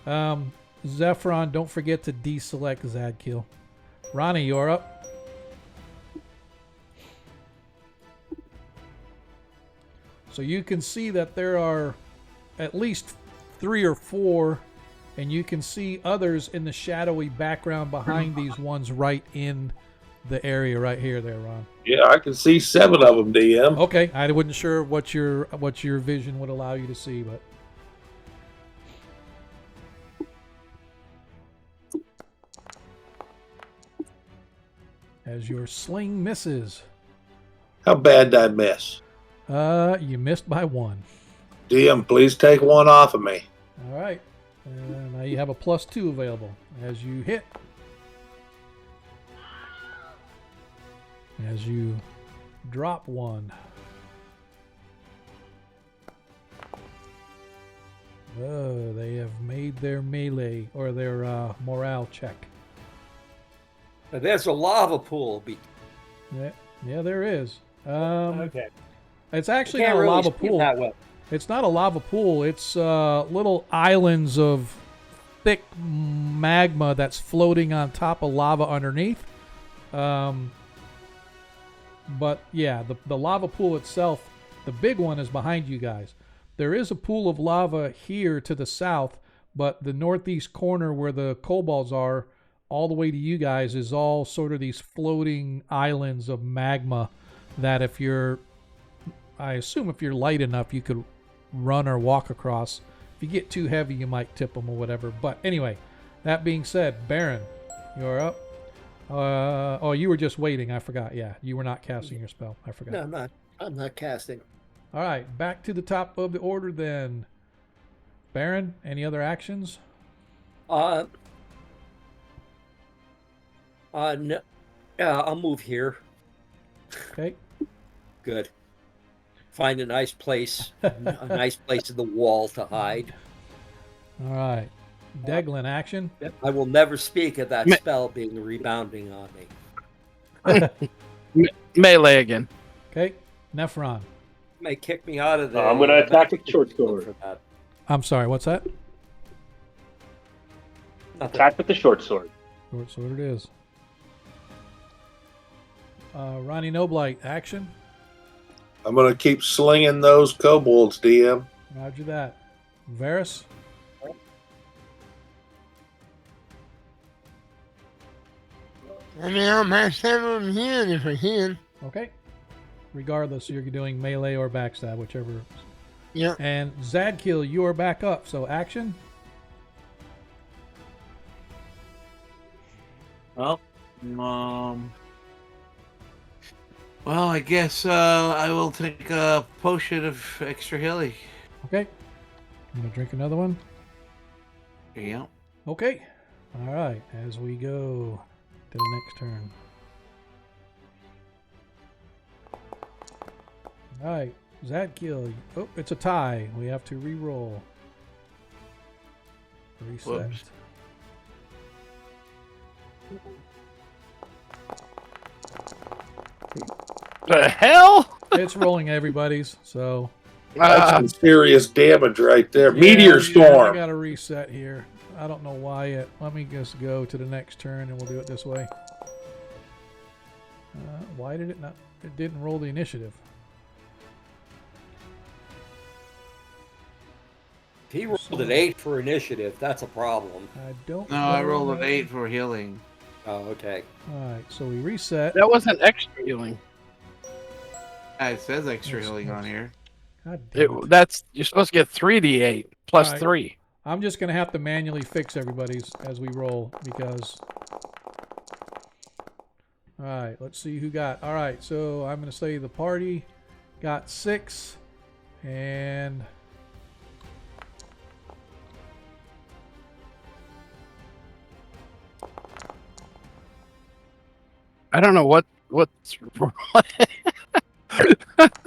Speaker 2: Zephron, don't forget to deselect Zadkiel. Ronnie, you're up. So you can see that there are at least 3 or 4, and you can see others in the shadowy background behind these ones right in the area right here there, Ron.
Speaker 8: Yeah, I can see 7 of them, DM.
Speaker 2: Okay, I wasn't sure what your vision would allow you to see, but as your sling misses.
Speaker 8: How bad did I miss?
Speaker 2: You missed by 1.
Speaker 8: DM, please take 1 off of me.
Speaker 2: All right. Now you have a +2 available as you hit. As you drop 1. Oh, they have made their melee or their morale check.
Speaker 4: There's a lava pool.
Speaker 2: Yeah, there is.
Speaker 4: Okay.
Speaker 2: It's actually
Speaker 4: Can't
Speaker 2: not a
Speaker 4: really
Speaker 2: lava
Speaker 4: see 'em
Speaker 2: pool.
Speaker 4: that well.
Speaker 2: It's not a lava pool. It's little islands of thick magma that's floating on top of lava underneath. But yeah, the lava pool itself, the big one is behind you guys. There is a pool of lava here to the south, but the northeast corner where the kobolds are, all the way to you guys, is all sort of these floating islands of magma that I assume if you're light enough, you could run or walk across. If you get too heavy, you might tip them or whatever. But anyway, that being said, Baron, you're up. Oh, you were just waiting. I forgot. Yeah, you were not casting your spell. I forgot.
Speaker 4: No, I'm not casting.
Speaker 2: All right, back to the top of the order then. Baron, any other actions?
Speaker 4: No. Yeah, I'll move here.
Speaker 2: Okay.
Speaker 4: Good. Find a nice place, a nice place in the wall to hide.
Speaker 2: All right. Deglin, action.
Speaker 4: I will never speak of that spell being rebounding on me.
Speaker 1: Melee again.
Speaker 2: Okay. Nephron.
Speaker 4: May kick me out of the.
Speaker 7: I'm going to attack with short sword.
Speaker 4: For that.
Speaker 2: I'm sorry, what's that?
Speaker 4: Nothing.
Speaker 7: Attack with the short sword.
Speaker 2: Short sword it is. Ronnie Noblight, action.
Speaker 8: I'm going to keep slinging those kobolds, DM.
Speaker 2: Roger that. Varus.
Speaker 5: I mean, I'll mash that over here if I can.
Speaker 2: Okay. Regardless, you're doing melee or backstab, whichever.
Speaker 5: Yeah.
Speaker 2: And Zadkill, you are back up. So action.
Speaker 3: Well, I guess I will take a potion of extra healing.
Speaker 2: Okay. I'm gonna drink another one.
Speaker 3: Yeah.
Speaker 2: Okay. All right. As we go to the next turn. All right. Zadkill. Oh, it's a tie. We have to re-roll. Reset.
Speaker 3: Whoops.
Speaker 1: The hell?
Speaker 2: It's rolling everybody's, so
Speaker 8: That's some serious damage right there.
Speaker 2: yeah,
Speaker 8: Meteor
Speaker 2: I
Speaker 8: storm.
Speaker 2: got to reset here. I don't know why yet. Let me just go to the next turn and we'll do it this way. Why did it not? It didn't roll the initiative.
Speaker 4: If he rolled an 8 for initiative, that's a problem.
Speaker 2: I don't.
Speaker 3: No, I
Speaker 2: know.
Speaker 3: rolled an 8 for healing.
Speaker 4: Oh, okay.
Speaker 2: All right, so we reset.
Speaker 1: That wasn't extra healing.
Speaker 3: It says extra healing on here.
Speaker 2: God damn it.
Speaker 1: That's you're supposed to get 3d8 plus
Speaker 2: All right.
Speaker 1: 3.
Speaker 2: I'm just gonna have to manually fix everybody's as we roll because. All right, let's see who got. All right, so I'm gonna say the party got 6, and
Speaker 1: I don't know what's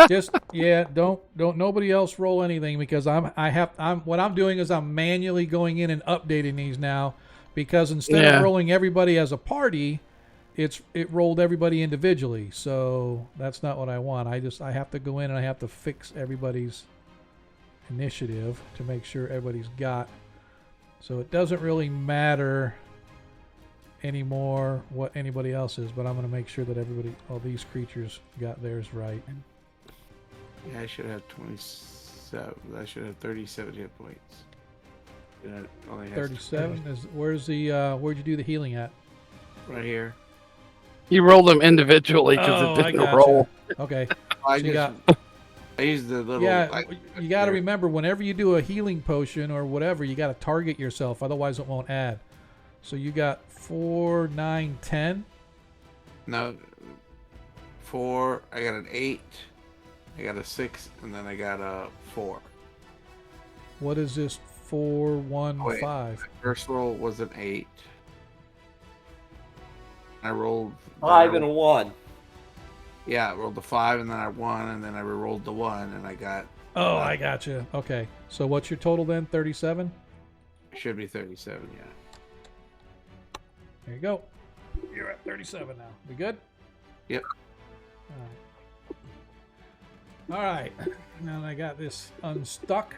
Speaker 2: just don't nobody else roll anything because what I'm doing is I'm manually going in and updating these now because instead of rolling everybody as a party, it rolled everybody individually. So that's not what I want. I have to go in and I have to fix everybody's initiative to make sure everybody's got. So it doesn't really matter anymore what anybody else is, but I'm going to make sure that all these creatures got theirs right.
Speaker 3: Yeah, I should have 27. I should have 37 hit points. And it only has
Speaker 2: 37 is where's the where'd you do the healing at?
Speaker 3: right here.
Speaker 1: You rolled them individually because
Speaker 2: Oh,
Speaker 1: it
Speaker 2: I
Speaker 1: didn't
Speaker 2: gotcha.
Speaker 1: roll.
Speaker 2: Okay.
Speaker 3: I
Speaker 2: So you
Speaker 3: just
Speaker 2: got
Speaker 3: I used the little.
Speaker 2: you got to remember whenever you do a healing potion or whatever, you got to target yourself, otherwise it won't add. So you got 4, 9, 10.
Speaker 3: No, 4. I got an 8. I got a 6, and then I got a 4.
Speaker 2: What is this? 4, 1,
Speaker 3: Wait.
Speaker 2: 5.
Speaker 3: First roll was an 8. I rolled
Speaker 4: 5 and a 1.
Speaker 3: Yeah, I rolled the 5, and then I won, and then I re-rolled the 1, and I got.
Speaker 2: Oh, I gotcha. Okay. So what's your total then? 37?
Speaker 3: It should be 37. Yeah.
Speaker 2: There you go. You're at 37 now. We good?
Speaker 3: Yep.
Speaker 2: All right. All right. Now that I got this unstuck.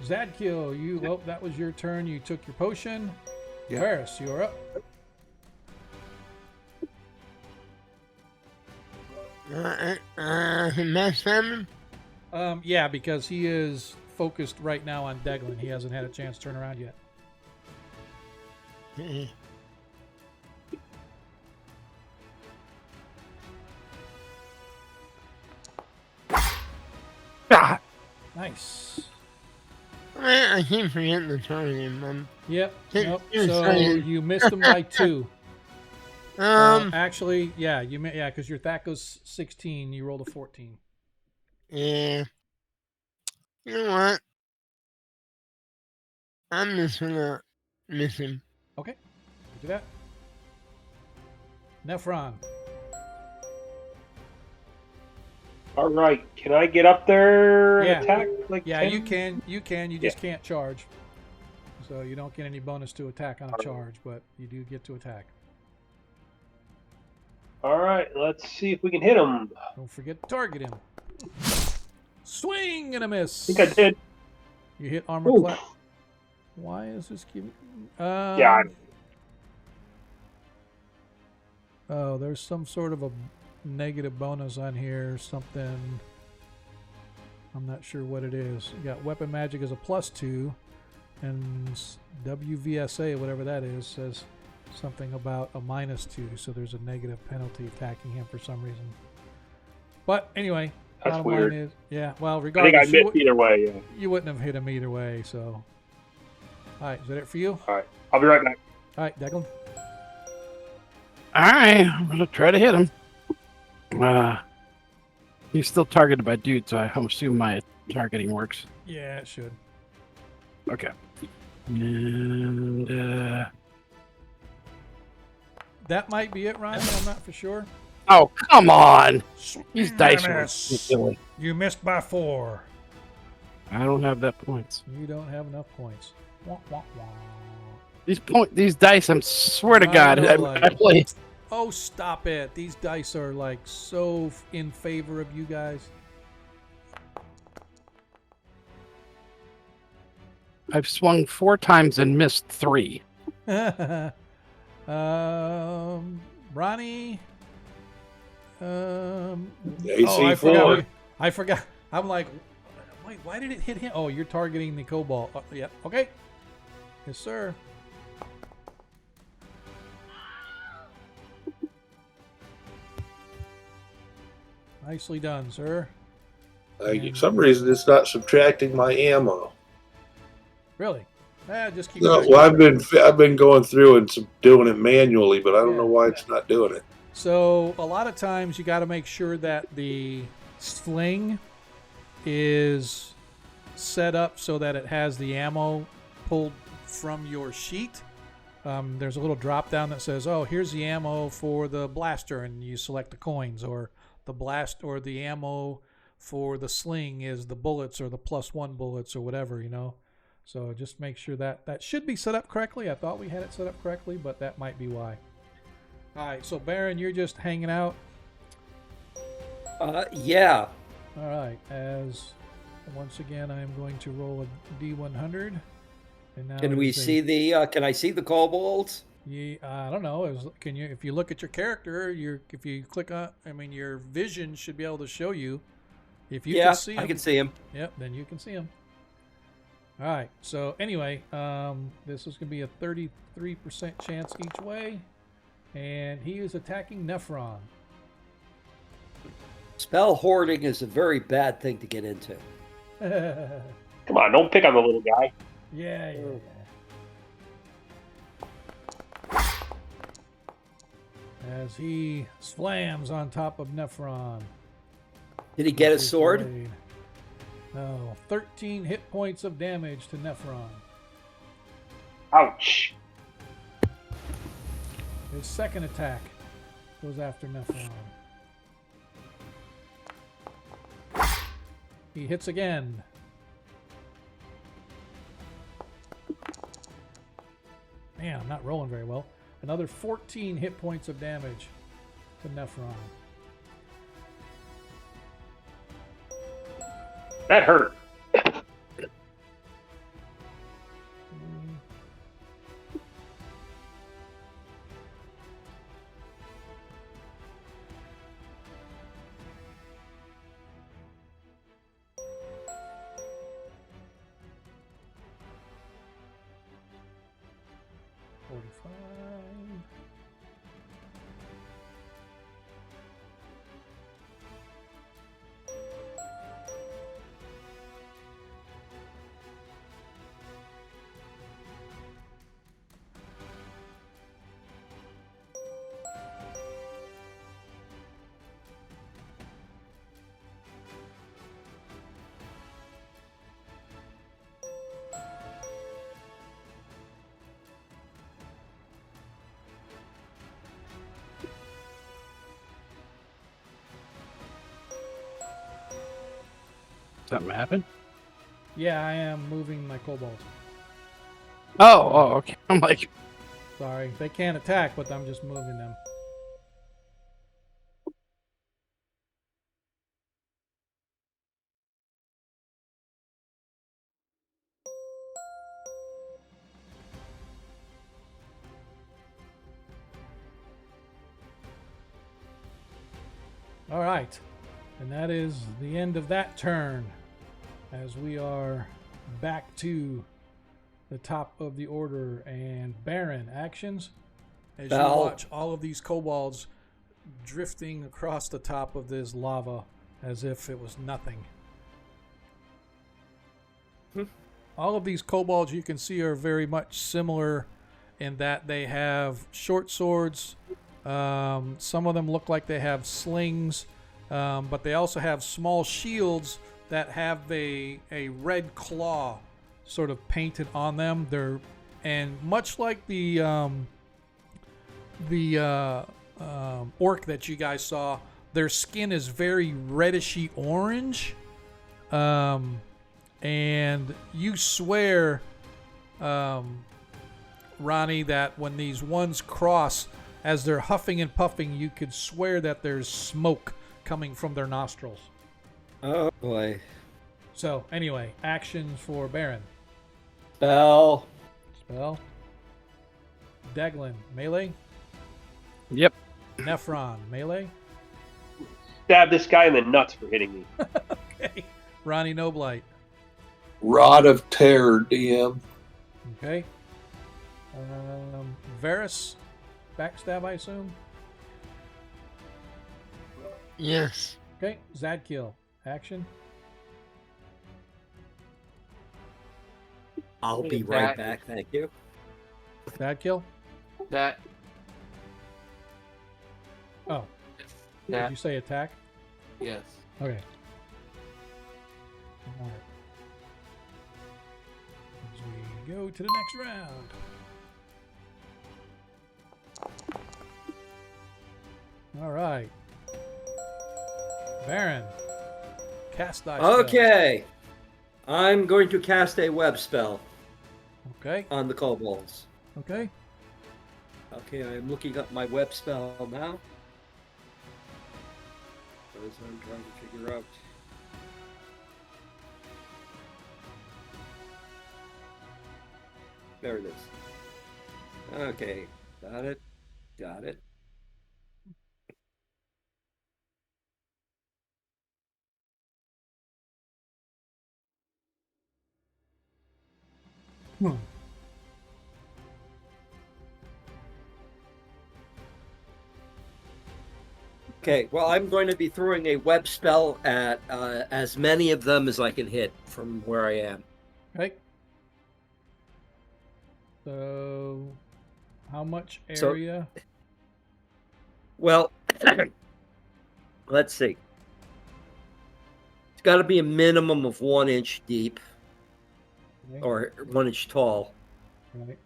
Speaker 2: Zadkiel, that was your turn. You took your potion.
Speaker 3: Yep.
Speaker 2: Varys, you're up.
Speaker 5: Mass salmon?
Speaker 2: Yeah, because he is focused right now on Deglin. He hasn't had a chance to turn around yet.
Speaker 1: Ah,
Speaker 2: Nice.
Speaker 5: I keep forgetting the target, man.
Speaker 2: Yep.
Speaker 5: Can-
Speaker 2: Nope.
Speaker 5: can
Speaker 2: So
Speaker 5: say-
Speaker 2: you missed him by 2. Actually, yeah, because your THAC-o's 16. You rolled a 14.
Speaker 5: Yeah. You know what? I'm just gonna miss him.
Speaker 2: Okay. Do that. Nephron.
Speaker 7: All right, can I get up there
Speaker 2: Yeah.
Speaker 7: and attack? Like
Speaker 2: Yeah,
Speaker 7: 10?
Speaker 2: you can. You can. You just can't charge. So you don't get any bonus to attack on a charge, but you do get to attack.
Speaker 7: All right, let's see if we can hit him.
Speaker 2: Don't forget to target him. Swing and a miss.
Speaker 7: I think I did.
Speaker 2: You hit armor
Speaker 7: Ooh.
Speaker 2: class. Why is this giving?
Speaker 7: Yeah.
Speaker 2: Oh, there's some sort of a negative bonus on here. Something. I'm not sure what it is. You got weapon magic as a +2, and WVSA, whatever that is, says something about a -2. So there's a negative penalty attacking him for some reason. But anyway,
Speaker 7: That's
Speaker 2: bottom
Speaker 7: weird.
Speaker 2: line is, yeah. Well,
Speaker 7: I think
Speaker 2: regardless,
Speaker 7: I missed either way. Yeah.
Speaker 2: you wouldn't have hit him either way. So, all right, is that it for you?
Speaker 7: All right, I'll be right back.
Speaker 2: All right, Declan.
Speaker 1: all right, I'm gonna try to hit him. He's still targeted by dude, so I assume my targeting works.
Speaker 2: Yeah, it should.
Speaker 1: Okay. And
Speaker 2: That might be it, Ryan. I'm not for sure.
Speaker 1: oh, come on! These
Speaker 2: Swing
Speaker 1: dice
Speaker 2: and a
Speaker 1: are
Speaker 2: miss.
Speaker 1: ridiculous.
Speaker 2: You missed by 4.
Speaker 1: I don't have that points.
Speaker 2: You don't have enough points. Wah, wah, wah.
Speaker 1: These dice, I swear to
Speaker 2: I
Speaker 1: God,
Speaker 2: know,
Speaker 1: I
Speaker 2: like-
Speaker 1: play.
Speaker 2: Oh, stop it. These dice are like so in favor of you guys.
Speaker 1: I've swung 4 times and missed 3.
Speaker 2: Ronnie.
Speaker 8: AC4.
Speaker 2: I forgot. I'm like, wait, why did it hit him? Oh, you're targeting the cobalt. Oh, yep. Okay. Yes, sir. Nicely done, sir.
Speaker 8: For some reason, it's not subtracting my ammo.
Speaker 2: Really? Just keep
Speaker 8: No,
Speaker 2: tracking.
Speaker 8: well, I've been going through and doing it manually, but I don't
Speaker 2: Yeah.
Speaker 8: know why it's not doing it.
Speaker 2: So a lot of times you got to make sure that the sling is set up so that it has the ammo pulled from your sheet. There's a little drop down that says, "Oh, here's the ammo for the blaster," and you select the coins, or the blast, or the ammo for the sling is the bullets or the +1 bullets or whatever, you know. So just make sure that that should be set up correctly. I thought we had it set up correctly, but that might be why. All right, so Baron, you're just hanging out.
Speaker 4: Yeah.
Speaker 2: All right, as once again, I am going to roll a D100. And now
Speaker 4: Can
Speaker 2: it
Speaker 4: we
Speaker 2: is a-
Speaker 4: see the? Can I see the kobolds?
Speaker 2: I don't know. Can you? If you look at your character, if you click on, your vision should be able to show you. If you
Speaker 4: Yeah,
Speaker 2: can see
Speaker 4: I
Speaker 2: them,
Speaker 4: can see him.
Speaker 2: Yep, then you can see them. All right. So anyway, this is going to be a 33% chance each way, and he is attacking Nephron.
Speaker 4: Spell hoarding is a very bad thing to get into.
Speaker 2: yeah,
Speaker 7: Come on, don't pick on the little guy.
Speaker 2: yeah. As he slams on top of Nephron.
Speaker 4: Did he get
Speaker 2: with
Speaker 4: his
Speaker 2: his
Speaker 4: sword?
Speaker 2: blade. No, 13 hit points of damage to Nephron.
Speaker 7: Ouch.
Speaker 2: His second attack goes after Nephron. He hits again. Man, I'm not rolling very well. Another 14 hit points of damage to Nephron.
Speaker 7: That hurt.
Speaker 1: Something happened?
Speaker 2: Yeah, I am moving my kobolds.
Speaker 1: Oh, okay. I'm like,
Speaker 2: Sorry, they can't attack, but I'm just moving them. All right, and that is the end of that turn, as we are back to the top of the order. And Baron, actions as you watch all of these kobolds drifting across the top of this lava as if it was nothing. All of these kobolds you can see are very much similar in that they have short swords. Some of them look like they have slings, but they also have small shields that have a red claw sort of painted on them. And much like the orc that you guys saw, their skin is very redishy orange. And you swear, Ronnie, that when these ones cross, as they're huffing and puffing, you could swear that there's smoke coming from their nostrils.
Speaker 4: Oh boy.
Speaker 2: So anyway, actions for Baron.
Speaker 4: Spell.
Speaker 2: Deglin, melee.
Speaker 1: yep.
Speaker 2: Nephron, melee.
Speaker 7: Stab this guy in the nuts for hitting me.
Speaker 2: Okay. Ronnie Noblight.
Speaker 8: Rod of Terror, DM.
Speaker 2: Okay. Varus, backstab, I assume.
Speaker 5: Yes.
Speaker 2: Okay. Zadkiel, action.
Speaker 4: I'll be right back. Thank you.
Speaker 2: Zadkiel.
Speaker 3: That.
Speaker 2: Oh. Did
Speaker 3: That.
Speaker 2: you say attack?
Speaker 3: Yes.
Speaker 2: Okay. All right. As we go to the next round. All right. Baron, cast thy spell.
Speaker 4: Okay. I'm going to cast a web spell
Speaker 2: Okay.
Speaker 4: on the kobolds.
Speaker 2: Okay.
Speaker 4: Okay, I'm looking up my web spell now. As I'm trying to figure out. There it is. Okay, got it. Got it. Okay, well, I'm going to be throwing a web spell at as many of them as I can hit from where I am.
Speaker 2: Okay. So, how much
Speaker 4: So-
Speaker 2: area?
Speaker 4: Well, let's see. It's got to be a minimum of 1 inch deep
Speaker 2: Okay.
Speaker 4: or 1 inch tall.
Speaker 2: Right.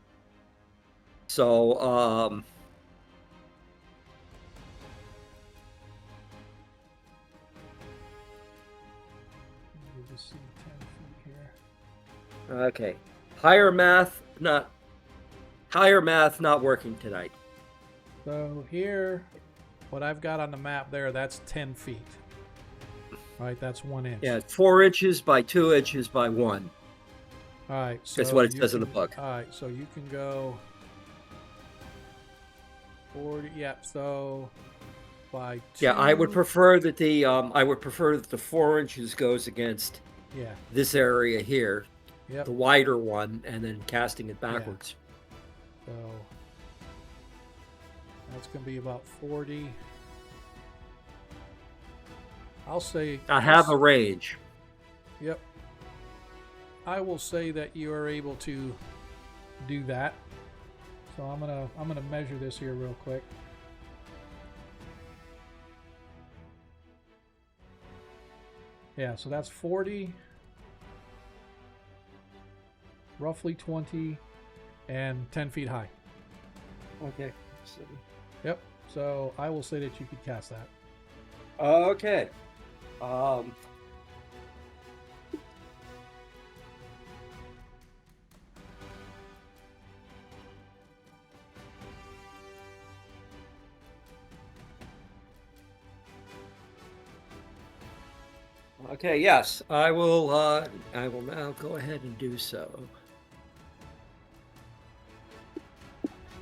Speaker 4: So,
Speaker 2: Let me just see 10 feet here.
Speaker 4: okay. Higher math not working tonight.
Speaker 2: So here, what I've got on the map there, that's 10 feet. Right, that's 1 inch.
Speaker 4: Yeah, 4 inches by 2 inches by 1.
Speaker 2: All right, so
Speaker 4: That's what it
Speaker 2: you
Speaker 4: says in the
Speaker 2: can-
Speaker 4: book.
Speaker 2: All right, so you can go 40. Yeah, so by 2.
Speaker 4: Yeah, I would prefer that the 4 inches goes against
Speaker 2: Yeah.
Speaker 4: this area here,
Speaker 2: Yep.
Speaker 4: the wider one, and then casting it backwards.
Speaker 2: So that's going to be about 40. I'll say.
Speaker 4: I have a range.
Speaker 2: Yep. I will say that you are able to do that. So I'm gonna measure this here real quick. Yeah, so that's 40, roughly 20, and 10 feet high.
Speaker 4: Okay.
Speaker 2: Yep. So I will say that you could cast that.
Speaker 4: Okay. Okay, yes, I will now go ahead and do so.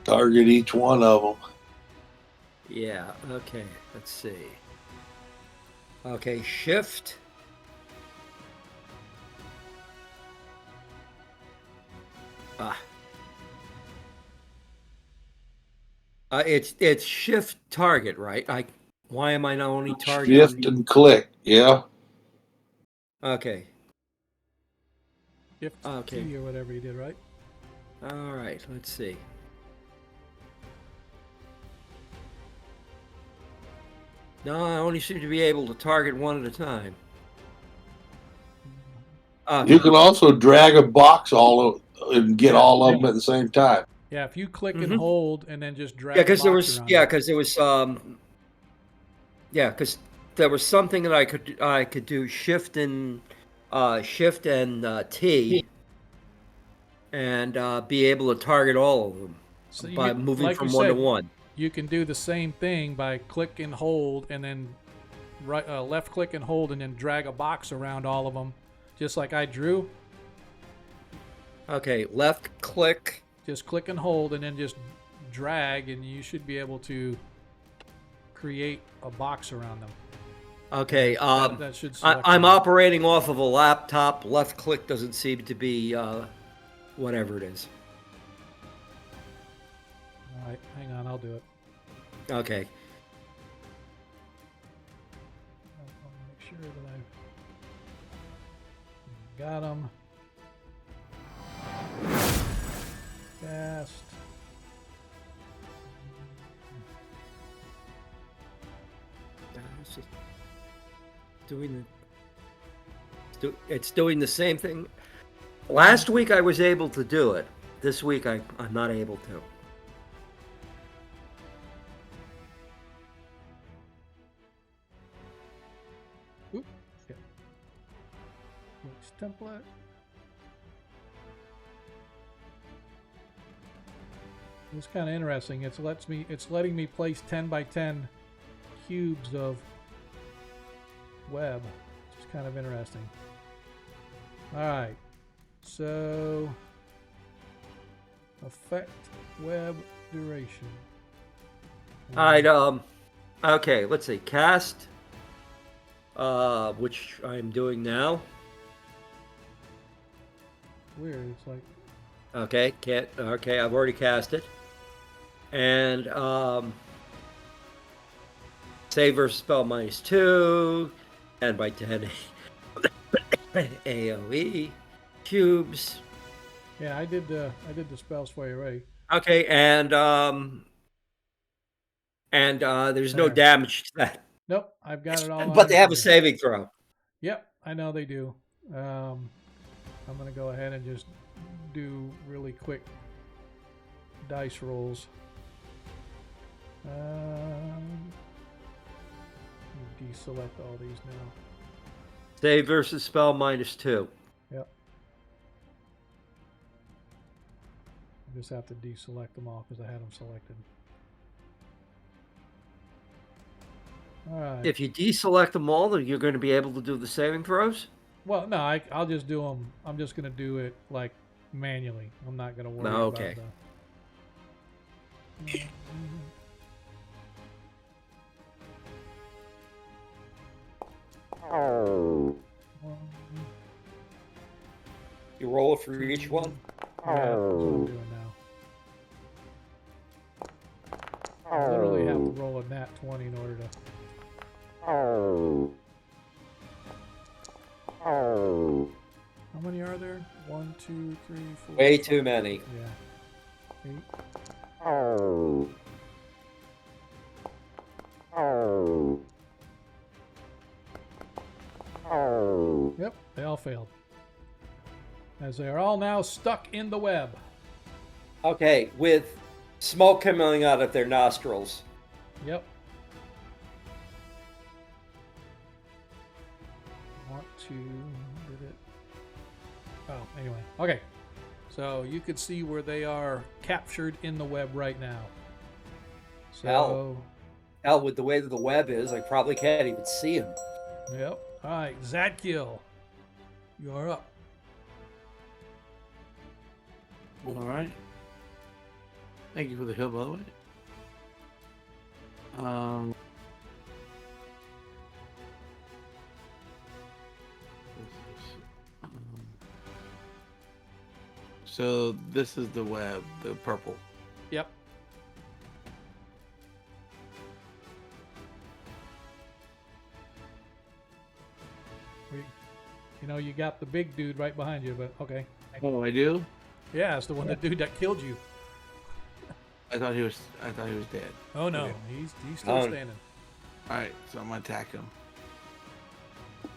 Speaker 8: Target each one of them.
Speaker 4: Yeah, okay, let's see. Okay, shift. It's shift target, right? Why am I not only targeting?
Speaker 8: Shift and click. Yeah.
Speaker 4: Okay.
Speaker 2: Shift
Speaker 4: Okay.
Speaker 2: T or whatever you did, right?
Speaker 4: All right, let's see. No, I only seem to be able to target one at a time.
Speaker 8: You can also drag a box and get all of them at the same time.
Speaker 2: Yeah, if you click and hold and then just drag.
Speaker 4: Yeah, because there
Speaker 2: was.
Speaker 4: Yeah, because there was something that I could do shift and T, and be able to target all of them by moving from one to one.
Speaker 2: You can do the same thing by click and hold, and then left click and hold, and then drag a box around all of them, just like I drew.
Speaker 4: Okay, left click.
Speaker 2: Just click and hold, and then just drag, and you should be able to create a box around them.
Speaker 4: Okay,
Speaker 2: that should
Speaker 4: I'm operating off of a laptop. Left click doesn't seem to be whatever it is.
Speaker 2: All right, hang on, I'll do it.
Speaker 4: Okay.
Speaker 2: I'll make sure that I've got them. Cast.
Speaker 4: It's doing the same thing. Last week I was able to do it. This week I'm not able to.
Speaker 2: Oops. Yeah. Which template? It's kind of interesting. It's letting me place 10 by 10 cubes of web, which is kind of interesting. All right, so effect web duration.
Speaker 4: All right. Okay. Let's see. Cast. Which I'm doing now.
Speaker 2: Weird. It's like.
Speaker 4: Okay. Okay. I've already cast it. And save versus spell -2, and by 10 AOE cubes.
Speaker 2: Yeah, I did the spells for you already.
Speaker 4: Okay, and there's no damage to that.
Speaker 2: Nope, I've got it all.
Speaker 4: But they have a saving throw.
Speaker 2: Yep, I know they do. I'm gonna go ahead and just do really quick dice rolls. Deselect all these now.
Speaker 4: Save versus spell -2.
Speaker 2: Yep. I just have to deselect them all because I had them selected. All right.
Speaker 4: If you deselect them all, then you're going to be able to do the saving throws.
Speaker 2: Well, no, I'll just do them. I'm just gonna do it like manually. I'm not gonna worry
Speaker 4: Okay.
Speaker 2: about the.
Speaker 4: You roll it for each one.
Speaker 2: Yeah, that's what I'm doing now. I literally have to roll a nat 20 in order to. How many are there? 1, 2, 3, 4.
Speaker 4: Way too many.
Speaker 2: Yeah. 8. Yep, they all failed. As they are all now stuck in the web.
Speaker 4: Okay, with smoke coming out of their nostrils.
Speaker 2: Yep. Want to did it? Oh, anyway. Okay. So you could see where they are captured in the web right now. So
Speaker 4: Hell, with the way that the web is, I probably can't even see them.
Speaker 2: Yep. All right, Zadkiel, you're up.
Speaker 3: All right. Thank you for the heal, by the way. So this is the web, the purple.
Speaker 2: Yep. You know, you got the big dude right behind you, but okay.
Speaker 3: Oh, I do?
Speaker 2: Yeah, it's the one, the dude that killed you.
Speaker 3: I thought he was dead.
Speaker 2: Oh no,
Speaker 3: Okay.
Speaker 2: he's still standing.
Speaker 3: All right, so I'm gonna attack him.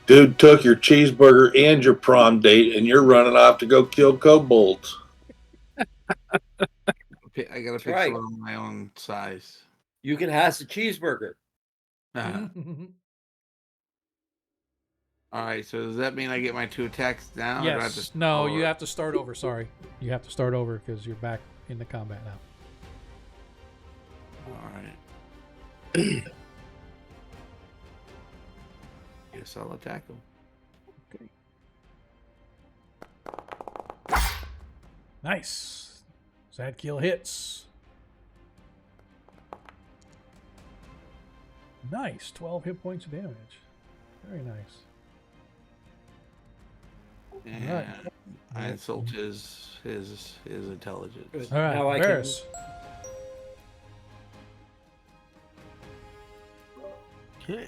Speaker 8: Dude took your cheeseburger and your prom date, and you're running off to go kill kobolds.
Speaker 3: I gotta pick
Speaker 4: right.
Speaker 3: someone my own size.
Speaker 4: You can have the cheeseburger.
Speaker 3: All right, so does that mean I get my 2 attacks now? Or do I have
Speaker 2: Yes.
Speaker 3: to
Speaker 2: No,
Speaker 3: start
Speaker 2: you
Speaker 3: over?
Speaker 2: have to start over. Sorry, you have to start over because you're back in the combat now.
Speaker 3: All right. Guess I'll attack him.
Speaker 2: Okay. Nice. Zadkiel hits. Nice. 12 hit points of damage. Very nice.
Speaker 3: And
Speaker 2: All right.
Speaker 3: I insult his intelligence.
Speaker 4: Good.
Speaker 2: All right,
Speaker 4: Now I
Speaker 2: Varys.
Speaker 5: Okay.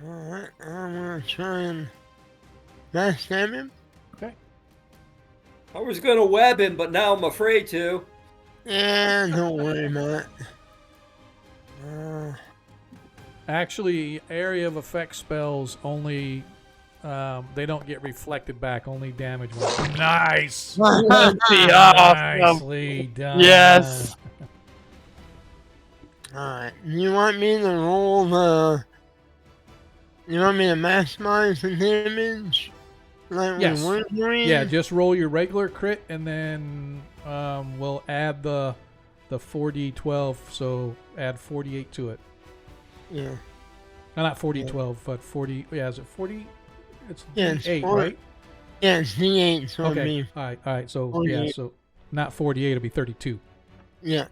Speaker 5: Alright, I'm gonna try and backstab him.
Speaker 2: Okay.
Speaker 4: I was going to web him, but now I'm afraid to.
Speaker 5: Yeah, don't worry about it.
Speaker 2: Actually, area of effect spells only they don't get reflected back. Only damage. Nice. Nicely done.
Speaker 1: Yes.
Speaker 5: Alright, you want me to roll the... You want me to maximize the damage? Like
Speaker 2: Yes.
Speaker 5: with Wolverine?
Speaker 2: Yeah, just roll your regular crit, and then we'll add the 4d12. So add 48 to it.
Speaker 5: Yeah.
Speaker 2: No, not 4d12, but 40. Yeah, is it 40? It's
Speaker 5: Yeah, it's
Speaker 2: 8,
Speaker 5: 40.
Speaker 2: right?
Speaker 5: Yeah, it's D8, so it'll
Speaker 2: Okay.
Speaker 5: be...
Speaker 2: All right. So
Speaker 5: 48.
Speaker 2: yeah, so not 48. It'll be 32.
Speaker 5: Yeah.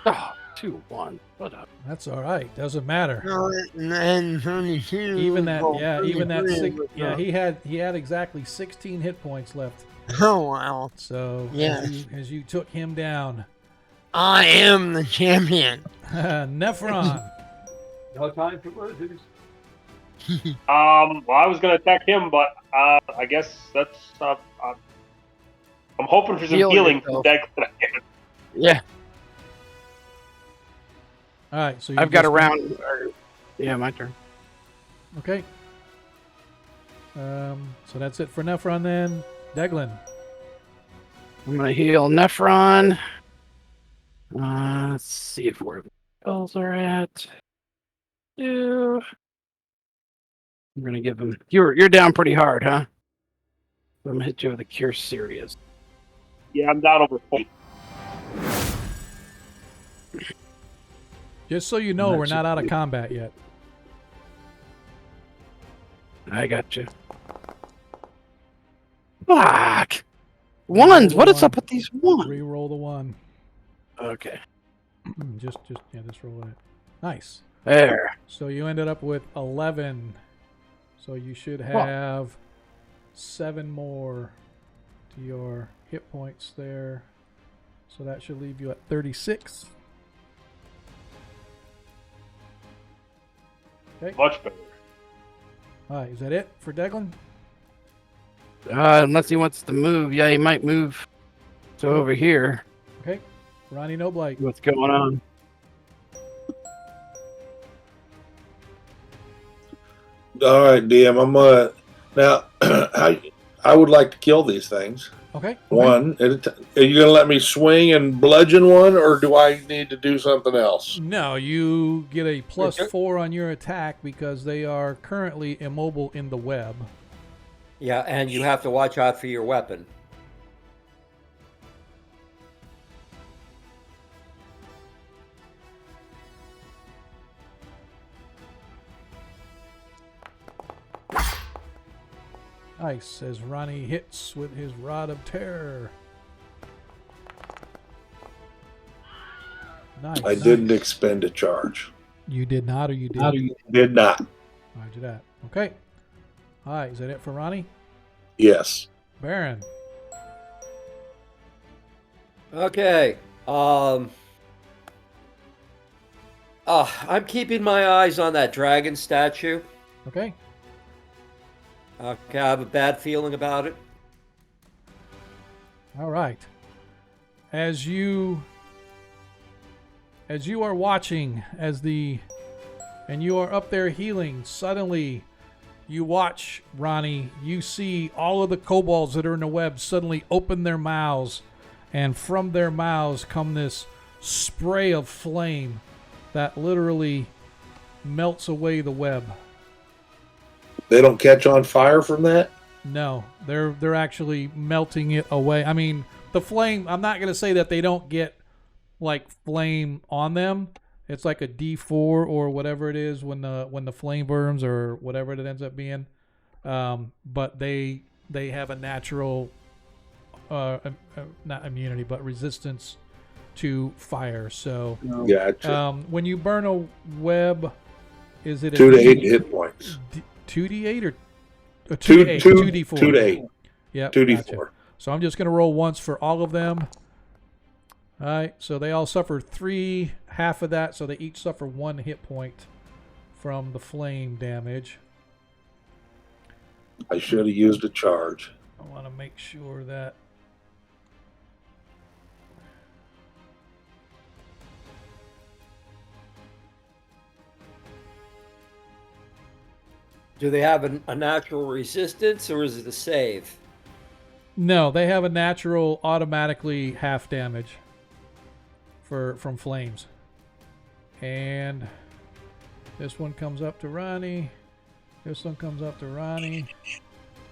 Speaker 1: Oh, 2-1. What up?
Speaker 2: That's all right. Doesn't matter.
Speaker 5: No, and 32.
Speaker 2: Even that,
Speaker 5: well,
Speaker 2: yeah, even that
Speaker 5: 33
Speaker 2: six, yeah, he had exactly 16 hit points left.
Speaker 5: Oh, wow.
Speaker 2: So
Speaker 5: Yes.
Speaker 2: as you took him down,
Speaker 5: I am the champion.
Speaker 2: Nephron.
Speaker 4: No time for losers.
Speaker 7: Well, I was going to attack him, but I guess that's. I'm hoping for some
Speaker 1: Heal
Speaker 7: healing
Speaker 1: yourself.
Speaker 7: from Declan.
Speaker 1: Yeah,
Speaker 2: All right, so
Speaker 1: I've got a round. Yeah, my turn.
Speaker 2: Okay. So that's it for Nephron then. Deglin.
Speaker 1: I'm gonna heal Nephron. Let's see if where the spells are at. 2. I'm gonna give him. You're down pretty hard, huh? I'm gonna hit you with a cure serious.
Speaker 7: Yeah, I'm down over 40.
Speaker 2: Just so you know, we're not out of combat yet.
Speaker 1: I got you. Fuck! Ones! What is up with these ones?
Speaker 2: Re-roll the 1.
Speaker 1: Okay.
Speaker 2: just roll it. Nice.
Speaker 1: There.
Speaker 2: So you ended up with 11. So you should have 7 more to your hit points there. So that should leave you at 36. Okay.
Speaker 7: Much better.
Speaker 2: All right, is that it for Declan?
Speaker 1: Unless he wants to move. Yeah, he might move. So over here.
Speaker 2: Okay. Ronnie Noblight.
Speaker 1: What's going on?
Speaker 8: All right, DM. I'm now. I would like to kill these things.
Speaker 2: Okay.
Speaker 8: One. Are you going to let me swing and bludgeon one, or do I need to do something else?
Speaker 2: No, you get a +4 on your attack because they are currently immobile in the web.
Speaker 4: Yeah, and you have to watch out for your weapon.
Speaker 2: Nice, as Ronnie hits with his Rod of Terror. Nice.
Speaker 8: I didn't expend a charge.
Speaker 2: You did not, or you did?
Speaker 8: Did not.
Speaker 2: Roger that. Okay. All right, is that it for Ronnie?
Speaker 8: Yes.
Speaker 2: Baron.
Speaker 4: Okay. I'm keeping my eyes on that dragon statue.
Speaker 2: Okay.
Speaker 4: Okay, I have a bad feeling about it.
Speaker 2: All right. As you are watching, and you are up there healing, suddenly you watch, Ronnie, you see all of the kobolds that are in the web suddenly open their mouths, and from their mouths come this spray of flame that literally melts away the web.
Speaker 8: They don't catch on fire from that?
Speaker 2: No, they're actually melting it away. I mean, the flame, I'm not going to say that they don't get like flame on them. It's like a D4 or whatever it is when the flame burns or whatever it ends up being. But they have a natural not immunity, but resistance to fire. So
Speaker 8: gotcha.
Speaker 2: When you burn a web, is it
Speaker 8: 2 to 8 hit points?
Speaker 2: 2d8 or
Speaker 8: 2d4? 2 to 8.
Speaker 2: Yeah,
Speaker 8: 2d4.
Speaker 2: Gotcha. So I'm just going to roll once for all of them. All right, so they all suffer 3, half of that, so they each suffer 1 hit point from the flame damage.
Speaker 8: I should have used a charge.
Speaker 2: I want to make sure that...
Speaker 4: Do they have a natural resistance, or is it a save?
Speaker 2: No, they have a natural automatically half damage from flames. And this one comes up to Ronnie. This one comes up to Ronnie.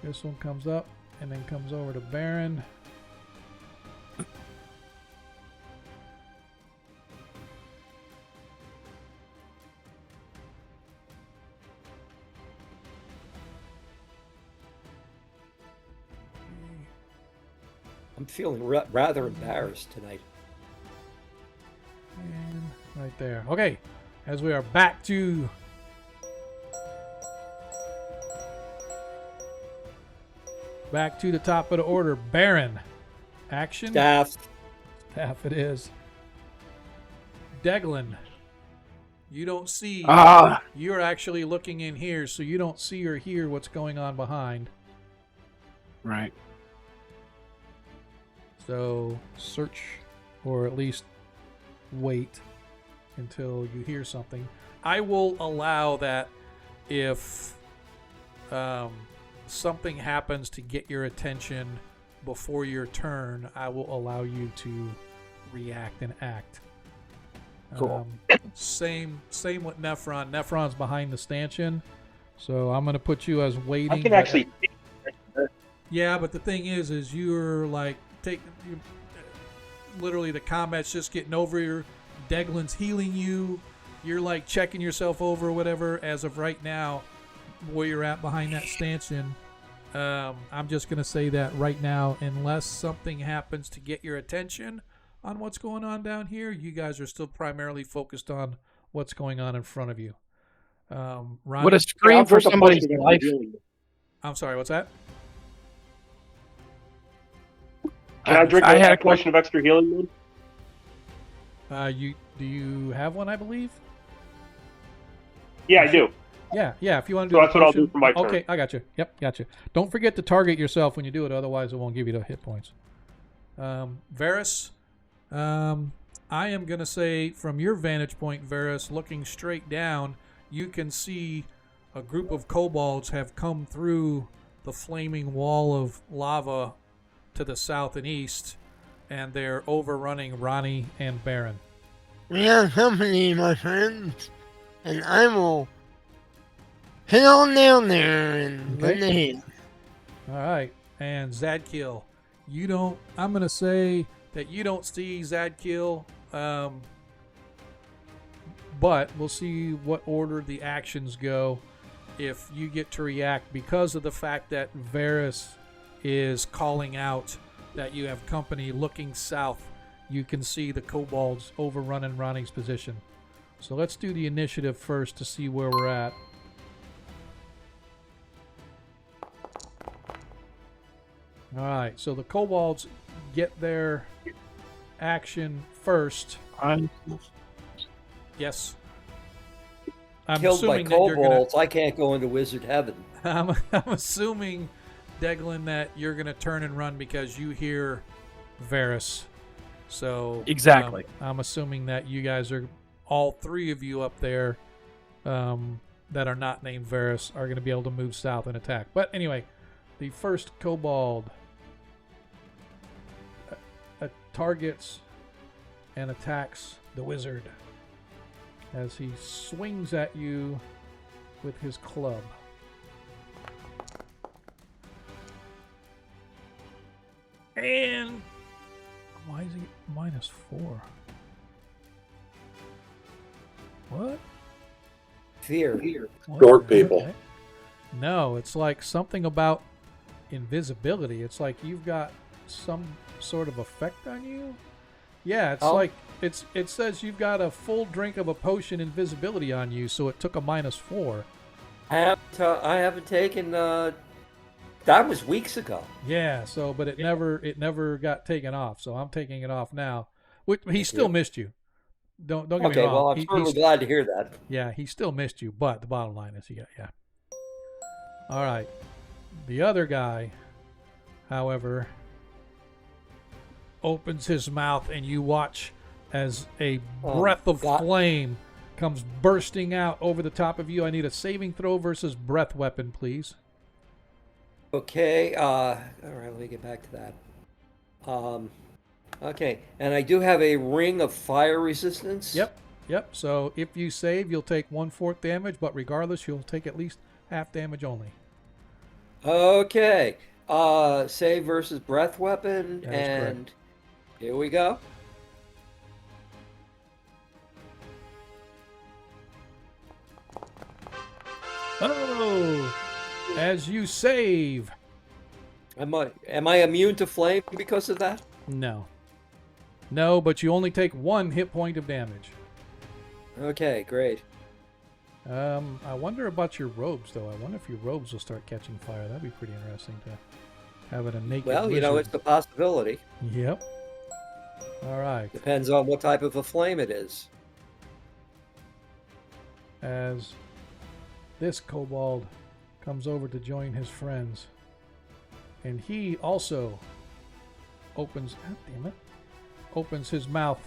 Speaker 2: This one comes up and then comes over to Baron.
Speaker 4: I'm feeling rather embarrassed tonight.
Speaker 2: And right there. Okay, as we are back to the top of the order. Baron, action.
Speaker 4: Staff
Speaker 2: it is. Declan, you don't see. You're actually looking in here, so you don't see or hear what's going on behind.
Speaker 1: Right.
Speaker 2: So search, or at least wait until you hear something. I will allow that if something happens to get your attention before your turn, I will allow you to react and act.
Speaker 1: Cool.
Speaker 2: Same with Nephron. Nephron's behind the stanchion, So I'm going to put you as waiting.
Speaker 7: I can actually.
Speaker 2: Yeah, but the thing is you're like literally the combat's just getting over you. Deglin's healing you. You're like checking yourself over or whatever. As of right now, where you're at behind that stanchion, I'm just going to say that right now, unless something happens to get your attention on what's going on down here, you guys are still primarily focused on what's going on in front of you. Ronnie,
Speaker 1: Would a scream for somebody's life?
Speaker 2: I'm sorry, what's that?
Speaker 7: Can I drink a question of extra healing, then?
Speaker 2: Do you have one? I believe.
Speaker 7: Yeah, I do.
Speaker 2: Yeah. If you want to
Speaker 7: So
Speaker 2: do
Speaker 7: that's what I'll do for my turn.
Speaker 2: Okay, I got you. Yep, got you. Don't forget to target yourself when you do it, otherwise it won't give you the hit points. Varys, I am gonna say from your vantage point, Varys, looking straight down, you can see a group of kobolds have come through the flaming wall of lava to the south and east, and they're overrunning Ronnie and Baron.
Speaker 5: We have company, my friends, and I will head on down there and lend a hand.
Speaker 2: All right, and Zadkiel, I'm going to say that you don't see Zadkiel, but we'll see what order the actions go if you get to react, because of the fact that Varys is calling out that you have company looking south. You can see the kobolds overrunning Ronnie's position. So let's do the initiative first to see where we're at. All right, so the kobolds get their action first. Yes. I'm
Speaker 4: Killed by
Speaker 2: assuming that you're
Speaker 4: kobolds, I can't go into wizard heaven.
Speaker 2: I'm assuming, Deglin, that you're going to turn and run because you hear Varys. So
Speaker 1: exactly.
Speaker 2: I'm assuming that you guys are, all three of you up there that are not named Varys, are going to be able to move south and attack. But anyway, the first kobold targets and attacks the wizard as he swings at you with his club. And why is he -4? What?
Speaker 4: Fear.
Speaker 8: Short people.
Speaker 2: Okay. No, it's like something about invisibility. It's like you've got some sort of effect on you. Yeah, it's like it says you've got a full drink of a potion invisibility on you, so it took a -4.
Speaker 4: I haven't taken. That was weeks ago.
Speaker 2: Yeah. So, but it never got taken off. So I'm taking it off now. He still missed you. Don't get me wrong.
Speaker 4: Okay, well, I'm certainly glad to hear that.
Speaker 2: Yeah, he still missed you, but the bottom line is he got All right. The other guy, however, opens his mouth, and you watch as a breath of flame comes bursting out over the top of you. I need a saving throw versus breath weapon, please.
Speaker 4: Okay, all right, let me get back to that. Okay, and I do have a ring of fire resistance.
Speaker 2: Yep. So if you save, you'll take 1/4 damage, but regardless, you'll take at least half damage only.
Speaker 4: Okay, save versus breath weapon, and
Speaker 2: correct.
Speaker 4: Here we go.
Speaker 2: Oh! As you save.
Speaker 4: Am I immune to flame because of that?
Speaker 2: No, but you only take 1 hit point of damage.
Speaker 4: Okay, great.
Speaker 2: I wonder about your robes, though. I wonder if your robes will start catching fire. That'd be pretty interesting to have it a naked
Speaker 4: Well,
Speaker 2: wizard.
Speaker 4: it's a possibility.
Speaker 2: Yep. All right.
Speaker 4: Depends on what type of a flame it is.
Speaker 2: As this kobold comes over to join his friends, and he also opens his mouth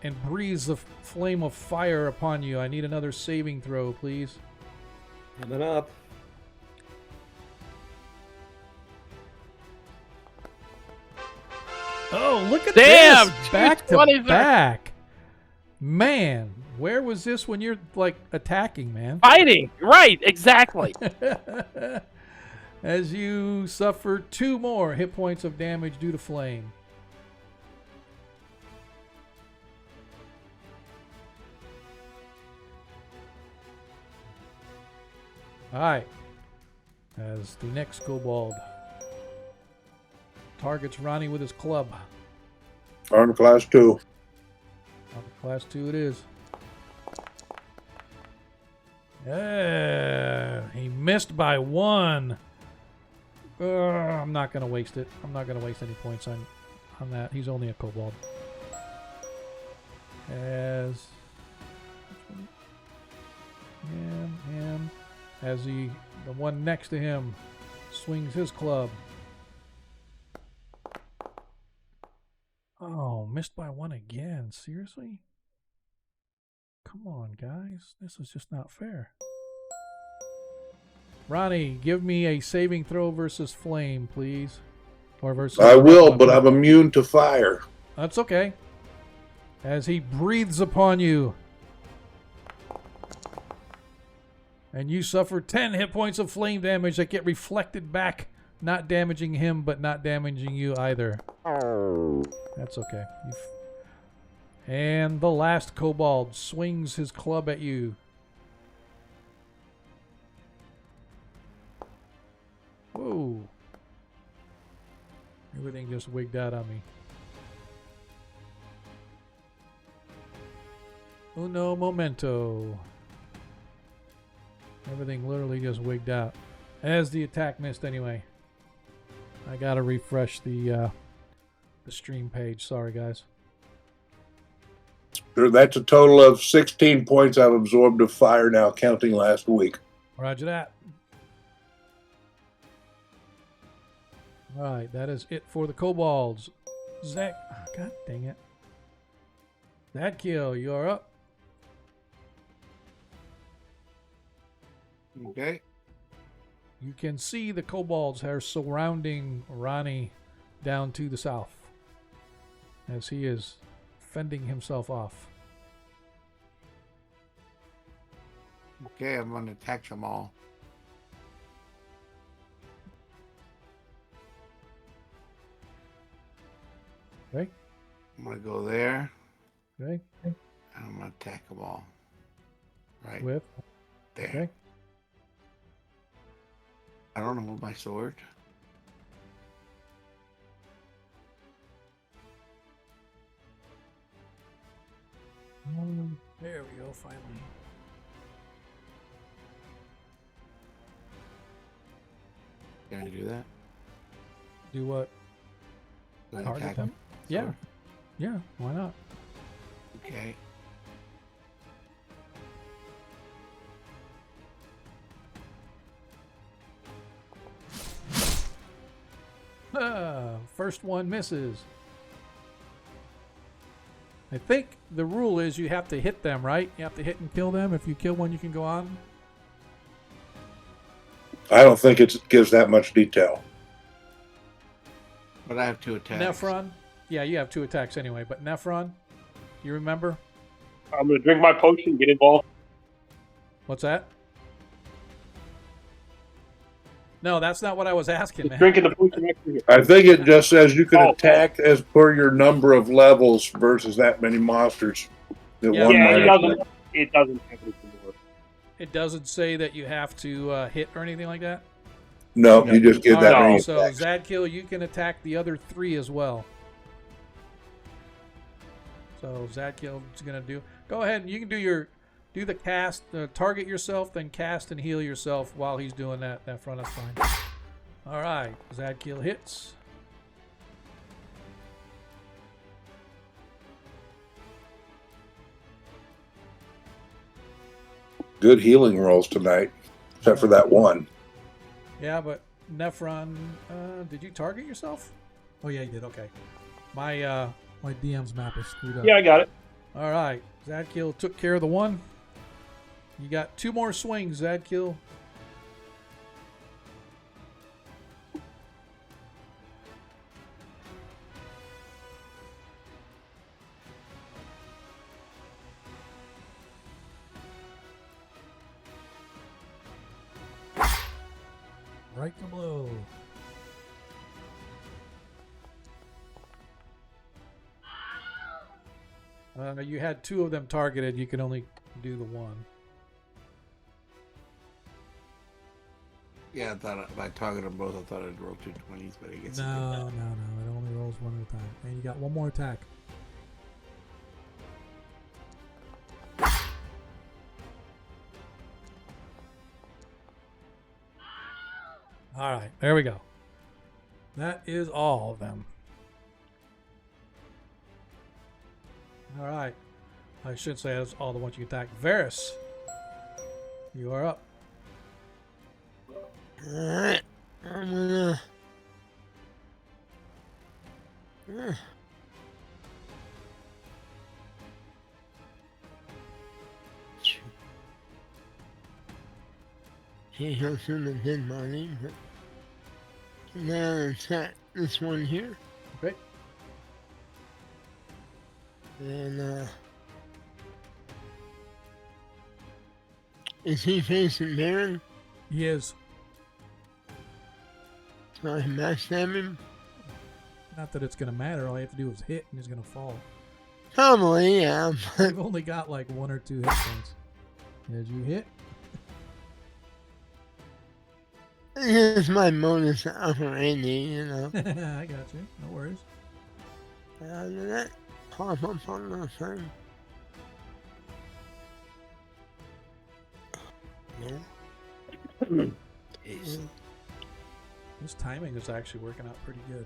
Speaker 2: and breathes a flame of fire upon you. I need another saving throw, please.
Speaker 4: Coming up.
Speaker 2: Oh, look at
Speaker 1: Damn,
Speaker 2: this! Back to
Speaker 1: 20s.
Speaker 2: back. Man, where was this when you're like attacking, man?
Speaker 1: Fighting. Right. Exactly.
Speaker 2: As you suffer 2 more hit points of damage due to flame. Alright. As the next kobold targets Ronnie with his club.
Speaker 8: Armor class 2.
Speaker 2: Class 2 it is. Yeah, he missed by 1. I'm not going to waste it. I'm not going to waste any points on that. He's only a kobold. As him, as the one next to him swings his club. Oh, missed by 1 again. Seriously? Come on, guys. This is just not fair. Ronnie, give me a saving throw versus flame, please. Or versus.
Speaker 8: I will, but I'm immune to fire.
Speaker 2: That's okay. As he breathes upon you. And you suffer 10 hit points of flame damage that get reflected back. Not damaging him, but not damaging you either. That's okay. And the last kobold swings his club at you. Whoa. Everything just wigged out on me. Uno momento. Everything literally just wigged out. As the attack missed anyway. I gotta refresh the stream page. Sorry, guys.
Speaker 8: That's a total of 16 points I've absorbed of fire now, counting last week.
Speaker 2: Roger that. All right, that is it for the kobolds. Zach, God dang it. Zadkiel, you're up.
Speaker 3: Okay.
Speaker 2: You can see the kobolds are surrounding Ronnie down to the south as he is fending himself off.
Speaker 3: Okay, I'm going to attack them all.
Speaker 2: Okay.
Speaker 3: I'm going to go there.
Speaker 2: Okay.
Speaker 3: And I'm going to attack them all. Right
Speaker 2: With.
Speaker 3: there.
Speaker 2: Okay.
Speaker 3: I don't know my sword.
Speaker 2: There we go, finally.
Speaker 3: Can I do that?
Speaker 2: Do what?
Speaker 3: Go
Speaker 2: Target
Speaker 3: attack
Speaker 2: them? Yeah.
Speaker 3: sword?
Speaker 2: Yeah, why not?
Speaker 3: Okay.
Speaker 2: First one misses. I think the rule is you have to hit them, right? You have to hit and kill them. If you kill one, you can go on.
Speaker 8: I don't think it gives that much detail.
Speaker 3: But I have 2 attacks.
Speaker 2: Nephron? Yeah, you have 2 attacks anyway, but Nephron, you remember?
Speaker 7: I'm going to drink my potion, get involved.
Speaker 2: What's that? No, that's not what I was asking, man.
Speaker 7: Drinking the potion next to you.
Speaker 8: I think it just says you can
Speaker 7: Oh.
Speaker 8: attack as per your number of levels versus that many monsters. That
Speaker 2: Yeah,
Speaker 8: one
Speaker 7: Yeah,
Speaker 8: might
Speaker 7: it doesn't have anything more.
Speaker 2: It doesn't say that you have to hit or anything like that?
Speaker 8: No, you just get
Speaker 2: All
Speaker 8: that
Speaker 2: right,
Speaker 8: many
Speaker 2: so
Speaker 8: attacks.
Speaker 2: Zadkiel, you can attack the other 3 as well. So Zadkiel is going to do... Go ahead and you can do the cast, target yourself, then cast and heal yourself while he's doing that front. That's fine. All right, Zadkiel hits.
Speaker 8: Good healing rolls tonight, except for that one.
Speaker 2: Yeah, but Nephron, did you target yourself? Oh yeah, you did. Okay. My DM's map is screwed up.
Speaker 7: Yeah, I got it.
Speaker 2: All right, Zadkiel took care of the one. You got 2 more swings, Zadkiel. Right to blow. You had 2 of them targeted. You can only do the one.
Speaker 3: Yeah, I thought if I targeted them both, I thought I'd roll 2 20s, but I guess
Speaker 2: No. It only rolls one at a time. And you got one more attack. All right, there we go. That is all of them. All right. I should say that's all the ones you attack. Varys, you are up.
Speaker 5: Alright. I'm gonna. He goes through the dead body, but now attack this one here.
Speaker 2: Okay.
Speaker 5: And is he facing Baron?
Speaker 2: He is.
Speaker 5: So I backstab him?
Speaker 2: Not that it's going to matter. All you have to do is hit and he's going to fall.
Speaker 5: Probably, yeah.
Speaker 2: You've only got like 1 or 2 hit points. Did you hit?
Speaker 5: It's my bonus operating, you know.
Speaker 2: I got you. No worries.
Speaker 5: After that, pop up on the thing. No.
Speaker 4: Jeez.
Speaker 2: This timing is actually working out pretty good.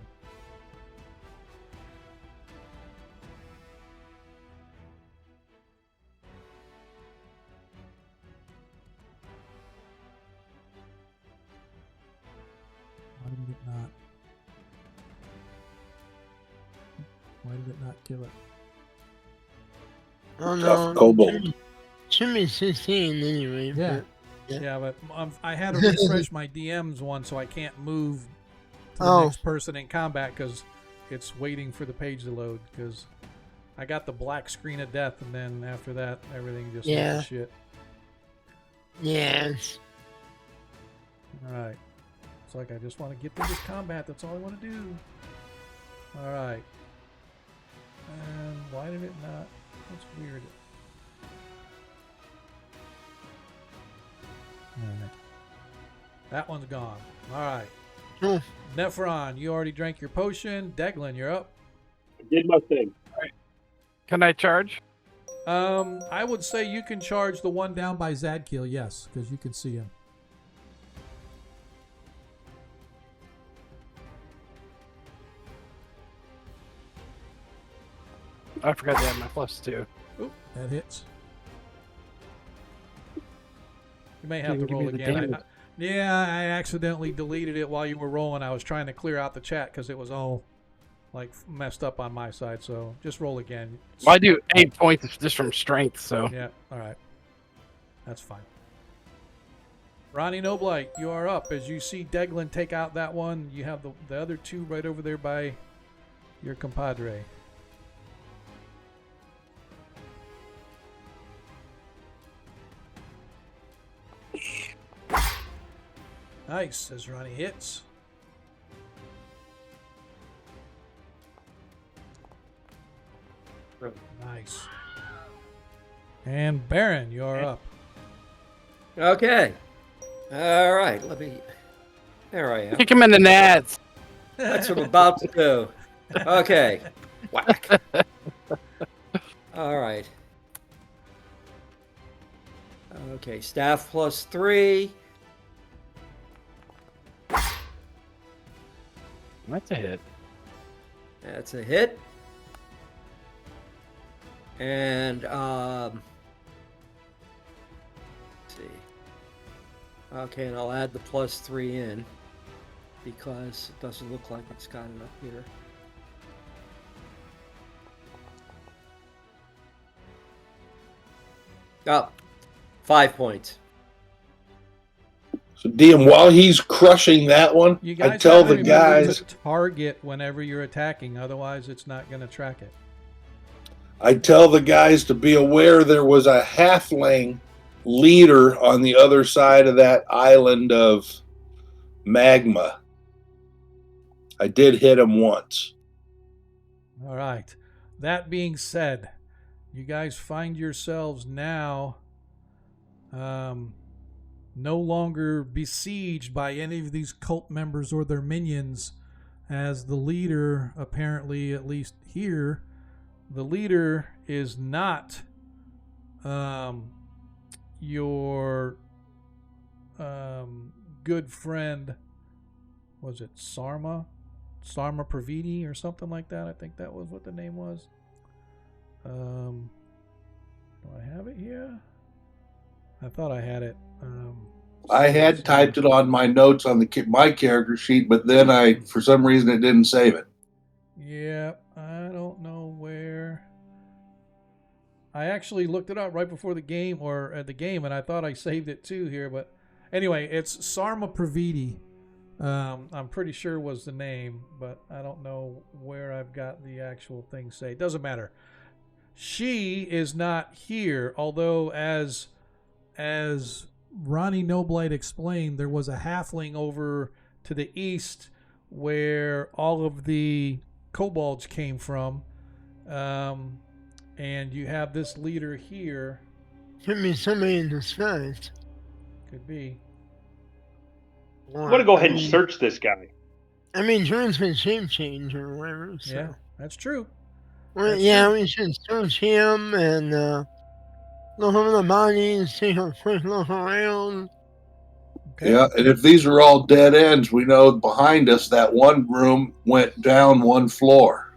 Speaker 2: Why did it not kill it?
Speaker 5: Oh
Speaker 8: Tough
Speaker 5: no.
Speaker 8: kobold.
Speaker 5: Should be 16 anyway.
Speaker 2: Yeah.
Speaker 5: but-
Speaker 2: Yeah, but I had to refresh my DM's one, so I can't move to the
Speaker 5: Oh.
Speaker 2: next person in combat because it's waiting for the page to load. Because I got the black screen of death, and then after that, everything just went
Speaker 5: Yeah.
Speaker 2: to shit.
Speaker 5: Yes.
Speaker 2: All right. It's like I just want to get through this combat. That's all I want to do. All right. And why did it not? That's weird. All right. That one's gone. All right.
Speaker 5: Hmm.
Speaker 2: Nephron, you already drank your potion. Deglin, you're up.
Speaker 7: I did my thing.
Speaker 1: Can I charge?
Speaker 2: I would say you can charge the one down by Zadkiel, yes, because you can see him.
Speaker 1: I forgot to add my +2.
Speaker 2: Oop, that hits. You may have
Speaker 1: Give
Speaker 2: to
Speaker 1: me
Speaker 2: roll
Speaker 1: the
Speaker 2: again.
Speaker 1: damage.
Speaker 2: Yeah, I accidentally deleted it while you were rolling. I was trying to clear out the chat because it was all like messed up on my side. So just roll again.
Speaker 1: Well, I do 8 points just from strength, so.
Speaker 2: Yeah, all right. That's fine. Ronnie Noblight, you are up. As you see Deglin take out that one, you have the other 2 right over there by your compadre. Nice, as Ronnie hits. Nice. And Baron, you're up.
Speaker 4: Okay. All right. Let me. There I am.
Speaker 1: Kick him in the nads.
Speaker 4: That's what I'm about to do. Okay. Whack. All right. Okay. Staff +3.
Speaker 1: That's a hit.
Speaker 4: That's a hit. And let's see. Okay, and I'll add the +3 in because it doesn't look like it's got it up here. Oh, 5 points.
Speaker 8: So DM, while he's crushing that one,
Speaker 2: You guys
Speaker 8: I tell
Speaker 2: have to
Speaker 8: the
Speaker 2: remember
Speaker 8: guys,
Speaker 2: to target whenever you're attacking, otherwise it's not going to track it.
Speaker 8: to be aware there was a halfling leader on the other side of that island of Magma. I did hit him once.
Speaker 2: All right. That being said, you guys find yourselves now no longer besieged by any of these cult members or their minions, as the leader, apparently, at least here, the leader is not your good friend. Was it Sarma Praviti or something like that? I think that was what the name was. Do I have it here? I thought I had it.
Speaker 8: I had typed it on my notes on my character sheet, but then for some reason, it didn't save it.
Speaker 2: Yeah, I don't know where. I actually looked it up right before the game, or at the game, and I thought I saved it too here. But anyway, it's Sarma Praviti. I'm pretty sure was the name, but I don't know where I've got the actual thing say. It doesn't matter. She is not here, although as Ronnie Noblight explained, there was a halfling over to the east where all of the kobolds came from. And you have this leader here.
Speaker 5: Could be somebody in disguise.
Speaker 2: Could be.
Speaker 7: I'm going to go ahead and search this guy.
Speaker 5: I mean, John's been shape change or whatever. So.
Speaker 2: Yeah, that's true.
Speaker 5: Well, we should search him and look over the bodies, take a quick look around.
Speaker 8: Okay. Yeah, and if these are all dead ends, we know behind us that one room went down one floor.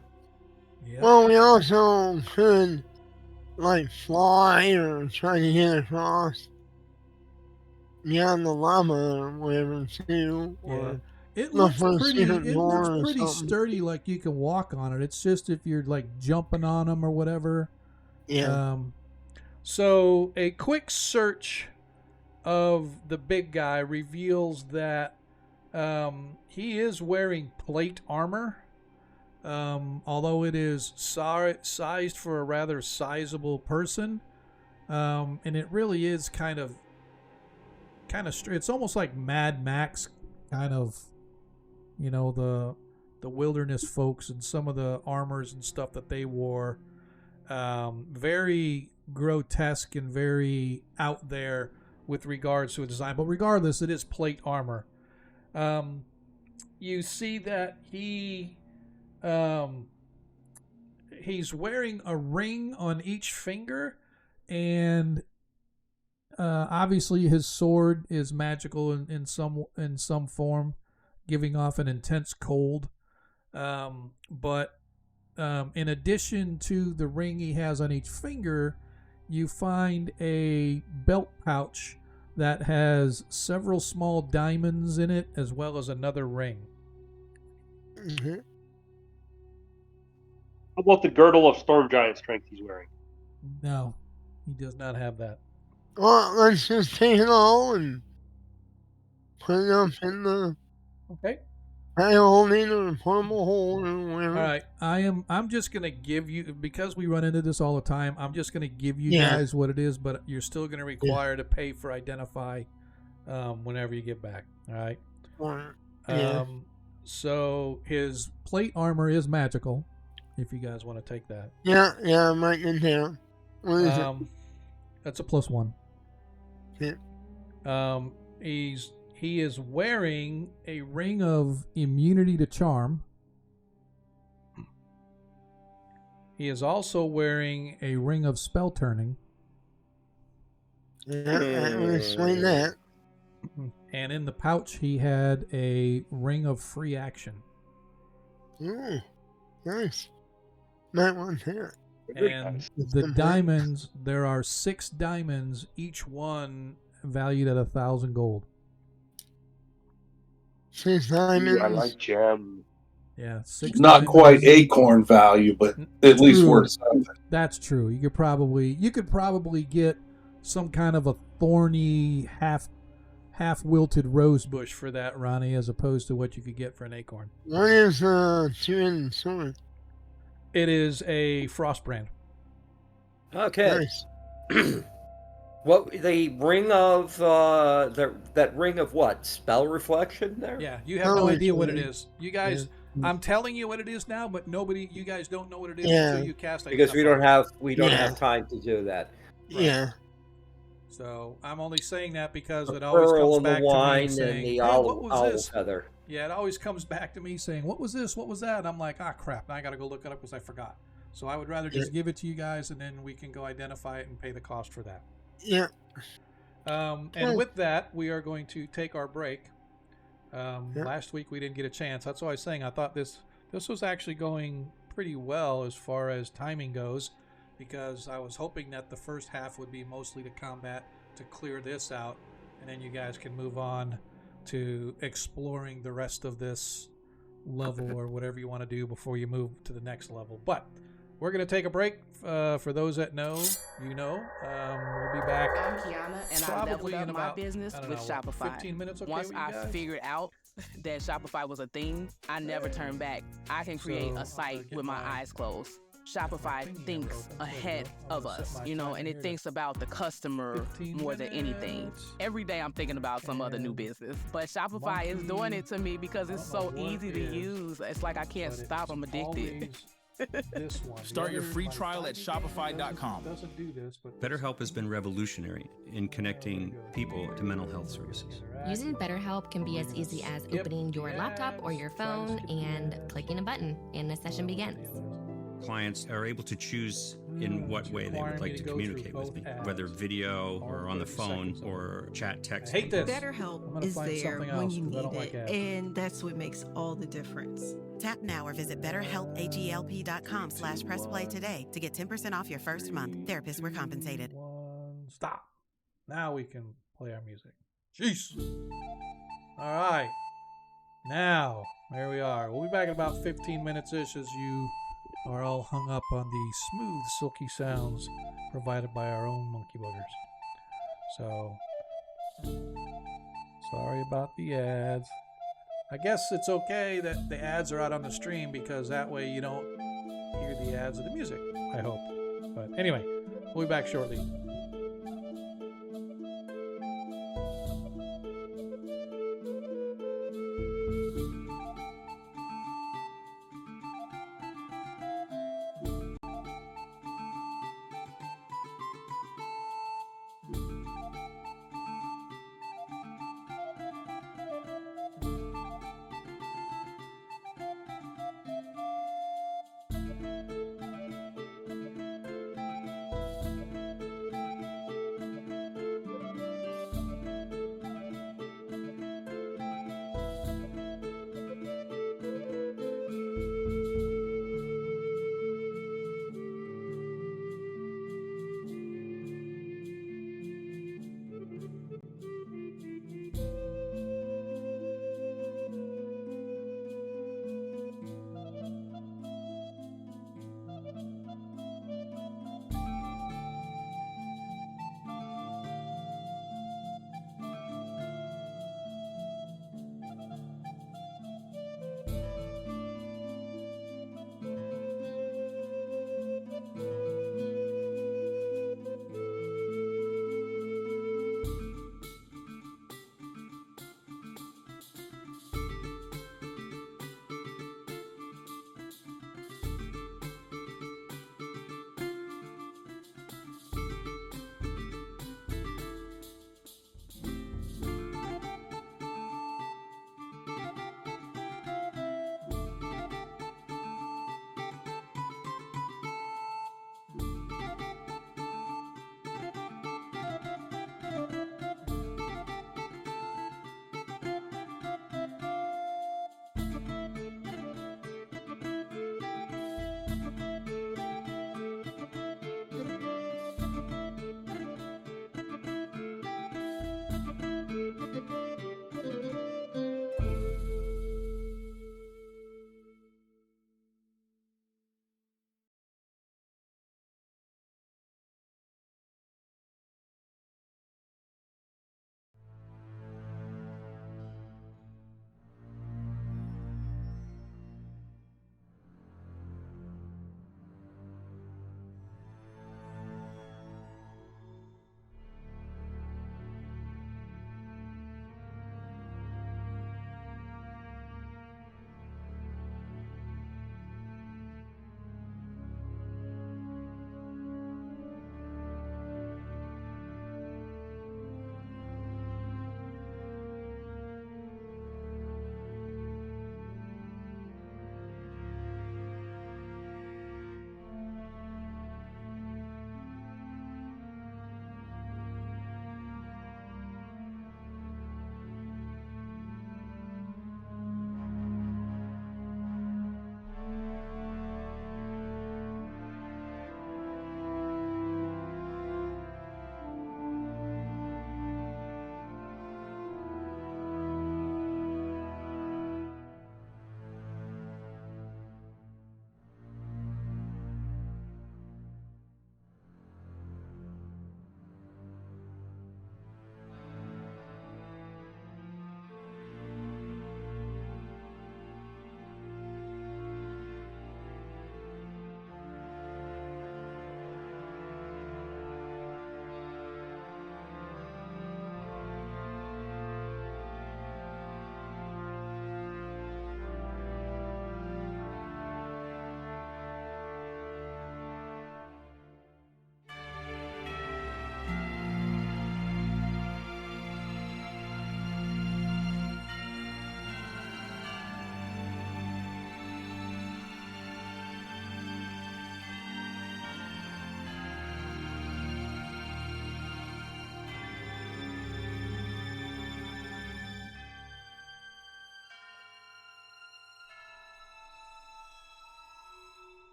Speaker 2: Yeah.
Speaker 5: Well, we also could, fly or try to get across beyond the lava or whatever, too. Or
Speaker 2: it looks pretty sturdy, like you can walk on it. It's just if you're, jumping on them or whatever.
Speaker 5: Yeah.
Speaker 2: So a quick search of the big guy reveals that he is wearing plate armor, although it is sized for a rather sizable person, and it really is kind of it's almost like Mad Max, kind of, the wilderness folks and some of the armors and stuff that they wore, very grotesque and very out there with regards to a design, but regardless, it is plate armor. You see that he's wearing a ring on each finger, and obviously his sword is magical in some form, giving off an intense cold. But in addition to the ring he has on each finger, you find a belt pouch that has several small diamonds in it, as well as another ring.
Speaker 5: Mm-hmm.
Speaker 7: How about the girdle of storm giant strength he's wearing?
Speaker 2: No, he does not have that.
Speaker 5: Well, let's just take it all and put it up in the holding or portable hole or whatever.
Speaker 2: All right, I'm just gonna give you, because we run into this all the time, I'm just gonna give you guys what it is, but you're still gonna require to pay for identify whenever you get back. All right. So his plate armor is magical, if you guys want to take that.
Speaker 5: Yeah, I'm writing it down. What is it?
Speaker 2: That's a +1.
Speaker 5: Yeah.
Speaker 2: He is wearing a ring of immunity to charm. He is also wearing a ring of spell turning.
Speaker 5: Yeah, I would explain that.
Speaker 2: And in the pouch, he had a ring of free action.
Speaker 5: Nice. Might want that.
Speaker 2: And the diamonds, there are 6 diamonds, each one valued at 1,000 gold.
Speaker 5: 6 diamonds.
Speaker 7: I like gem.
Speaker 2: Yeah, 6.
Speaker 8: Not
Speaker 2: diamonds.
Speaker 8: quite acorn value, but at least worth something.
Speaker 2: That's true. You could probably get some kind of a thorny, half wilted rose bush for that, Ronnie, as opposed to what you could get for an acorn.
Speaker 5: What is two-handed sword?
Speaker 2: It is a frost brand.
Speaker 4: Okay.
Speaker 5: Nice.
Speaker 4: What the ring of that ring of what? Spell reflection there?
Speaker 2: Yeah, you have no
Speaker 5: Oh,
Speaker 2: idea what it
Speaker 5: yeah.
Speaker 2: is. You guys, I'm telling you what it is now, but you guys don't know what it is
Speaker 5: Yeah.
Speaker 2: until you cast
Speaker 4: Because we
Speaker 2: Identify.
Speaker 4: don't
Speaker 5: Yeah.
Speaker 4: have time to do that.
Speaker 5: Yeah.
Speaker 2: So I'm only saying that because
Speaker 4: The
Speaker 2: it always
Speaker 4: pearl
Speaker 2: comes
Speaker 4: and the
Speaker 2: back to me
Speaker 4: wine and
Speaker 2: saying,
Speaker 4: the
Speaker 2: "Hey, what was
Speaker 4: owl
Speaker 2: this?"
Speaker 4: feather.
Speaker 2: Yeah, it always comes back to me saying, "What was this? What was that?" And I'm like, "Ah, crap! Now I got to go look it up because I forgot." So I would rather just give it to you guys, and then we can go identify it and pay the cost for that.
Speaker 5: Yeah.
Speaker 2: And with that, we are going to take our break. Last week we didn't get a chance. That's why I was saying I thought this was actually going pretty well as far as timing goes, because I was hoping that the first half would be mostly to combat to clear this out, and then you guys can move on to exploring the rest of this level or whatever you want to do before you move to the next level. But we're going to take a break. For those that know, you know. We'll be back.
Speaker 9: I'm Kiana, and I leveled up my business with Shopify.
Speaker 2: 15 minutes, okay?
Speaker 9: Once I figured out that Shopify was a thing, I never turned back. I can create a site with my eyes closed. Shopify thinks ahead of us, you know, and it thinks about the customer more than anything. Every day I'm thinking about some other new business, but Shopify is doing it to me because it's so easy to use. It's like I can't stop. I'm addicted.
Speaker 2: This one.
Speaker 10: Start your free trial at Shopify.com.
Speaker 11: BetterHelp has been revolutionary in connecting people to mental health services.
Speaker 12: Using BetterHelp can be as easy as opening your laptop or your phone and clicking a button, and the session begins.
Speaker 11: Clients are able to choose in what way they would like to communicate with me, whether video or on the phone or chat text.
Speaker 2: I hate this.
Speaker 13: BetterHelp is there when you need it, and that's what makes all the difference.
Speaker 14: Tap now or visit BetterHelpAGLP.com/pressplay today to get 10% off your first month. Therapists were compensated.
Speaker 2: Stop. Now we can play our music. Jeez. All right. Now, there we are. We'll be back in about 15 minutes-ish as you are all hung up on the smooth, silky sounds provided by our own monkey boogers. So, sorry about the ads. I guess it's okay that the ads are out on the stream because that way you don't hear the ads of the music, I hope. But anyway, we'll be back shortly.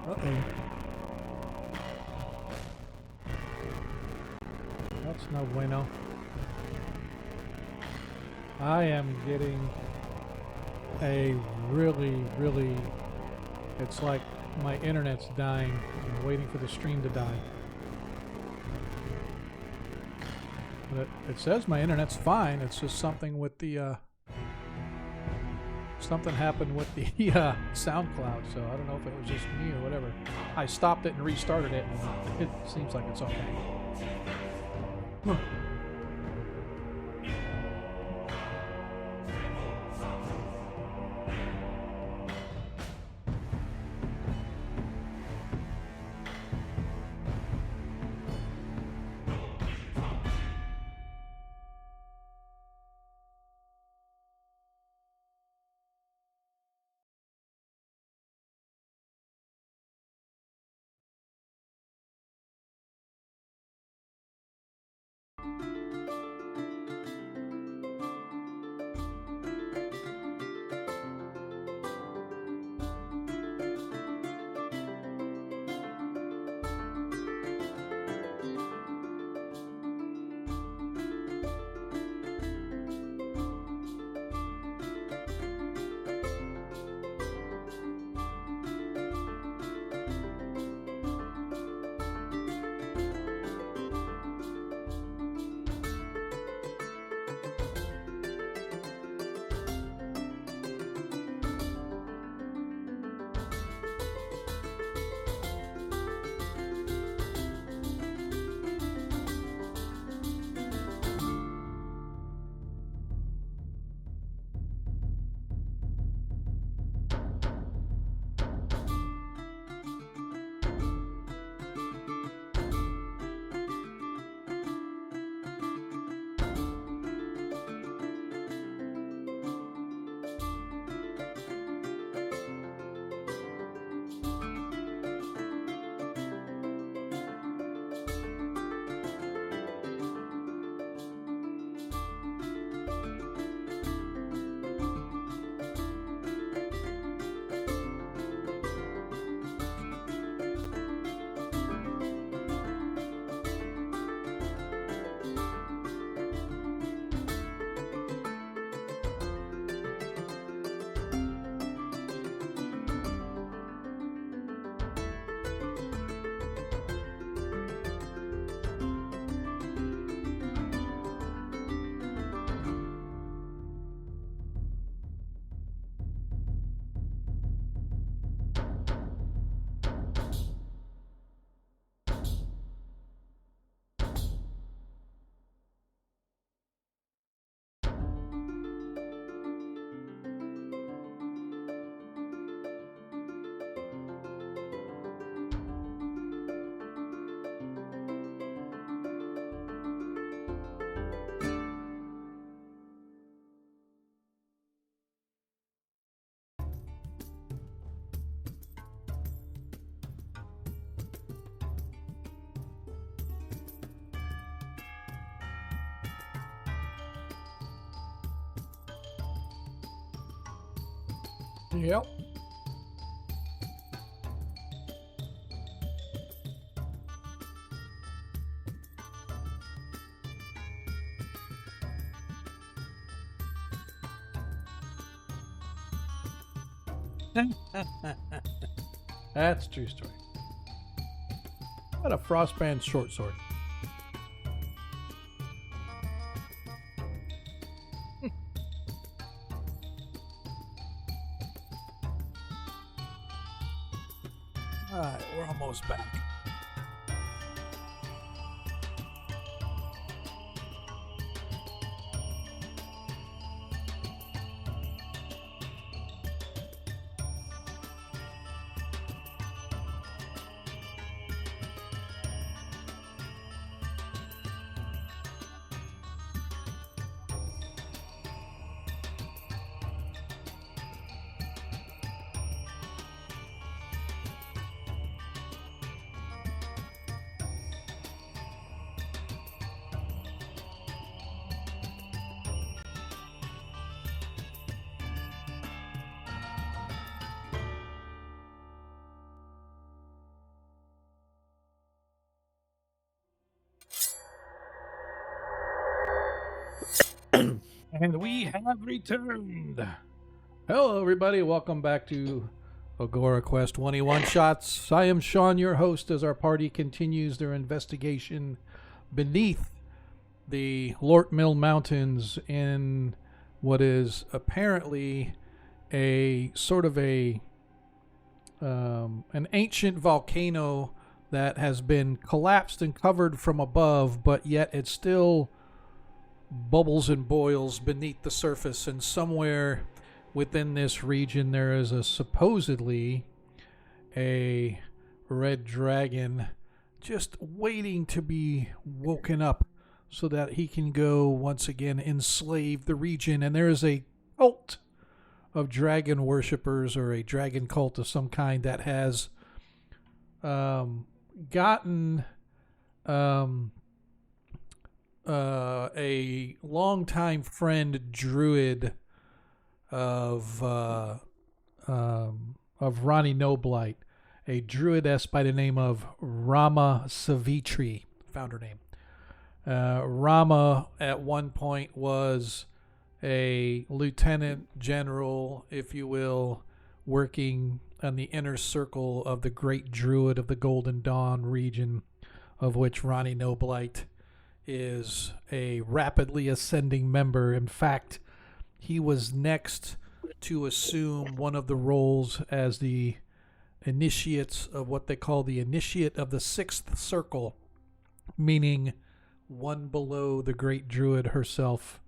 Speaker 2: Uh-oh. That's no bueno. I am getting a really, it's like my internet's dying. I'm waiting for the stream to die. But it says my internet's fine. It's just something with the, something happened with the SoundCloud, so I don't know if it was just me or whatever. I stopped it and restarted it, and it seems like it's okay. Yep. That's a true story. What a Frostband short sword. Alright, we're almost back. And we have returned. Hello, everybody. Welcome back to Agora Quest 21 Shots. I am Sean, your host, as our party continues their investigation beneath the Lort Mill Mountains in what is apparently a sort of an ancient volcano that has been collapsed and covered from above, but yet it still bubbles and boils beneath the surface, and somewhere within this region there is supposedly a red dragon just waiting to be woken up so that he can go once again enslave the region. And there is a cult of dragon worshippers, or a dragon cult of some kind, that has gotten a longtime friend druid of Ronnie Noblight, a druidess by the name of Rama Savitri, found her name. Rama at one point was a lieutenant general, if you will, working on the inner circle of the great druid of the Golden Dawn region, of which Ronnie Noblight is a rapidly ascending member. In fact, he was next to assume one of the roles as the initiates of what they call the initiate of the sixth circle, meaning one below the great druid herself.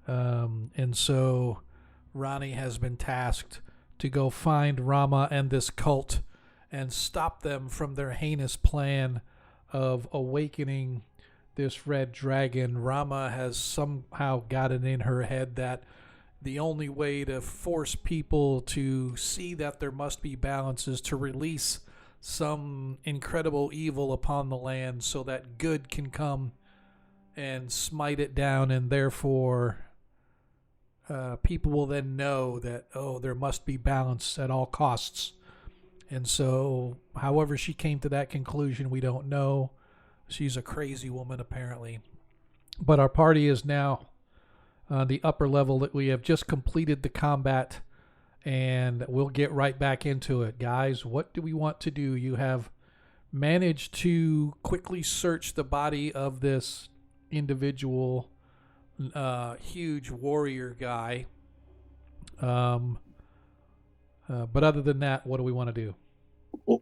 Speaker 2: And so Ronnie has been tasked to go find Rama and this cult and stop them from their heinous plan of awakening this red dragon. Rama has somehow gotten in her head that the only way to force people to see that there must be balance is to release some incredible evil upon the land so that good can come and smite it down, and therefore people will then know that, oh, there must be balance at all costs. And so, however she came to that conclusion, we don't know. She's a crazy woman, apparently. But our party is now the upper level that we have just completed the combat, and we'll get right back into it. Guys, what do we want to do? You have managed to quickly search the body of this individual huge warrior guy. But other than that, what do we want to do?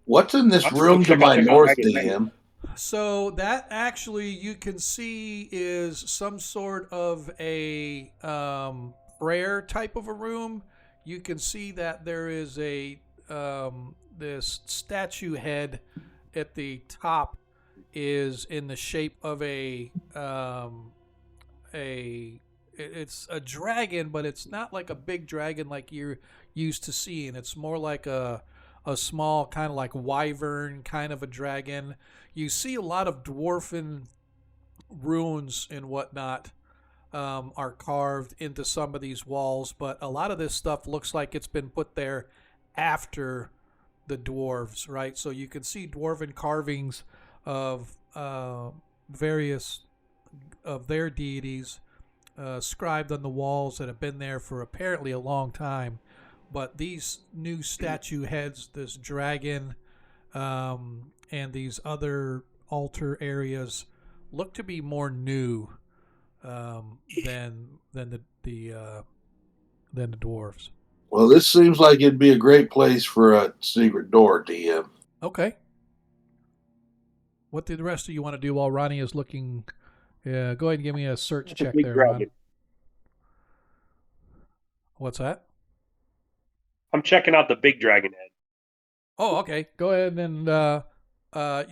Speaker 8: What's in this room to my north, DM?
Speaker 2: So that actually you can see is some sort of a prayer type of a room. You can see that there is a this statue head at the top is in the shape of it's a dragon, but it's not like a big dragon like you're used to seeing. It's more like a small kind of like wyvern kind of a dragon. You see a lot of dwarven runes and whatnot are carved into some of these walls, but a lot of this stuff looks like it's been put there after the dwarves, right? So you can see dwarven carvings of various of their deities scribed on the walls that have been there for apparently a long time. But these new statue heads, this dragon, and these other altar areas look to be more new than the dwarves.
Speaker 8: Well, this seems like it'd be a great place for a secret door, DM.
Speaker 2: Okay. What did the rest of you want to do while Ronnie is looking? Go ahead and give me a search check there, Ron. What's that?
Speaker 7: I'm checking out the big dragon head.
Speaker 2: Oh, okay. Go ahead and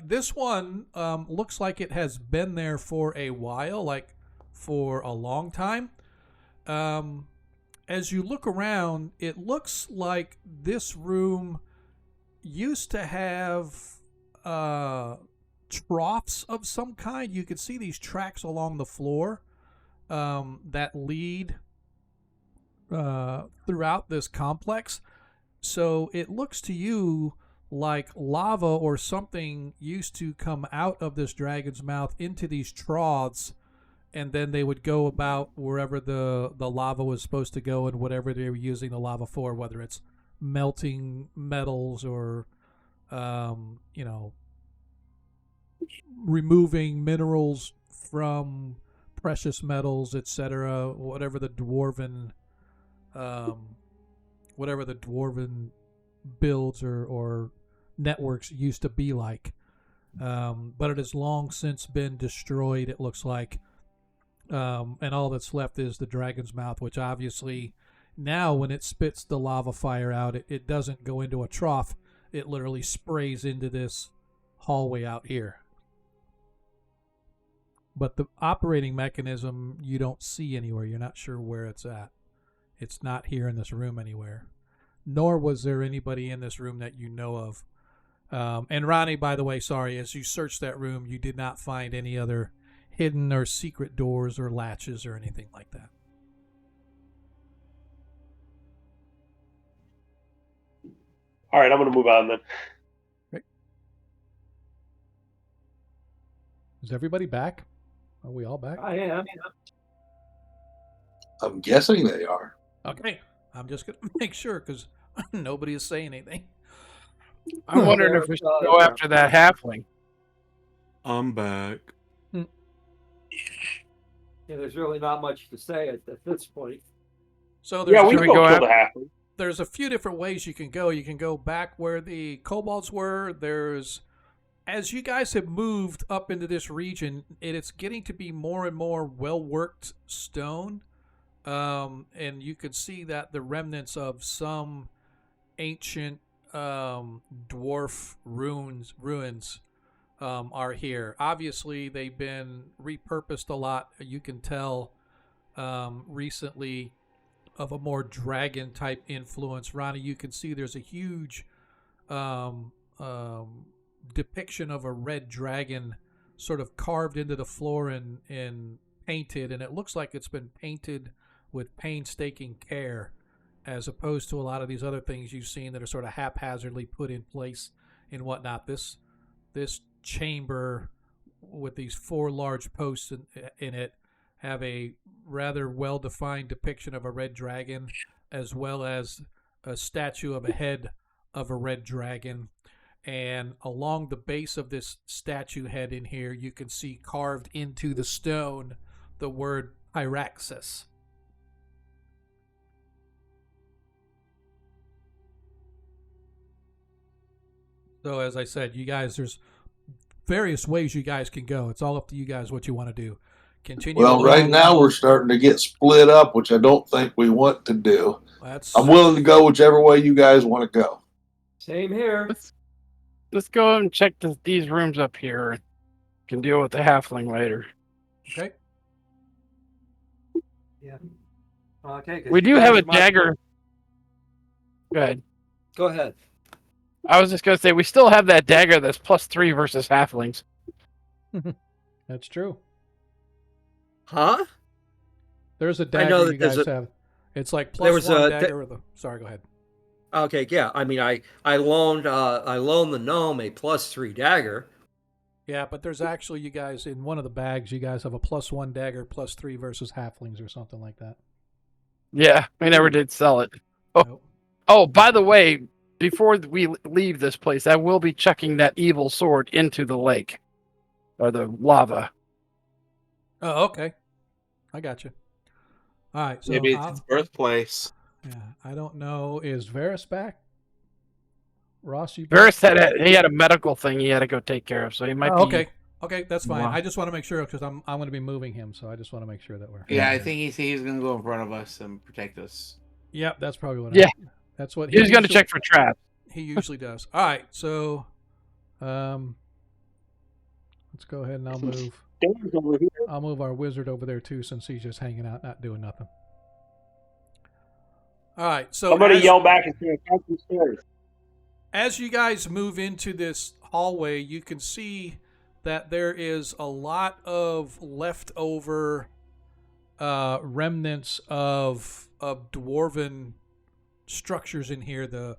Speaker 2: this one looks like it has been there for a while, like for a long time. As you look around, it looks like this room used to have troughs of some kind. You could see these tracks along the floor that lead throughout this complex. So it looks to you like lava or something used to come out of this dragon's mouth into these troughs and then they would go about wherever the lava was supposed to go and whatever they were using the lava for, whether it's melting metals or, removing minerals from precious metals, etc. Whatever the dwarven builds or networks used to be like. But it has long since been destroyed, it looks like. And all that's left is the dragon's mouth, which obviously now when it spits the lava fire out, it doesn't go into a trough. It literally sprays into this hallway out here. But the operating mechanism you don't see anywhere. You're not sure where it's at. It's not here in this room anywhere. Nor was there anybody in this room that you know of. And Ronnie, by the way, sorry, as you searched that room, you did not find any other hidden or secret doors or latches or anything like that.
Speaker 7: All right, I'm going to move on then.
Speaker 2: Okay. Is everybody back? Are we all back?
Speaker 4: I am.
Speaker 8: I'm guessing they are.
Speaker 2: Okay. I'm just going to make sure because nobody is saying anything.
Speaker 1: I wondered if we should go after that halfling.
Speaker 3: I'm back.
Speaker 4: Yeah, there's really not much to say at this point.
Speaker 2: So there's,
Speaker 7: we can go kill the halfling.
Speaker 2: There's a few different ways you can go. You can go back where the kobolds were. There's, as you guys have moved up into this region, it's getting to be more and more well-worked stone. And you can see that the remnants of some ancient dwarf ruins are here. Obviously, they've been repurposed a lot. You can tell recently of a more dragon type influence. Ronnie, you can see there's a huge depiction of a red dragon sort of carved into the floor and painted, and it looks like it's been painted with painstaking care, as opposed to a lot of these other things you've seen that are sort of haphazardly put in place and whatnot. This chamber with these 4 large posts in it have a rather well-defined depiction of a red dragon, as well as a statue of a head of a red dragon. And along the base of this statue head in here, you can see carved into the stone the word Pyraxis. So as I said, you guys, there's various ways you guys can go. It's all up to you guys what you want to do. Continue.
Speaker 8: Well, right now we're starting to get split up, which I don't think we want to do. I'm willing to go whichever way you guys want to go.
Speaker 4: Same here.
Speaker 1: Let's go and check these rooms up here. Can deal with the halfling later.
Speaker 2: Okay.
Speaker 4: Yeah. Okay.
Speaker 1: We do have a dagger. Go ahead.
Speaker 4: Go ahead.
Speaker 1: I was just going to say, we still have that dagger that's +3 versus halflings.
Speaker 2: That's true.
Speaker 4: Huh?
Speaker 2: There's a dagger you guys have. It's like +1 dagger with a... Sorry, go ahead.
Speaker 4: Okay, yeah. I mean, I loaned the gnome a +3 dagger.
Speaker 2: Yeah, but there's actually, you guys, in one of the bags, you guys have a +1 dagger, +3 versus halflings or something like that.
Speaker 1: Yeah, we never did sell it. Oh,
Speaker 2: Nope.
Speaker 1: Oh, by the way, before we leave this place, I will be chucking that evil sword into the lake. Or the lava.
Speaker 2: Oh, okay. I got you. All right. So
Speaker 3: maybe it's its birthplace.
Speaker 2: Yeah, I don't know. Is Varys back? Ross, you
Speaker 1: Varys had a medical thing he had to go take care of, so he might be...
Speaker 2: Okay. Okay, that's fine. I just want to make sure, because I'm going to be moving him, so I just want to make sure that we're...
Speaker 3: Yeah, I think he's going to go in front of us and protect us.
Speaker 2: Yep, that's probably what that's what
Speaker 1: he's going to check for traps.
Speaker 2: He usually does. All right, so let's go ahead and I'll move our wizard over there too, since he's just hanging out, not doing nothing. All right, so
Speaker 7: I'm going to yell back and say, "Count the stairs."
Speaker 2: As you guys move into this hallway, you can see that there is a lot of leftover remnants of dwarven structures in here. The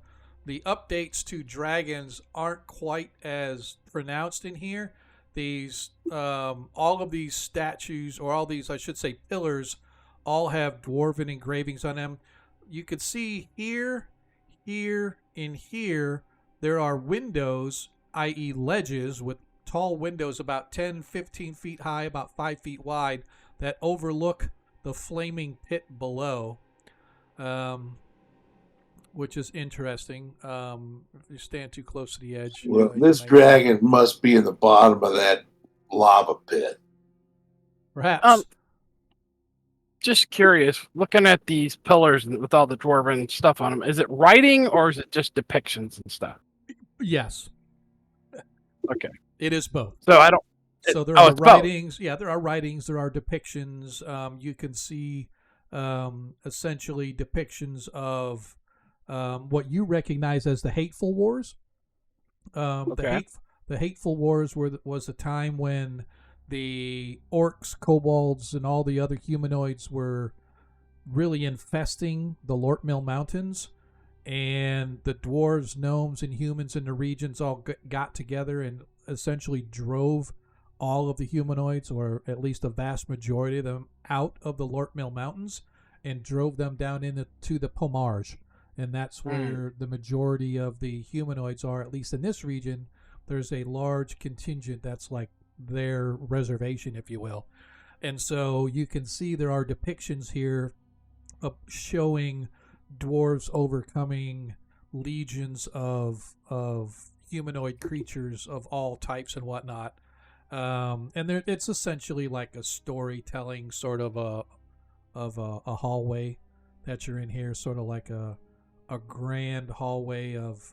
Speaker 2: updates to dragons aren't quite as pronounced in here. these all of these statues, or all these, I should say, pillars, all have dwarven engravings on them. You could see here, and here, there are windows, i.e. ledges, with tall windows about 10, 15 feet high, about 5 feet wide, that overlook the flaming pit below, which is interesting. If you stand too close to the edge.
Speaker 8: Well, this dragon must be in the bottom of that lava pit.
Speaker 2: Perhaps.
Speaker 1: Just curious, looking at these pillars with all the dwarven stuff on them, is it writing or is it just depictions and stuff?
Speaker 2: Yes.
Speaker 1: Okay.
Speaker 2: It is both.
Speaker 1: So I don't.
Speaker 2: So there are writings. Yeah, there are writings. There are depictions. You can see essentially depictions of what you recognize as the Hateful Wars. The Hateful Wars was a time when the orcs, kobolds, and all the other humanoids were really infesting the Lortmill Mountains, and the dwarves, gnomes, and humans in the regions all got together and essentially drove all of the humanoids, or at least a vast majority of them, out of the Lortmill Mountains and drove them down into the Pomarge. And that's where the majority of the humanoids are, at least in this region. There's a large contingent that's like their reservation, if you will. And so you can see there are depictions here of showing dwarves overcoming legions of humanoid creatures of all types and whatnot. And it's essentially like a storytelling sort of a hallway that you're in here, sort of like a grand hallway of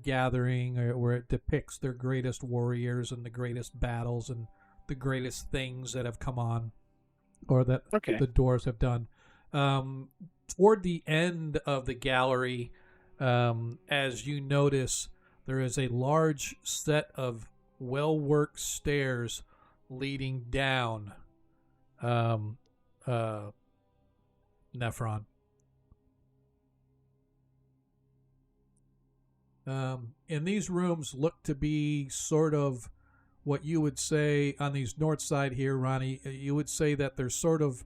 Speaker 2: gathering, where it depicts their greatest warriors and the greatest battles and the greatest things that have come on, or that the dwarves have done. Toward the end of the gallery, as you notice, there is a large set of well-worked stairs leading down, Nephron. And these rooms look to be sort of what you would say on these north side here, Ronnie. You would say that they're sort of,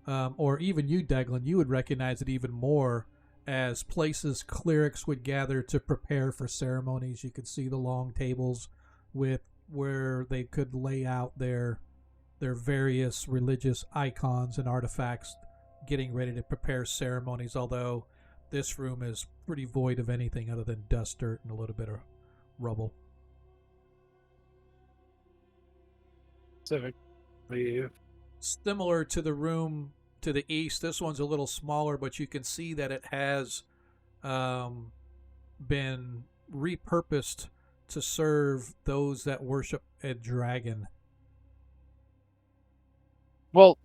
Speaker 2: or even you, Declan, you would recognize it even more as places clerics would gather to prepare for ceremonies. You could see the long tables with where they could lay out their various religious icons and artifacts, getting ready to prepare ceremonies, although this room is pretty void of anything other than dust, dirt, and a little bit of rubble. Similar to the room to the east, this one's a little smaller, but you can see that it has been repurposed to serve those that worship a dragon.
Speaker 1: Well,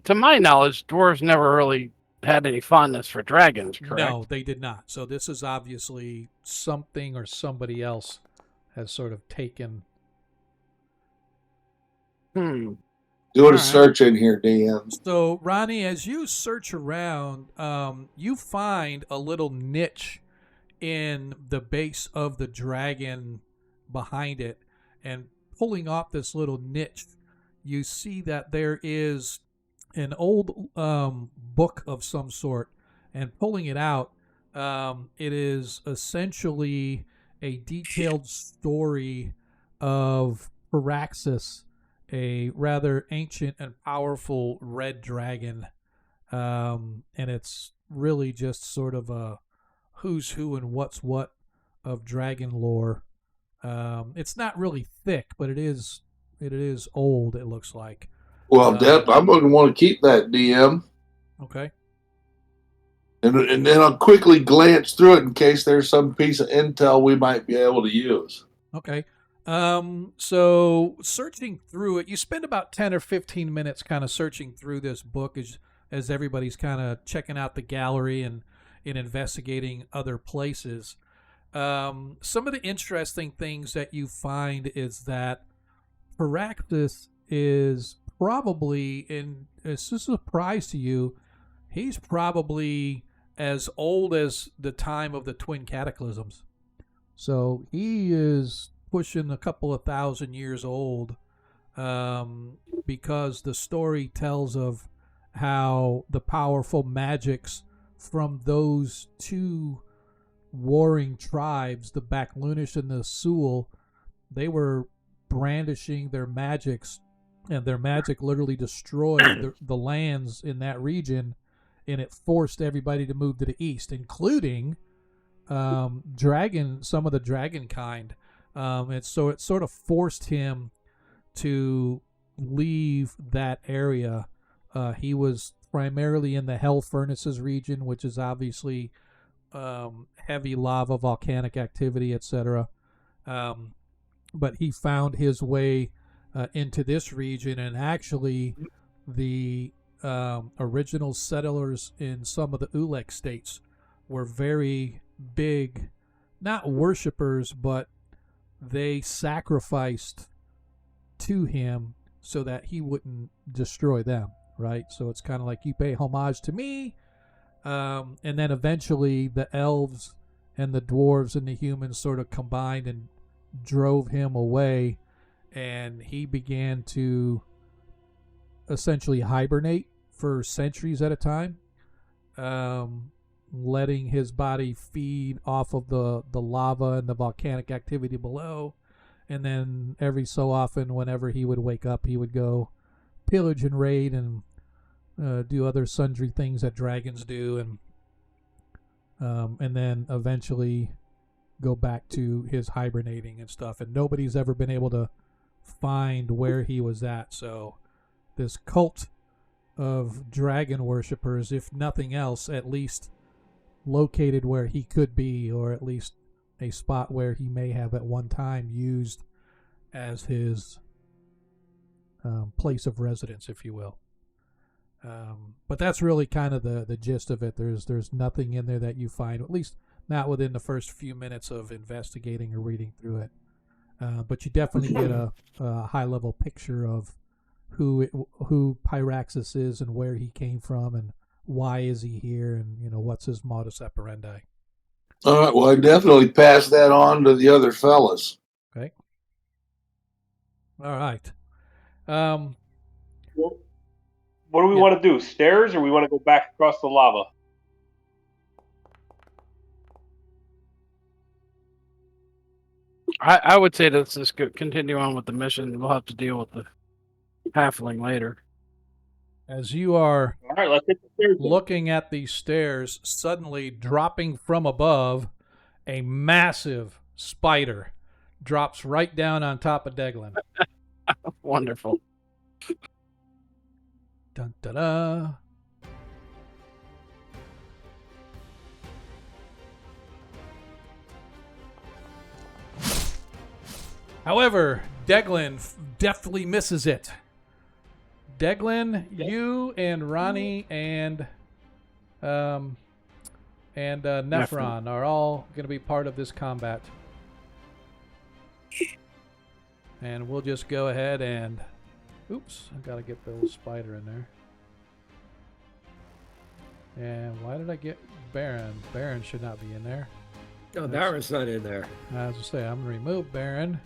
Speaker 1: to my knowledge, dwarves never really had any fondness for dragons, correct?
Speaker 2: No, they did not. So this is obviously something or somebody else has sort of taken.
Speaker 8: Do a search in here, DM.
Speaker 2: So, Ronnie, as you search around, you find a little niche in the base of the dragon behind it. And pulling off this little niche, you see that there is an old book of some sort. And pulling it out, it is essentially a detailed story of Paraxis, a rather ancient and powerful red dragon. And it's really just sort of a who's who and what's what of dragon lore. It's not really thick, but it is old, it looks like.
Speaker 8: Well, I'm going to want to keep that, DM.
Speaker 2: Okay.
Speaker 8: And then I'll quickly glance through it in case there's some piece of intel we might be able to use.
Speaker 2: Okay. So searching through it, you spend about 10 or 15 minutes kind of searching through this book as everybody's kind of checking out the gallery and investigating other places. Some of the interesting things that you find is that Paraxis is probably, and it's a surprise to you, he's probably as old as the time of the Twin Cataclysms. So he is pushing a couple of thousand years old, because the story tells of how the powerful magics from those two warring tribes, the Baklunish and the Sul, they were brandishing their magics, and their magic literally destroyed the lands in that region, and it forced everybody to move to the east, including some of the dragon kind. And so it sort of forced him to leave that area. He was primarily in the Hell Furnaces region, which is obviously heavy lava, volcanic activity, etc. But he found his way into this region, and actually the original settlers in some of the Ulek states were very big, not worshippers, but they sacrificed to him so that he wouldn't destroy them, right? So it's kind of like, you pay homage to me, and then eventually the elves and the dwarves and the humans sort of combined and drove him away, and he began to essentially hibernate for centuries at a time, letting his body feed off of the lava and the volcanic activity below. And then every so often, whenever he would wake up, he would go pillage and raid and do other sundry things that dragons do, and then eventually go back to his hibernating and stuff. And nobody's ever been able to find where he was at. So this cult of dragon worshippers, if nothing else, at least located where he could be, or at least a spot where he may have at one time used as his place of residence, if you will. But that's really kind of the gist of it. There's nothing in there that you find, at least not within the first few minutes of investigating or reading through it. But you definitely get a high-level picture of who Pyraxis is and where he came from and why is he here, and what's his modus operandi.
Speaker 8: All right. Well, I definitely pass that on to the other fellas.
Speaker 2: Okay. All right.
Speaker 7: Well, what do we want to do? Stairs, or we want to go back across the lava?
Speaker 1: I would say let's just continue on with the mission. We'll have to deal with the halfling later.
Speaker 2: As you are
Speaker 7: all right, let's hit the stairs.
Speaker 2: Looking at these stairs, suddenly dropping from above, a massive spider drops right down on top of Deglin.
Speaker 1: Wonderful.
Speaker 2: Dun, da, da. However, Deglin deftly misses it. Deglin, you and Ronnie and Nephron are all going to be part of this combat. And we'll just go ahead and... Oops, I've got to get the little spider in there. And why did I get Baron? Baron should not be in there.
Speaker 4: No, Baron's not in there.
Speaker 2: I was going to say, I'm going to remove Baron.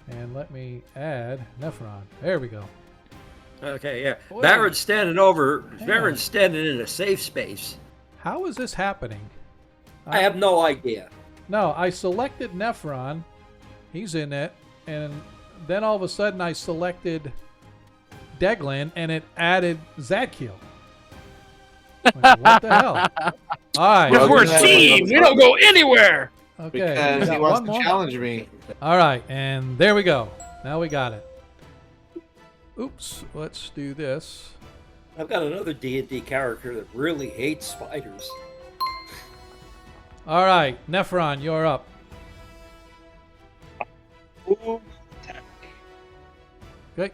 Speaker 2: And let me add Nephron. There we go.
Speaker 4: Okay, yeah.
Speaker 2: Wait.
Speaker 4: Baron's standing over. Baron's standing in a safe space.
Speaker 2: How is this happening?
Speaker 4: I have no idea.
Speaker 2: No, I selected Nephron. He's in it. And then all of a sudden I selected Deglin and it added Zadkiel. Like, what the hell? All right.
Speaker 1: Because we're a team. We don't go anywhere.
Speaker 2: Okay.
Speaker 3: Because he wants to challenge me.
Speaker 2: All right. And there we go. Now we got it. Oops. Let's do this.
Speaker 4: I've got another D&D character that really hates spiders.
Speaker 2: All right. Nephron, you're up. Okay.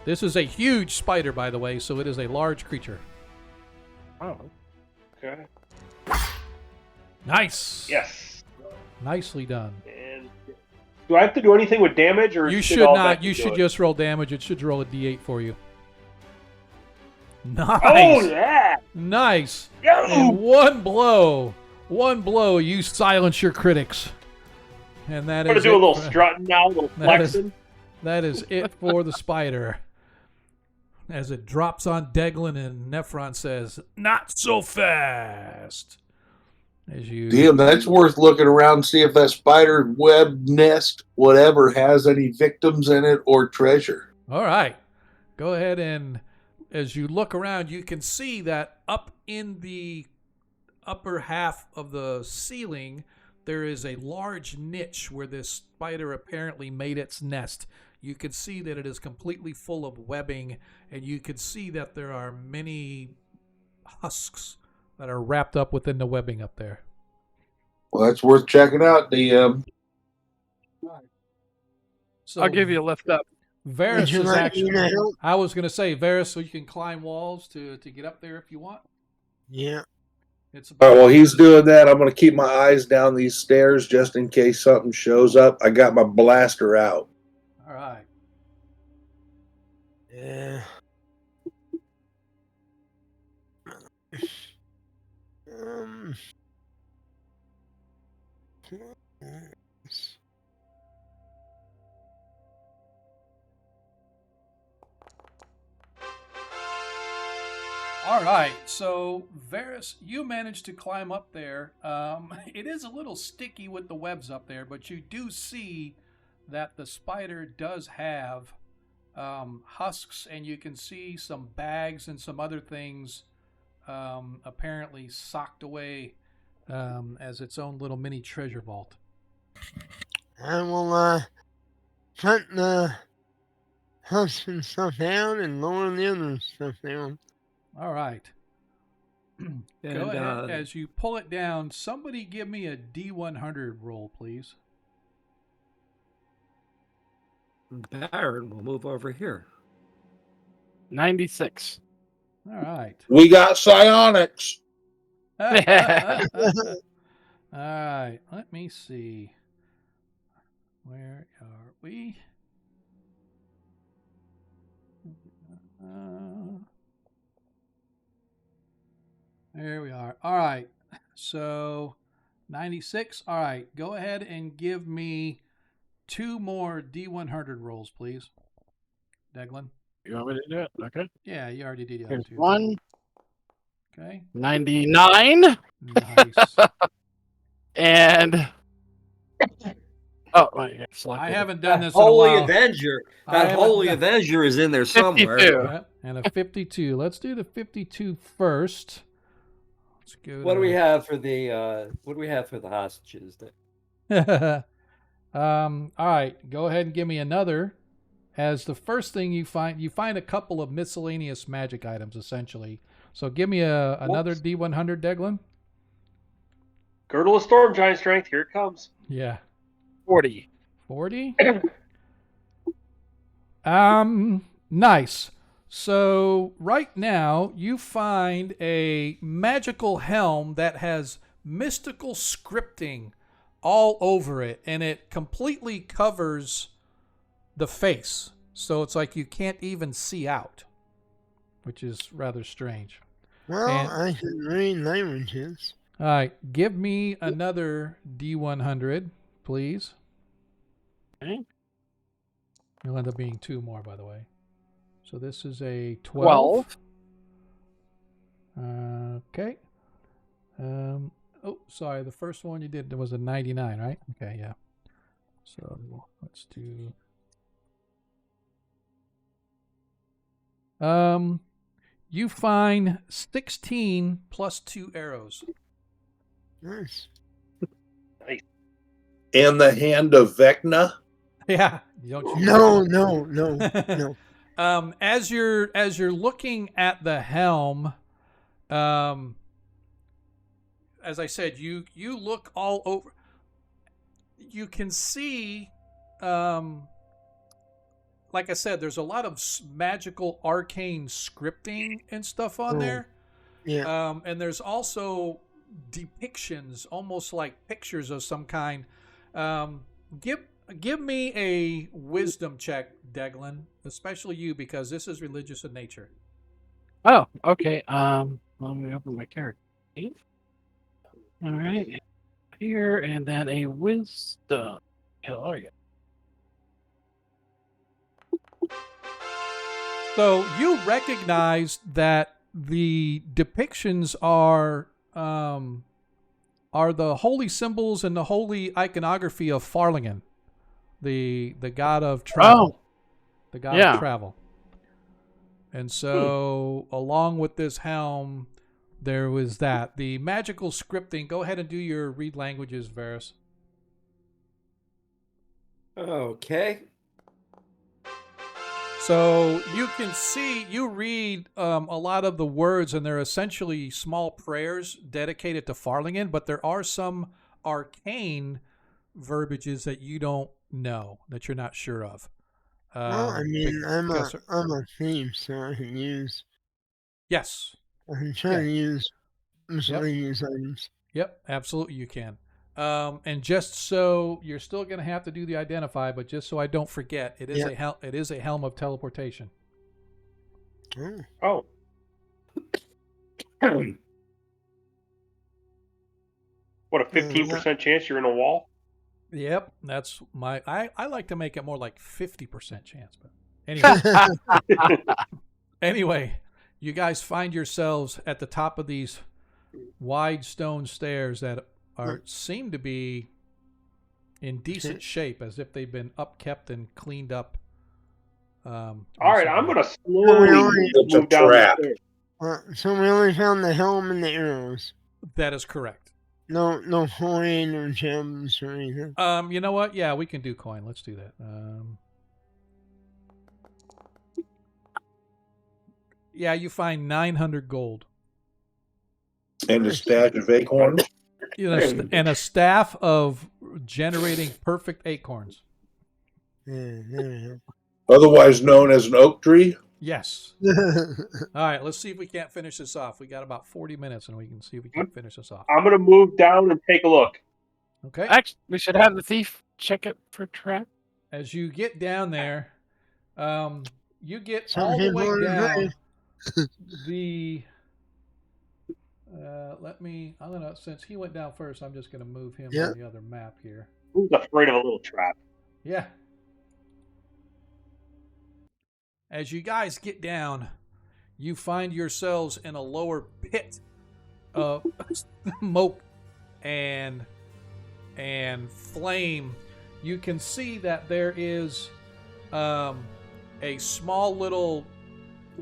Speaker 2: This is a huge spider, by the way, so it is a large creature.
Speaker 7: Oh. Okay.
Speaker 2: Nice.
Speaker 7: Yes.
Speaker 2: Nicely done.
Speaker 7: And do I have to do anything with damage, or
Speaker 2: you
Speaker 7: is
Speaker 2: should
Speaker 7: it all
Speaker 2: not?
Speaker 7: that
Speaker 2: You
Speaker 7: to
Speaker 2: should
Speaker 7: do it?
Speaker 2: just roll damage. It should roll a D8 for you. Nice.
Speaker 7: Oh yeah.
Speaker 2: Nice.
Speaker 7: Yo!
Speaker 2: In one blow, One blow, you silence your critics. And that
Speaker 7: I'm going
Speaker 2: is
Speaker 7: to do a
Speaker 2: it
Speaker 7: little
Speaker 2: for-
Speaker 7: strutting now, a little flexing.
Speaker 2: That is it for the spider. As it drops on Deglin, and Nephron says, "Not so fast." As you
Speaker 8: Damn, that's worth looking around and see if that spider web nest, whatever, has any victims in it or treasure.
Speaker 2: All right. Go ahead, and as you look around, you can see that up in the upper half of the ceiling, there is a large niche where this spider apparently made its nest. You can see that it is completely full of webbing, and you can see that there are many husks that are wrapped up within the webbing up there.
Speaker 8: Well, that's worth checking out, DM.
Speaker 2: So
Speaker 1: I'll give you a lift up.
Speaker 2: Varys
Speaker 5: you
Speaker 2: is
Speaker 5: like
Speaker 2: actually.
Speaker 5: me to help?
Speaker 2: I was going to say Varys, so you can climb walls to get up there if you want.
Speaker 5: Yeah.
Speaker 2: It's
Speaker 8: All right,
Speaker 2: about
Speaker 8: well, he's doing that. I'm going to keep my eyes down these stairs just in case something shows up. I got my blaster out.
Speaker 2: all right.
Speaker 5: Yeah. Um.
Speaker 2: All right, so Varys, you managed to climb up there. It is a little sticky with the webs up there, but you do see that the spider does have husks, and you can see some bags and some other things apparently socked away as its own little mini treasure vault.
Speaker 5: I will cut the husks and stuff down and lower the other stuff down.
Speaker 2: All right. Go
Speaker 4: And,
Speaker 2: ahead. As you pull it down, somebody give me a D100 roll, please.
Speaker 4: Baron will move over here.
Speaker 1: 96.
Speaker 2: All right.
Speaker 8: We got psionics.
Speaker 2: All right. Let me see. Where are we? There we are. All right. So 96. All right. Go ahead and give me 2 more D100 rolls, please. Deglin.
Speaker 1: You want me to do it? Okay.
Speaker 2: Yeah, you already did
Speaker 1: Here's
Speaker 2: that too.
Speaker 1: 1.
Speaker 2: Okay.
Speaker 1: 99.
Speaker 2: Nice.
Speaker 1: And oh, wait,
Speaker 2: I haven't done
Speaker 4: That
Speaker 2: this in a
Speaker 4: Holy
Speaker 2: while.
Speaker 4: Avenger.
Speaker 2: I
Speaker 4: That
Speaker 2: haven't
Speaker 4: Holy
Speaker 2: done-
Speaker 4: Avenger is in there somewhere.
Speaker 1: 52.
Speaker 2: Yep, and a 52. Let's do the 52 first. Let's go.
Speaker 4: What do we have for the hostages then?
Speaker 2: All right, go ahead and give me another. As the first thing you find a couple of miscellaneous magic items essentially. So give me another D100, Deglin.
Speaker 7: Girdle of Storm Giant Strength. Here it comes.
Speaker 2: Yeah.
Speaker 1: 40.
Speaker 2: 40? Nice. So right now you find a magical helm that has mystical scripting all over it, and it completely covers the face. So it's like you can't even see out, which is rather strange.
Speaker 5: Well,
Speaker 2: And-
Speaker 5: I can read languages.
Speaker 2: All right, give me another D100, please.
Speaker 1: Okay.
Speaker 2: It'll end up being 2 more, by the way. So this is a 12. Okay. Oh, sorry. The first one you did was a 99, right? Okay, yeah. So let's do. You find 16 plus 2 arrows.
Speaker 5: Nice.
Speaker 8: And the hand of Vecna.
Speaker 2: Yeah. Don't you
Speaker 5: No.
Speaker 2: As you're looking at the helm, as I said, you look all over. You can see, like I said, there's a lot of magical arcane scripting and stuff on there.
Speaker 5: Yeah.
Speaker 2: And there's also depictions, almost like pictures of some kind. Give me a wisdom check, Deglin, especially you, because this is religious in nature.
Speaker 1: Oh, okay. Let me open my character. All right. Here, and then a wisdom. Hell are you?
Speaker 2: So you recognize that the depictions are the holy symbols and the holy iconography of Farlingen, the god of travel. The god of travel. And so along with this helm, there was that. The magical scripting, go ahead and do your read languages, Varus.
Speaker 4: Okay.
Speaker 2: So you can see, you read a lot of the words, and they're essentially small prayers dedicated to Farlingen, but there are some arcane verbiages that you don't know, that you're not sure of.
Speaker 5: Well, I mean, I'm a thief, so I can use.
Speaker 2: Yes.
Speaker 5: I can try to use miscellaneous items.
Speaker 2: Yep, absolutely you can. And just so you're still going to have to do the identify, but just so I don't forget, it is a helm of teleportation.
Speaker 7: Oh. What, a 15% chance you're in a wall?
Speaker 2: Yep, that's my. I like to make it more like 50% chance, but anyway. Anyway, you guys find yourselves at the top of these wide stone stairs that seem to be in decent shape, as if they've been upkept and cleaned up.
Speaker 7: All right, I'm going to slowly move down the stairs.
Speaker 5: So we only found the helm and the arrows.
Speaker 2: That is correct.
Speaker 5: No coin or gems or anything.
Speaker 2: You know what? Yeah, we can do coin. Let's do that. Yeah, you find 900 gold.
Speaker 8: And a stash of acorns.
Speaker 2: And a staff of generating perfect acorns.
Speaker 8: Otherwise known as an oak tree.
Speaker 2: Yes. All right, let's see if we can't finish this off. We got about 40 minutes, and we can see if we can finish this off.
Speaker 7: I'm going to move down and take a look.
Speaker 2: Okay.
Speaker 1: Actually, we should have the thief check it for trap.
Speaker 2: As you get down there, you get all the way down. Since he went down first, I'm just gonna move him on the other map here.
Speaker 7: Who's afraid of a little trap?
Speaker 2: Yeah. As you guys get down, you find yourselves in a lower pit of smoke and flame. You can see that there is a small little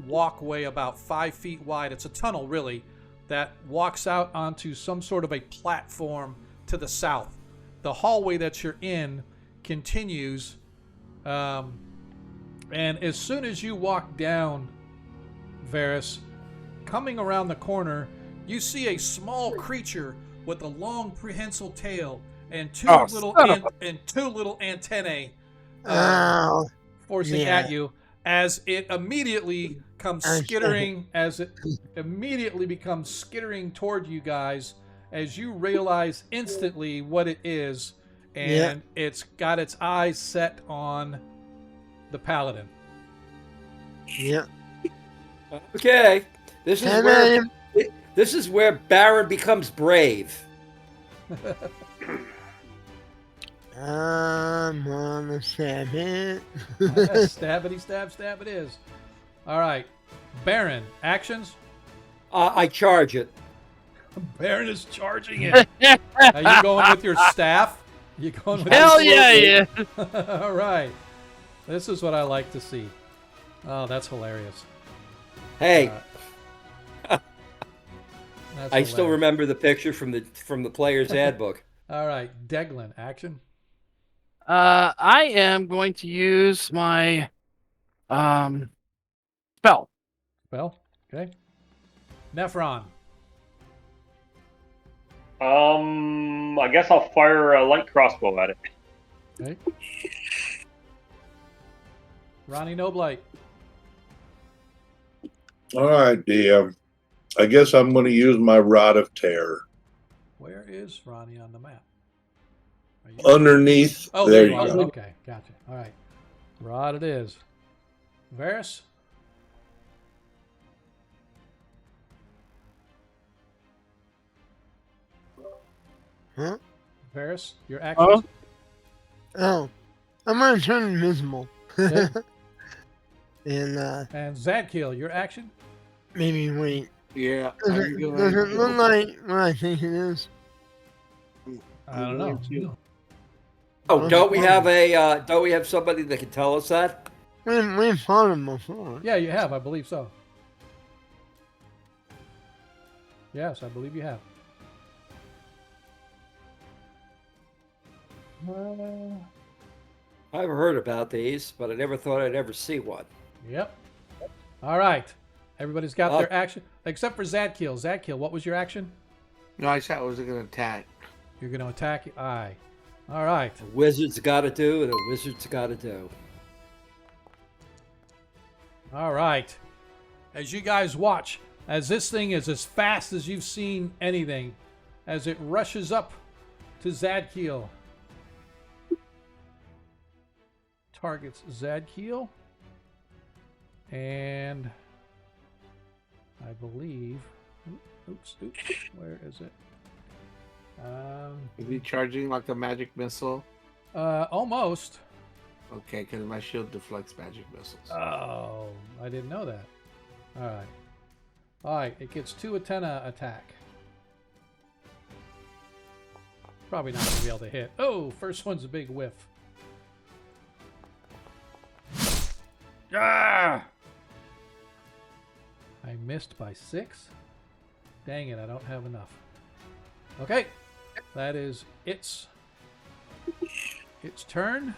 Speaker 2: walkway about 5 feet wide. It's a tunnel, really, that walks out onto some sort of a platform to the south. The hallway that you're in continues, and as soon as you walk down, Varus, coming around the corner, you see a small creature with a long prehensile tail and two little antennae forcing at you. As it immediately comes skittering, becomes skittering toward you guys, as you realize instantly what it is, and it's got its eyes set on the paladin.
Speaker 5: Yeah.
Speaker 4: Okay. This is where Baron becomes brave.
Speaker 5: I'm gonna stab it.
Speaker 2: Stabbity stab it is. All right, Baron, actions.
Speaker 4: I charge it.
Speaker 2: Baron is charging it. Are you going with your staff? You going with
Speaker 1: Hell yeah.
Speaker 2: All right, this is what I like to see. Oh, that's hilarious.
Speaker 4: Hey.
Speaker 2: I
Speaker 4: still remember the picture from the player's handbook.
Speaker 2: All right, Deglin, action.
Speaker 1: I am going to use my spell.
Speaker 2: Spell, okay. Nephron.
Speaker 7: I guess I'll fire a light crossbow at it.
Speaker 2: Okay. Ronnie Noblight.
Speaker 8: All right, DM. I guess I'm going to use my Rod of Terror.
Speaker 2: Where is Ronnie on the map?
Speaker 8: Underneath.
Speaker 2: Oh,
Speaker 8: there you
Speaker 2: go.
Speaker 8: go.
Speaker 2: Okay, gotcha. All right. Rod it is. Varus?
Speaker 5: Huh?
Speaker 2: Varys, your actions?
Speaker 5: Oh. I'm gonna turn invisible.
Speaker 2: Okay.
Speaker 5: And
Speaker 2: Zadkiel, your action?
Speaker 5: maybe wait.
Speaker 3: Yeah.
Speaker 5: Does it look like what I think it is?
Speaker 2: I don't know.
Speaker 4: Oh, don't we have somebody that can tell us that?
Speaker 5: We've fought him before.
Speaker 2: Yeah, you have. I believe so. Yes, I believe you have.
Speaker 4: I've heard about these, but I never thought I'd ever see one.
Speaker 2: Yep. All right. Everybody's got their action, except for Zadkiel. Zadkiel, what was your action?
Speaker 3: No, I said I was going to attack.
Speaker 2: You're going to attack? Aye. All right.
Speaker 4: A wizard's got to do, and a wizard's got to do.
Speaker 2: All right. As you guys watch, as this thing is as fast as you've seen anything, as it rushes up to Zadkiel. Targets Zadkiel. And I believe... Oops. Where is it?
Speaker 3: Is he charging like a magic missile?
Speaker 2: Almost.
Speaker 3: Okay, because my shield deflects magic missiles.
Speaker 2: Oh, I didn't know that. All right. All right, it gets 2 antenna attack. Probably not going to be able to hit. Oh, first one's a big whiff. Ah! I missed by 6. Dang it, I don't have enough. Okay, that is its turn.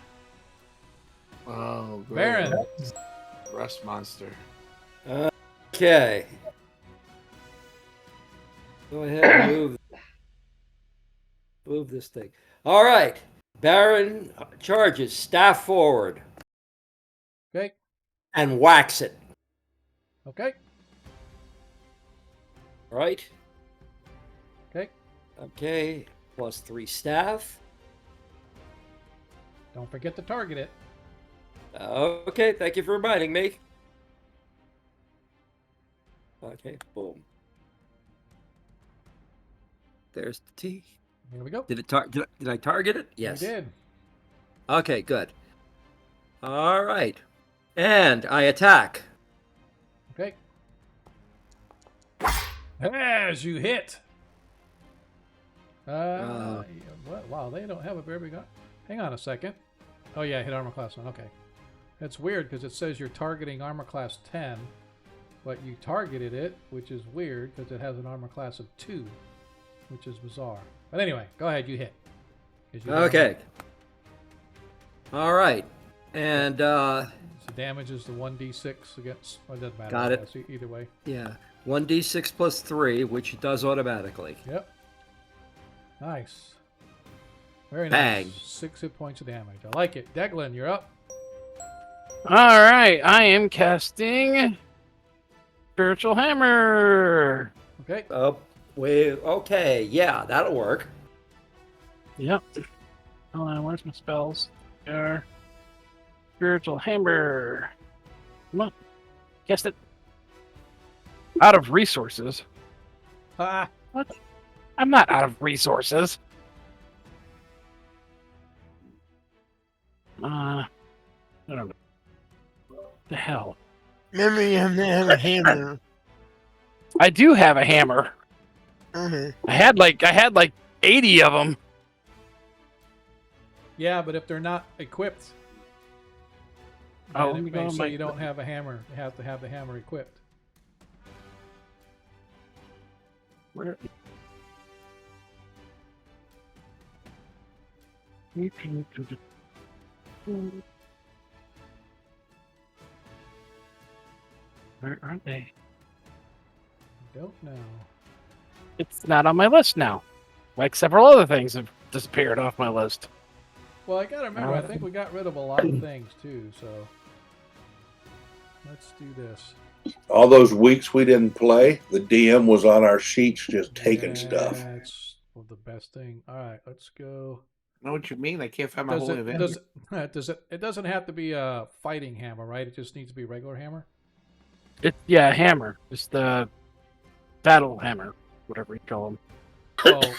Speaker 3: Oh, great.
Speaker 2: Baron.
Speaker 3: Rust monster.
Speaker 4: Okay. Go ahead and move this thing. All right. Baron charges, staff forward.
Speaker 2: Okay.
Speaker 4: And whacks it.
Speaker 2: Okay.
Speaker 4: Right?
Speaker 2: Okay.
Speaker 4: Okay. Plus 3 staff.
Speaker 2: Don't forget to target it.
Speaker 4: Okay, thank you for reminding me. Okay, boom. There's the T.
Speaker 2: Here we go.
Speaker 4: Did I target it? Yes.
Speaker 2: You did.
Speaker 4: Okay, good. All right. And I attack.
Speaker 2: Okay. As you hit. Wow, they don't have a very big... Hang on a second. Oh, yeah, hit armor class 1. Okay. That's weird because it says you're targeting armor class 10, but you targeted it, which is weird because it has an armor class of 2, which is bizarre. But anyway, go ahead, you hit.
Speaker 4: Okay. All right. And
Speaker 2: so damage is the 1d6 against... Well, it doesn't matter.
Speaker 4: Got it.
Speaker 2: Either way.
Speaker 4: Yeah. 1d6 plus 3, which it does automatically.
Speaker 2: Yep. Nice. Very
Speaker 4: Bang.
Speaker 2: nice. 6 hit points of damage. I like it. Declan, you're up.
Speaker 1: All right, I am casting Spiritual Hammer.
Speaker 2: Okay.
Speaker 4: Oh, wait. Okay. Yeah, that'll work.
Speaker 1: Yep. Hold on, where's my spells? There. Spiritual Hammer. Come on. Cast it. Out of resources. What? I'm not out of resources. I don't know. The hell?
Speaker 5: Remember, you have to have a hammer.
Speaker 1: I do have a hammer.
Speaker 5: Okay.
Speaker 1: I had like 80 of them.
Speaker 2: Yeah, but if they're not equipped, then it may say you don't have a hammer. You have to have the hammer equipped.
Speaker 1: Where? Where are they?
Speaker 2: I don't know.
Speaker 1: It's not on my list now. Like several other things have disappeared off my list.
Speaker 2: Well, I gotta remember, I think we got rid of a lot of things too, so let's do this.
Speaker 8: All those weeks we didn't play, the DM was on our sheets just taking stuff.
Speaker 2: That's the best thing. All right, let's go.
Speaker 3: I know what you mean. I can't find my whole event.
Speaker 2: It doesn't have to be a fighting hammer, right? It just needs to be a regular hammer?
Speaker 1: Yeah, hammer. It's the battle hammer, whatever you call them.
Speaker 2: Oh,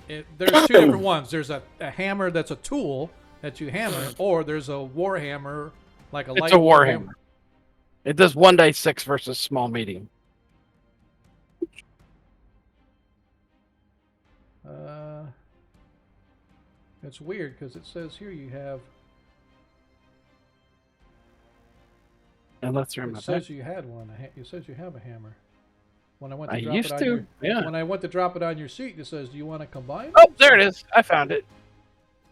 Speaker 2: There's two different ones. There's a hammer that's a tool that you hammer, or there's a war hammer, like a light.
Speaker 1: It's a war hammer. It does 1d6 versus small medium.
Speaker 2: It's weird because it says here you have.
Speaker 1: And let's remember.
Speaker 2: It says you had one. It says you have a hammer. When I went to
Speaker 1: I
Speaker 2: drop
Speaker 1: used
Speaker 2: it on
Speaker 1: to,
Speaker 2: your,
Speaker 1: yeah.
Speaker 2: When I went to drop it on your sheet, it says, "Do you want to combine?"
Speaker 1: Oh, there it is. I found it.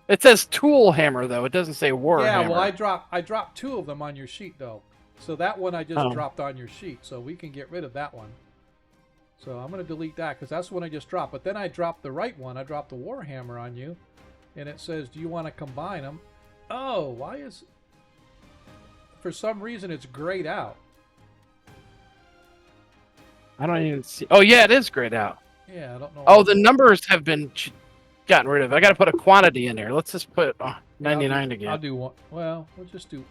Speaker 1: It says tool hammer though. It doesn't say war hammer.
Speaker 2: Yeah, well, I dropped two of them on your sheet though. So that one I just dropped on your sheet. So we can get rid of that one. So I'm going to delete that because that's the one I just dropped. But then I dropped the right one. I dropped the war hammer on you, and it says, "Do you want to combine them?" Oh, why is? For some reason, it's grayed out.
Speaker 1: I don't even see. Oh yeah, it is grayed out.
Speaker 2: Yeah, I don't know.
Speaker 1: Oh, the numbers have been gotten rid of. I got to put a quantity in there. Let's just put 99 again.
Speaker 2: I'll do one. Well, we'll just do.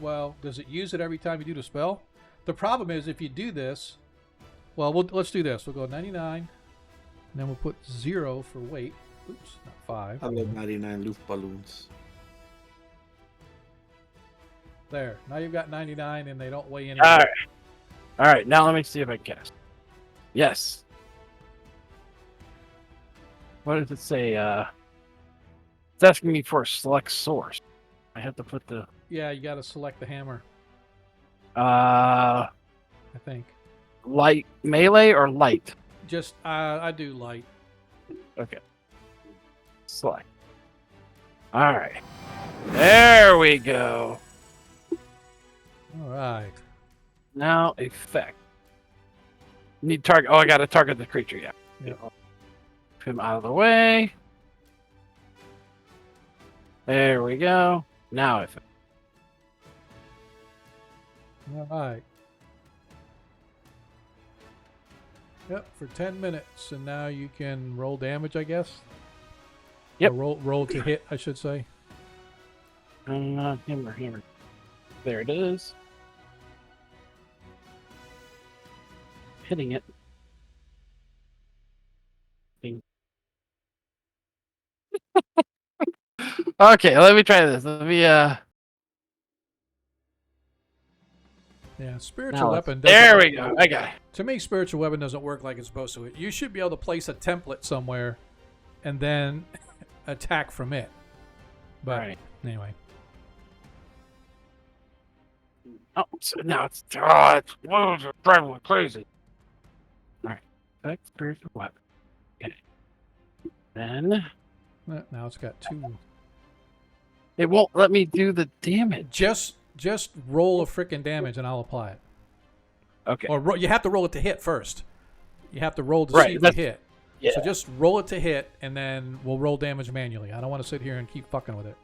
Speaker 2: Well, does it use it every time you do the spell? The problem is if you do this. Well, let's do this. We'll go 99, and then we'll put 0 for weight. Oops, not 5.
Speaker 3: I love 99 Luft balloons.
Speaker 2: There. Now you've got 99, and they don't weigh anything.
Speaker 1: All right. All right. Now let me see if I can cast. Yes. What does it say? It's asking me for a select source. I have to put the.
Speaker 2: Yeah, you got to select the hammer.
Speaker 1: I
Speaker 2: think.
Speaker 1: Light melee or light?
Speaker 2: Just I do light.
Speaker 1: Okay. Select. All right. There we go.
Speaker 2: All right.
Speaker 1: Now effect. Need target. Oh, I got to target the creature. Yeah.
Speaker 2: Yep.
Speaker 1: Put him out of the way. There we go. Now effect.
Speaker 2: All right. Yep, for 10 minutes, and now you can roll damage, I guess.
Speaker 1: Yep.
Speaker 2: Or roll to hit, I should say.
Speaker 1: Hammer. There it is. Hitting it. Okay, let me try this. Let me
Speaker 2: Yeah, spiritual weapon.
Speaker 1: There we go. I got it.
Speaker 2: To me, spiritual weapon doesn't work like it's supposed to. You should be able to place a template somewhere, and then attack from it. But anyway.
Speaker 1: Oh, so now it's driving me crazy. All right, effect spiritual weapon. Okay. Then
Speaker 2: now it's got 2.
Speaker 1: It won't let me do the damage.
Speaker 2: Just roll a frickin' damage and I'll apply it.
Speaker 1: Okay.
Speaker 2: Or you have to roll it to hit first. You have to roll to see if you hit.
Speaker 1: Yeah.
Speaker 2: So just roll it to hit, and then we'll roll damage manually. I don't want to sit here and keep fucking with it.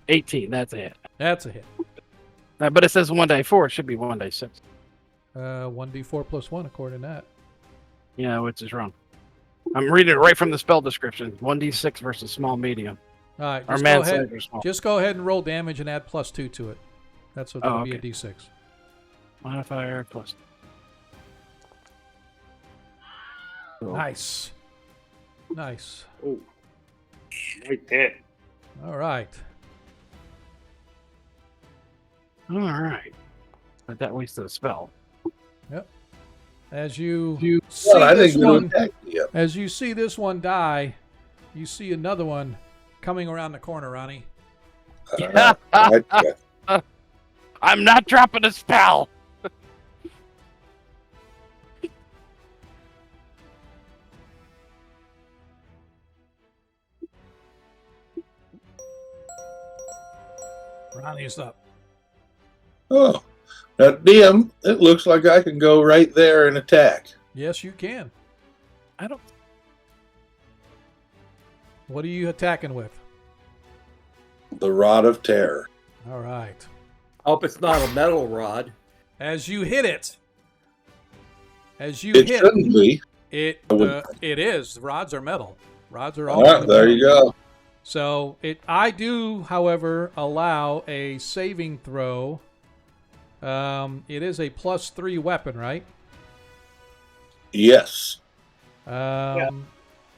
Speaker 1: 18. That's a hit.
Speaker 2: That's a hit.
Speaker 1: But it says 1d4. It should be 1d6.
Speaker 2: 1d4 plus 1 according to that.
Speaker 1: Yeah, which is wrong. I'm reading it right from the spell description. 1d6 versus small medium.
Speaker 2: All right,
Speaker 1: just
Speaker 2: go ahead and roll damage and add +2 to it. That's what that'll be a d6.
Speaker 1: Modifier plus.
Speaker 2: Nice.
Speaker 7: Oh, right there.
Speaker 2: All right.
Speaker 1: But that wasted a spell.
Speaker 2: Yep. As you see this one die, you see another one coming around the corner, Ronnie.
Speaker 1: I'm not dropping a spell.
Speaker 2: Ronnie's up.
Speaker 8: Oh, now, DM, it looks like I can go right there and attack.
Speaker 2: Yes, you can.
Speaker 1: I don't.
Speaker 2: What are you attacking with?
Speaker 8: The Rod of Terror.
Speaker 2: All right.
Speaker 4: Hope it's not a metal rod.
Speaker 2: As you hit it.
Speaker 8: It shouldn't be.
Speaker 2: It is. Rods are metal. Rods are
Speaker 8: all right, there you go.
Speaker 2: So I do, however, allow a saving throw. It is a +3 weapon, right?
Speaker 8: Yes.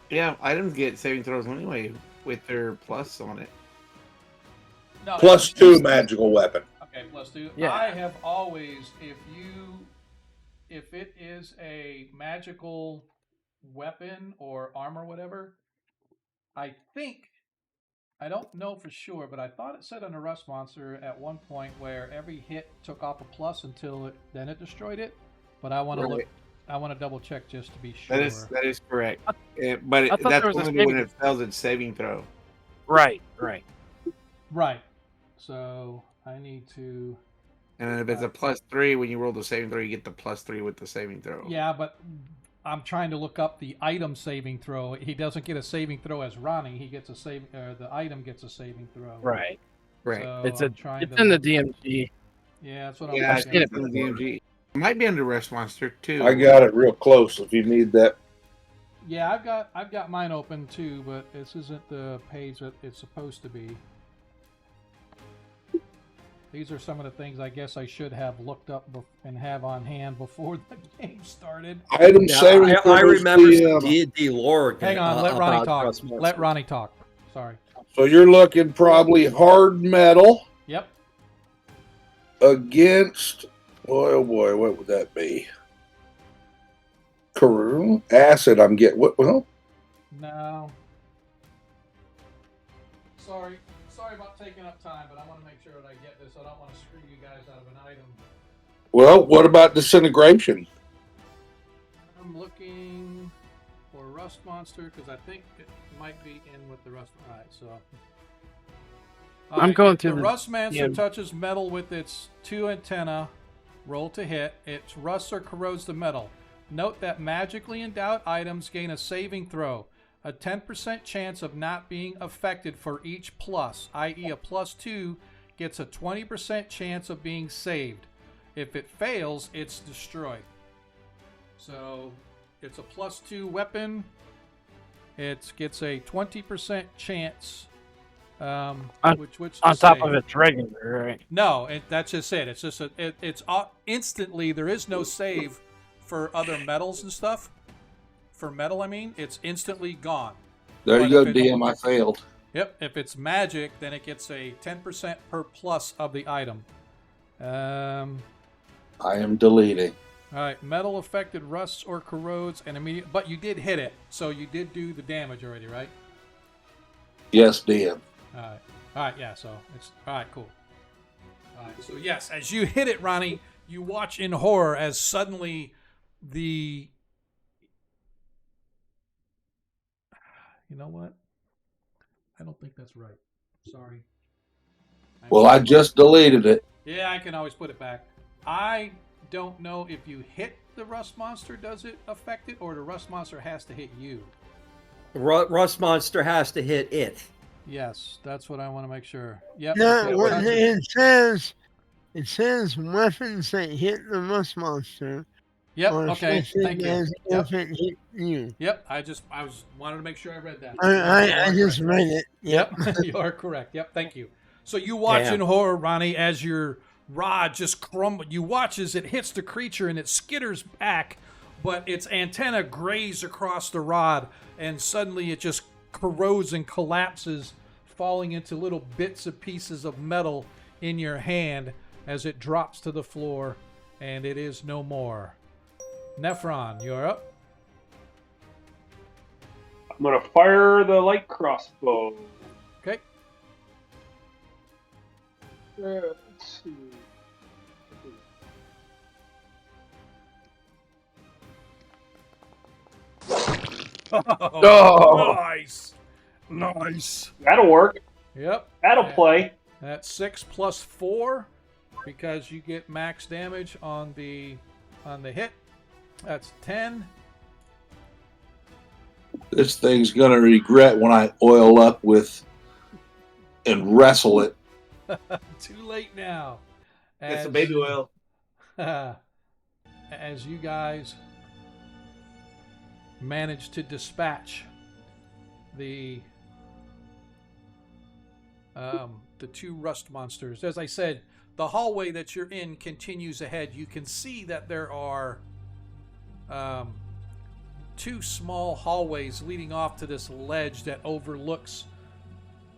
Speaker 3: Yeah, items get saving throws anyway with their plus on it.
Speaker 2: No,
Speaker 8: +2 magical weapon.
Speaker 2: Okay, +2.
Speaker 1: Yeah.
Speaker 2: I have always, if it is a magical weapon or armor, whatever, I don't know for sure, but I thought it said on the Rust Monster at one point where every hit took off a plus until then it destroyed it. But I want to look. I want to double check just to be sure.
Speaker 3: That is correct. But
Speaker 1: I thought
Speaker 3: that's
Speaker 1: there was a
Speaker 3: only when it fails its saving throw.
Speaker 1: Right.
Speaker 2: So I need to.
Speaker 3: And if it's a +3, when you roll the saving throw, you get the +3 with the saving throw.
Speaker 2: Yeah, but I'm trying to look up the item saving throw. He doesn't get a saving throw as Ronnie. He gets the item gets a saving throw.
Speaker 1: Right.
Speaker 2: So
Speaker 1: It's
Speaker 2: I'm
Speaker 1: in the DMG.
Speaker 2: Yeah, that's what I'm.
Speaker 3: Yeah,
Speaker 2: looking
Speaker 3: it's in the DMG. It might be under Rust Monster too.
Speaker 8: I got it real close if you need that.
Speaker 2: Yeah, I've got mine open too, but this isn't the page that it's supposed to be. These are some of the things I guess I should have looked up and have on hand before the game started.
Speaker 8: Item saving
Speaker 4: I
Speaker 8: throws
Speaker 4: remember
Speaker 8: the,
Speaker 4: some D&D lore.
Speaker 2: Hang on, let Ronnie
Speaker 4: about
Speaker 2: talk.
Speaker 4: Rust Monster.
Speaker 2: Let Ronnie talk. Sorry.
Speaker 8: So you're looking probably hard metal.
Speaker 2: Yep.
Speaker 8: Against, oh boy, what would that be? Acid, I'm getting, what, well?
Speaker 2: No. Sorry about taking up time, but I want to make sure that I get this. I don't want to screw you guys out of an item.
Speaker 8: Well, what about disintegration?
Speaker 2: I'm looking for Rust Monster because I think it might be in with the Rust. All right, so.
Speaker 1: I'm going to
Speaker 2: the
Speaker 1: the
Speaker 2: Rust Monster
Speaker 1: yeah.
Speaker 2: touches metal with its 2 antenna. Roll to hit. It rusts or corrodes the metal. Note that magically endowed items gain a saving throw. A 10% chance of not being affected for each plus, i.e. a +2 gets a 20% chance of being saved. If it fails, it's destroyed. So it's a +2 weapon. It gets a 20% chance.
Speaker 1: On
Speaker 2: Which
Speaker 1: top
Speaker 2: save.
Speaker 1: of it's regular, right?
Speaker 2: No, that's just it. It's just it's instantly. There is no save for other metals and stuff. For metal, I mean, it's instantly gone.
Speaker 8: There
Speaker 2: But
Speaker 8: you go,
Speaker 2: if it-
Speaker 8: DM. I failed.
Speaker 2: Yep. If it's magic, then it gets a 10% per plus of the item.
Speaker 8: I am deleting.
Speaker 2: All right. Metal affected rusts or corrodes and immediate. But you did hit it, so you did do the damage already, right?
Speaker 8: Yes, DM.
Speaker 2: All right. All right. Yeah. So it's all right. Cool. All right. So yes, as you hit it, Ronnie, you watch in horror as suddenly the. You know what? I don't think that's right. Sorry.
Speaker 8: Well, I just deleted it.
Speaker 2: Yeah, I can always put it back. I don't know if you hit the Rust Monster, does it affect it, or the Rust Monster has to hit you?
Speaker 4: Rust Monster has to hit it.
Speaker 2: Yes, that's what I want to make sure. Yep.
Speaker 5: No,
Speaker 2: it
Speaker 5: what
Speaker 2: touches-
Speaker 5: it says weapons that hit the Rust Monster.
Speaker 2: Yep.
Speaker 5: are
Speaker 2: Okay.
Speaker 5: affected
Speaker 2: Thank you.
Speaker 5: as
Speaker 2: Yep.
Speaker 5: if it hit you.
Speaker 2: Yep. I wanted to make sure I read that.
Speaker 5: I just
Speaker 2: Correct.
Speaker 5: read it.
Speaker 2: Yep. You are correct. Yep. Thank you. So you watch in horror, Ronnie, as your rod just crumbles. You watch as it hits the creature and it skitters back, but its antenna graze across the rod, and suddenly it just corrodes and collapses, falling into little bits and pieces of metal in your hand as it drops to the floor, and it is no more. Nephron, you're up.
Speaker 7: I'm gonna fire the light crossbow.
Speaker 2: Okay.
Speaker 7: Let's see.
Speaker 1: Oh.
Speaker 2: Nice.
Speaker 7: That'll work.
Speaker 2: Yep.
Speaker 7: That'll play.
Speaker 2: That's 6 plus 4 because you get max damage on the hit. That's 10.
Speaker 8: This thing's gonna regret when I oil up with and wrestle it.
Speaker 2: Too late now.
Speaker 3: Get some baby oil.
Speaker 2: As you guys manage to dispatch the 2 rust monsters. As I said, the hallway that you're in continues ahead. You can see that there are two small hallways leading off to this ledge that overlooks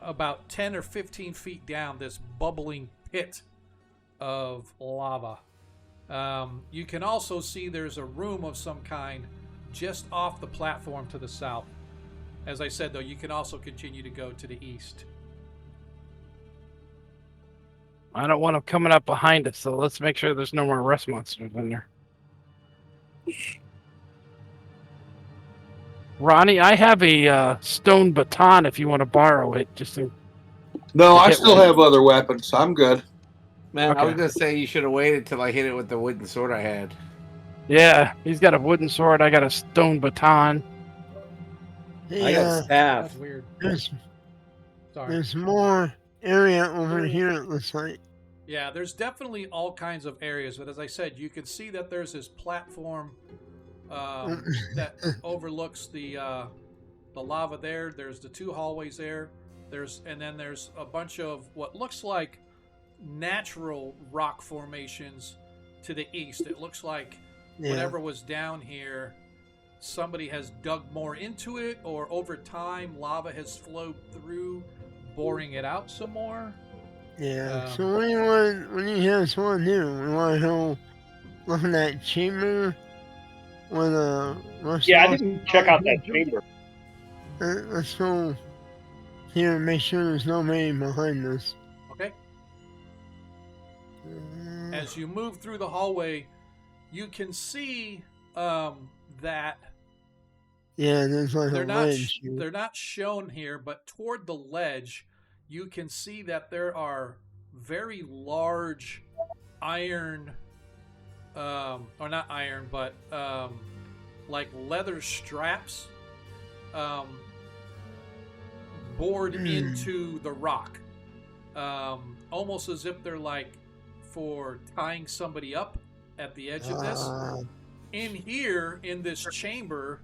Speaker 2: about 10 or 15 feet down this bubbling pit of lava. You can also see there's a room of some kind just off the platform to the south. As I said, though, you can also continue to go to the east.
Speaker 1: I don't want them coming up behind us, so let's make sure there's no more rust monsters in there. Ronnie, I have a stone baton if you want to borrow it.
Speaker 8: No, I still have other weapons. I'm good.
Speaker 3: Man,
Speaker 1: Okay.
Speaker 3: I was gonna say you should have waited till I hit it with the wooden sword I had.
Speaker 1: Yeah, he's got a wooden sword. I got a stone baton.
Speaker 4: I got a staff.
Speaker 2: That's weird.
Speaker 5: There's more area over here, it looks like.
Speaker 2: Yeah, there's definitely all kinds of areas, but as I said, you can see that there's this platform that overlooks the lava there. There's the two hallways there. And then there's a bunch of what looks like natural rock formations to the east. It looks like whatever was down here, somebody has dug more into it, or over time lava has flowed through, boring it out some more.
Speaker 5: Yeah. So what do you guys want to do? We want to go look in that chamber with a
Speaker 7: Yeah, I didn't check out that chamber.
Speaker 5: Let's go here and make sure there's nobody behind us.
Speaker 2: Okay. As you move through the hallway, you can see that
Speaker 5: there's like a ledge.
Speaker 2: They're not shown here, but toward the ledge, you can see that there are very large iron, or not iron, but like leather straps bored into the rock, almost as if they're like for tying somebody up at the edge of this. In here, in this chamber,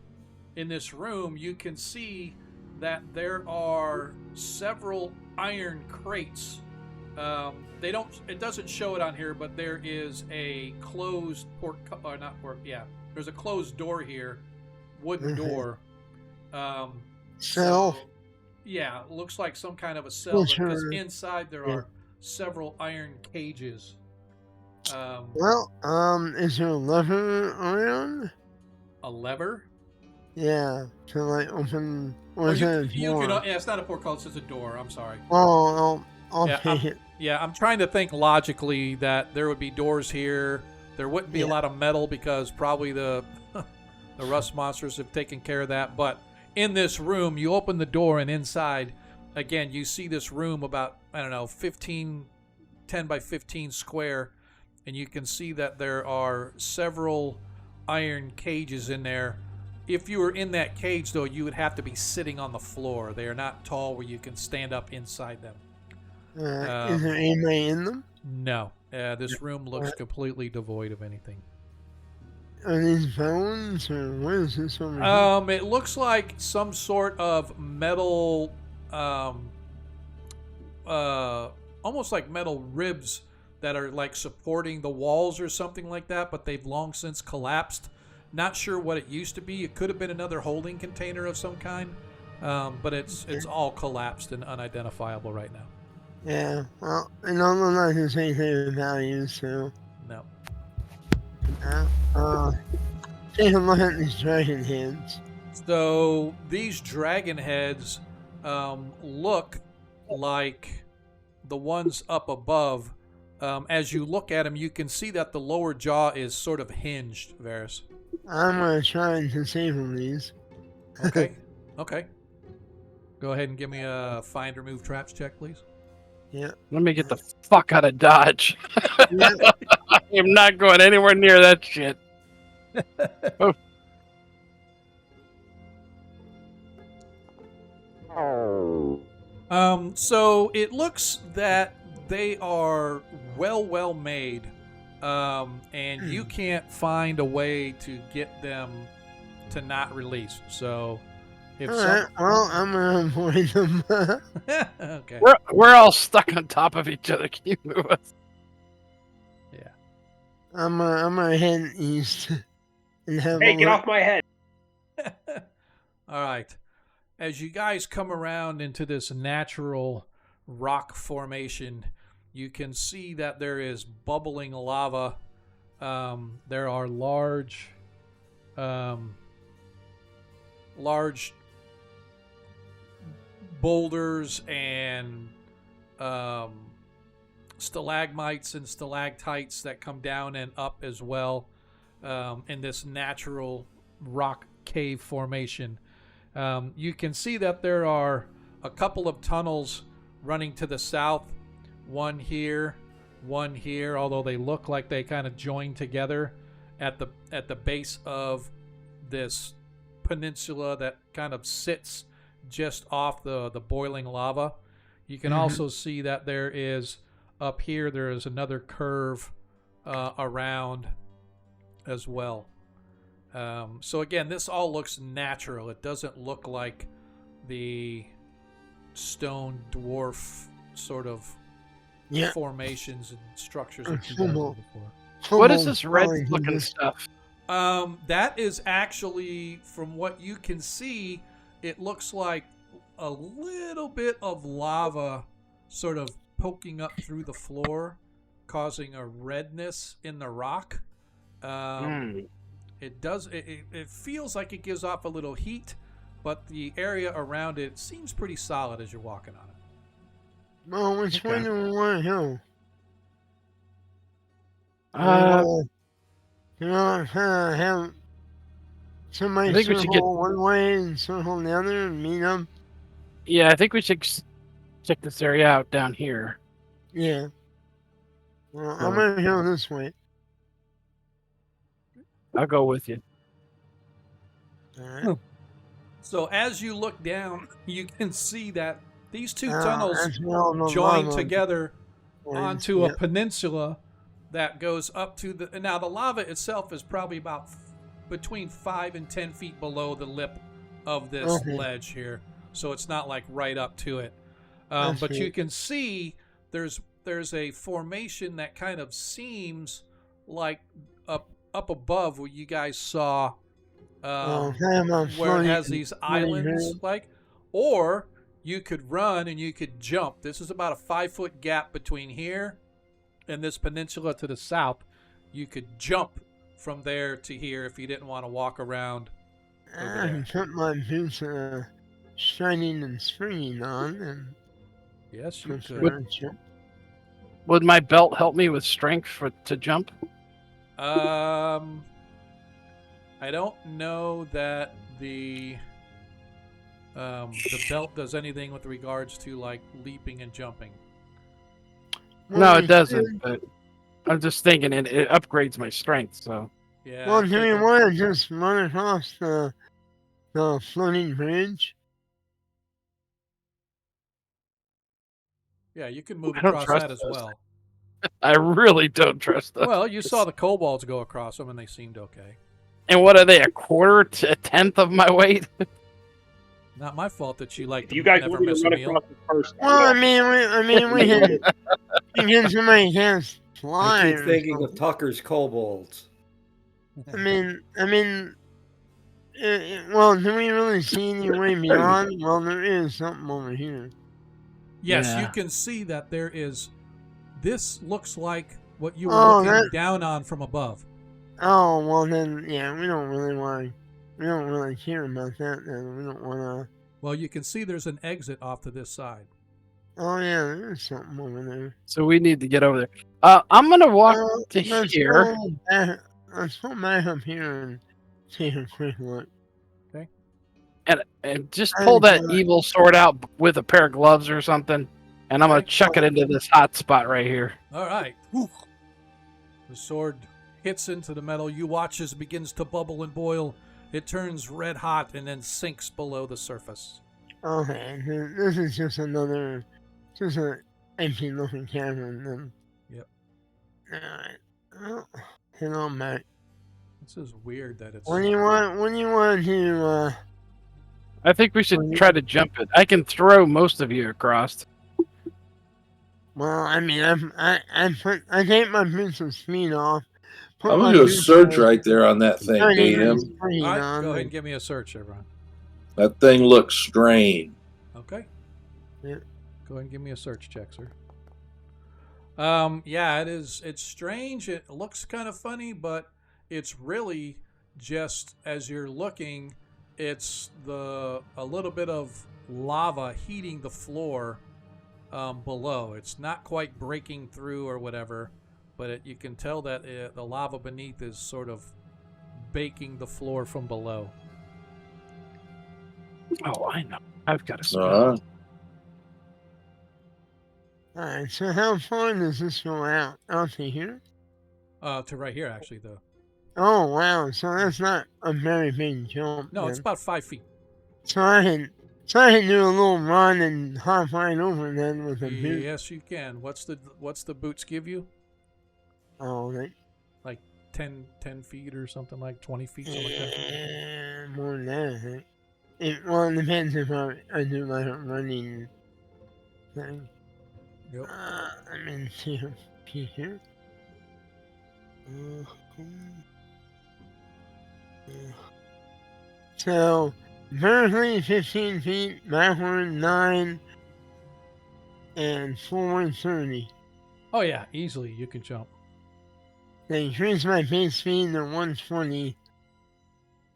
Speaker 2: in this room, you can see that there are several iron crates. It doesn't show it on here, but there is a closed there's a closed door here, wooden door.
Speaker 5: Cell?
Speaker 2: Yeah, looks like some kind of a cell, because inside there are several iron cages.
Speaker 5: Is there a lever around?
Speaker 2: A lever?
Speaker 5: Yeah, to like open. Or is it a door?
Speaker 2: It's not a portcullis, it's a door. I'm sorry.
Speaker 5: Oh, I'll take it.
Speaker 2: Yeah, I'm trying to think logically that there would be doors here. There wouldn't be a lot of metal because probably the rust monsters have taken care of that. But in this room, you open the door and inside, again, you see this room about, 10 by 15 square. And you can see that there are several iron cages in there. If you were in that cage, though, you would have to be sitting on the floor. They are not tall where you can stand up inside them.
Speaker 5: Is there anybody in them?
Speaker 2: No. This room looks completely devoid of anything.
Speaker 5: Are these bones, or what is this over here?
Speaker 2: It looks like some sort of metal, almost like metal ribs that are like supporting the walls or something like that, but they've long since collapsed. Not sure what it used to be. It could have been another holding container of some kind, but it's all collapsed and unidentifiable right now.
Speaker 5: Yeah, well, it don't look like there's anything of value, so.
Speaker 2: No.
Speaker 5: Take a look at these dragon heads.
Speaker 2: So these dragon heads look like the ones up above. As you look at them, you can see that the lower jaw is sort of hinged, Varys.
Speaker 5: I'm going to try and disable these.
Speaker 2: Okay. Okay. Go ahead and give me a find remove traps check, please.
Speaker 5: Yeah.
Speaker 1: Let me get the fuck out of Dodge. I am not going anywhere near that shit.
Speaker 2: So it looks that they are well made, and you can't find a way to get them to not release. So if
Speaker 5: Alright, well, I'm gonna avoid them.
Speaker 2: Okay.
Speaker 1: We're all stuck on top of each other. Can you move us?
Speaker 2: Yeah.
Speaker 5: I'm gonna head east and have
Speaker 7: Hey, get off my head.
Speaker 2: All right. As you guys come around into this natural rock formation, you can see that there is bubbling lava. There are large boulders and stalagmites and stalactites that come down and up as well in this natural rock cave formation. You can see that there are a couple of tunnels running to the south, one here, although they look like they kind of join together at the base of this peninsula that kind of sits just off the boiling lava. You can also see that there is up here, there is another curve around as well. So again, this all looks natural. It doesn't look like the stone dwarf sort of formations and structures that you've been before.
Speaker 1: What is this red looking stuff?
Speaker 2: That is actually, from what you can see, it looks like a little bit of lava sort of poking up through the floor, causing a redness in the rock. It does. It feels like it gives off a little heat, but the area around it seems pretty solid as you're walking on it.
Speaker 5: Well, which way do we want to go? Have somebody circle one way and circle the other and meet them?
Speaker 1: Yeah, I think we should check this area out down here.
Speaker 5: Yeah. Well, I'm going to go this way.
Speaker 1: I'll go with you.
Speaker 5: All right.
Speaker 2: So as you look down, you can see that these two tunnels join together onto a peninsula that goes up to the... Now, the lava itself is probably about between 5 and 10 feet below the lip of this ledge here. So it's not like right up to it. But you can see there's a formation that kind of seems like up above where you guys saw where it has these islands, like, or you could run and you could jump. This is about a 5-foot gap between here and this peninsula to the south. You could jump from there to here if you didn't want to walk around.
Speaker 5: I can put my boots shining and springing on, and
Speaker 2: yes, you could.
Speaker 1: Would my belt help me with strength to jump?
Speaker 2: I don't know that the belt does anything with regards to like leaping and jumping.
Speaker 1: No, it doesn't. But I'm just thinking it upgrades my strength. So
Speaker 2: yeah.
Speaker 5: Well, do you want to just run across the floating bridge?
Speaker 2: Yeah, you can move across that as well.
Speaker 1: I really don't trust them.
Speaker 2: Well, you saw the kobolds go across them, and they seemed okay.
Speaker 1: And what are they? A quarter to a tenth of my weight?
Speaker 2: Not my fault that you like.
Speaker 7: You guys
Speaker 2: never
Speaker 7: want me to
Speaker 2: miss
Speaker 7: run
Speaker 2: a meal.
Speaker 7: across the first?
Speaker 5: Well, I mean, we can somebody can't fly.
Speaker 4: I keep thinking of Tucker's kobolds.
Speaker 5: I mean, well, do we really see any way beyond? Well, there is something over here.
Speaker 2: Yes, you can see that there is. This looks like what you were looking down on from above.
Speaker 5: Oh, well then, yeah, we don't really care about that then. We don't want to...
Speaker 2: Well, you can see there's an exit off to this side.
Speaker 5: Oh, yeah, there's something over there.
Speaker 1: So we need to get over there. I'm going to walk to here.
Speaker 5: Let's go back up here and take a quick look.
Speaker 2: Okay.
Speaker 1: And just pull that evil sword out with a pair of gloves or something. And I'm going to chuck it into this hot spot right here.
Speaker 2: All right. Whew. The sword hits into the metal. You watch as it begins to bubble and boil. It turns red hot and then sinks below the surface.
Speaker 5: Okay. This is just an empty looking cavern then.
Speaker 2: Yep.
Speaker 5: Alright. Well, hang on, Matt.
Speaker 2: This is weird that it's...
Speaker 5: When you want to,
Speaker 1: I think we should try to jump it. I can throw most of you across.
Speaker 5: Well, I mean, I take my boots of speed off,
Speaker 8: I'm gonna do a search right there on that thing, DM.
Speaker 2: All right, go ahead and give me a search, everyone.
Speaker 8: That thing looks strange.
Speaker 2: Okay.
Speaker 5: Yeah.
Speaker 2: Go ahead and give me a search check, sir. Yeah, it is. It's strange. It looks kind of funny, but it's really just as you're looking, it's a little bit of lava heating the floor below. It's not quite breaking through or whatever, but you can tell that the lava beneath is sort of baking the floor from below.
Speaker 1: Oh, I know. I've got a spell.
Speaker 5: Alright, so how far does this go out? Out to here?
Speaker 2: To right here, actually, though.
Speaker 5: Oh, wow. So that's not a very big jump.
Speaker 2: No,
Speaker 5: then.
Speaker 2: it's about 5 feet.
Speaker 5: So I can do a little run and hop right over then with a boot.
Speaker 2: Yes, you can. What's the boots give you?
Speaker 5: Oh,
Speaker 2: like 10 feet or something, like 20 feet, something like that.
Speaker 5: More than that, I think. It depends if I do like a running thing.
Speaker 2: Yep.
Speaker 5: I'm in here. So, vertically 15 feet, backward 9, and forward 30.
Speaker 2: Oh yeah, easily you can jump.
Speaker 5: They increase my base speed to 120.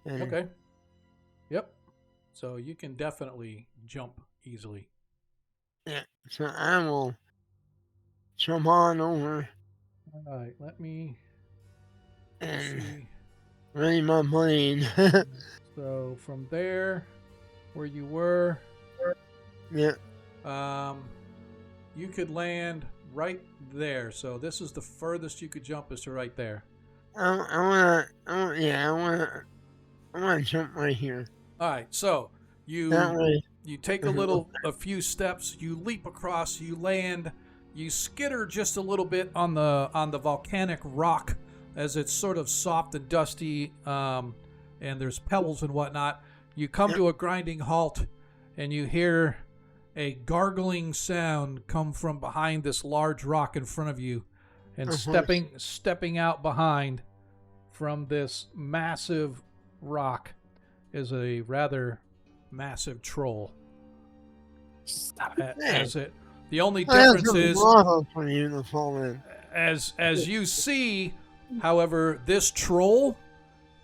Speaker 2: Okay. Yep. So you can definitely jump easily.
Speaker 5: Yeah, so I will jump on over.
Speaker 2: All right, let me
Speaker 5: and
Speaker 2: see.
Speaker 5: Ready my plane.
Speaker 2: So from there, where you were,
Speaker 5: yeah.
Speaker 2: You could land right there. So this is the furthest you could jump is to right there.
Speaker 5: I wanna jump right here.
Speaker 2: All right, so you take a few steps, you leap across, you land, you skitter just a little bit on the volcanic rock as it's sort of soft and dusty, and there's pebbles and whatnot. You come to a grinding halt, and you hear a gargling sound come from behind this large rock in front of you, and stepping out behind from this massive rock is a rather massive troll. The only difference is
Speaker 5: for you to fall in.
Speaker 2: as you see, however, this troll,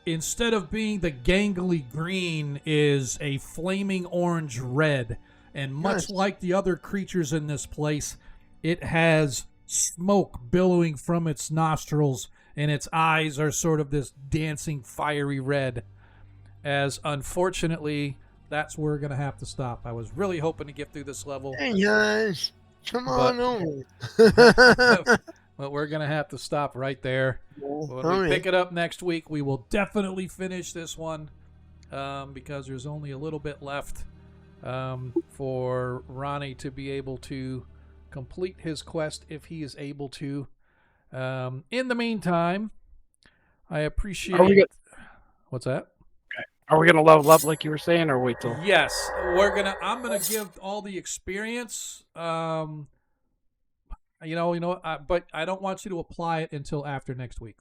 Speaker 2: instead of being the gangly green, is a flaming orange red, and much like the other creatures in this place, it has smoke billowing from its nostrils, and its eyes are sort of this dancing fiery red. As unfortunately, that's where we're going to have to stop. I was really hoping to get through this level.
Speaker 5: Hey guys, come on over.
Speaker 2: But we're going to have to stop right there. When we pick it up next week, we will definitely finish this one because there's only a little bit left for Ronnie to be able to complete his quest if he is able to. In the meantime, I appreciate... What's that?
Speaker 1: Are we gonna level up like you were saying, or wait till?
Speaker 2: Yes, I'm gonna give all the experience. But I don't want you to apply it until after next week.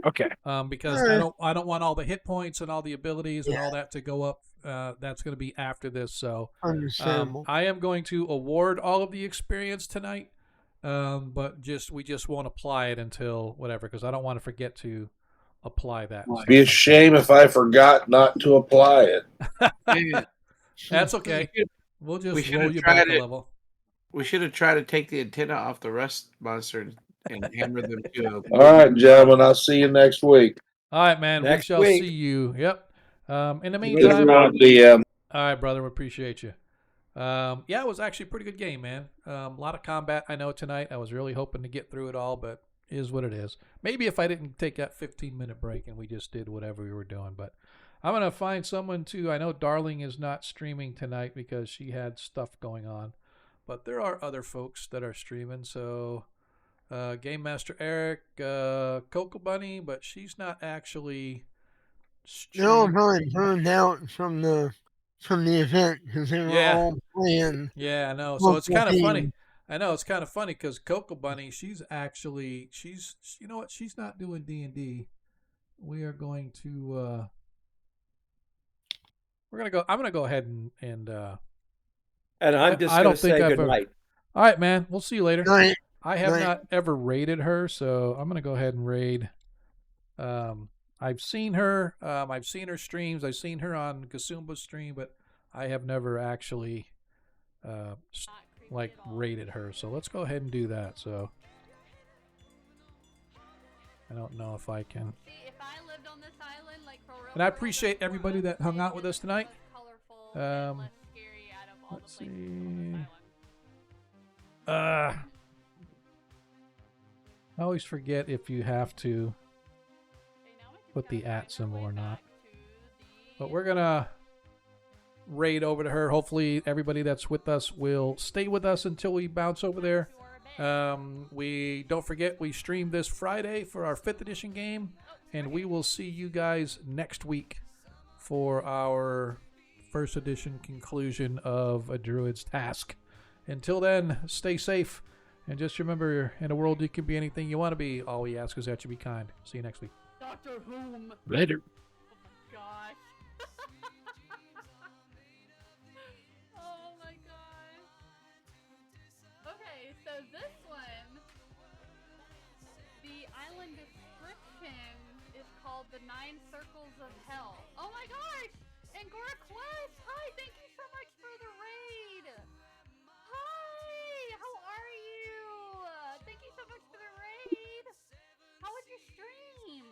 Speaker 1: Okay.
Speaker 2: Because I don't want all the hit points and all the abilities and all that to go up. That's going to be after this. So
Speaker 5: understandable.
Speaker 2: I am going to award all of the experience tonight. But we just won't apply it until whatever, because I don't want to forget to apply that.
Speaker 8: It'd be a shame if I forgot not to apply it.
Speaker 2: That's okay. We'll just roll you back a level.
Speaker 3: We should have tried to take the antenna off the rust monster and hammer them to.
Speaker 8: All right, gentlemen. I'll see you next week.
Speaker 2: All right, man. We shall see you. Yep. In the
Speaker 8: Good
Speaker 2: meantime,
Speaker 8: round, DM.
Speaker 2: all right, brother. We appreciate you. Yeah, it was actually a pretty good game, man. A lot of combat, I know, tonight. I was really hoping to get through it all, but it is what it is. Maybe if I didn't take that 15-minute break and we just did whatever we were doing. But I'm going to find someone to... I know Darling is not streaming tonight because she had stuff going on. But there are other folks that are streaming. So Game Master Eric, Cocoa Bunny, but she's not actually streaming.
Speaker 5: No, I'm probably burned out from the event because they were all playing.
Speaker 2: Yeah, I know. So it's kind of funny. I know it's kind of funny because Coco Bunny, she's you know what? She's not doing D&D. We are going to I'm gonna go ahead and
Speaker 4: I'm just
Speaker 2: I
Speaker 4: going
Speaker 2: don't
Speaker 4: to
Speaker 2: think
Speaker 4: say
Speaker 2: I've
Speaker 4: good
Speaker 2: ever.
Speaker 4: night.
Speaker 2: All right, man. We'll see you later.
Speaker 5: Night.
Speaker 2: I have
Speaker 5: Night.
Speaker 2: not ever raided her, so I'm gonna go ahead and raid. I've seen her. I've seen her streams. I've seen her on Kasumba's stream, but I have never actually like raided her. So let's go ahead and do that. So I don't know if I can.
Speaker 15: See, if I lived on this island, like for real,
Speaker 2: And I appreciate everybody that hung out with us tonight. Let's see. I always forget if you have to put the @ symbol or not. But we're gonna raid over to her. Hopefully everybody that's with us will stay with us until we bounce over there. We don't forget we stream this Friday for our 5th edition game, and we will see you guys next week for our 1st edition conclusion of A Druid's Task. Until then, stay safe, and just remember, in a world you can be anything you want to be. All we ask is that you be kind. See you next week.
Speaker 15: Doctor Whom.
Speaker 1: Later.
Speaker 15: Gosh. Oh my gosh. Okay, so this one, the island description is called the 9 Circles of Hell. Oh my gosh! Agora Quest! Hi, thank you so much for the raid! Hi! How are you? Thank you so much for the raid! How was your stream?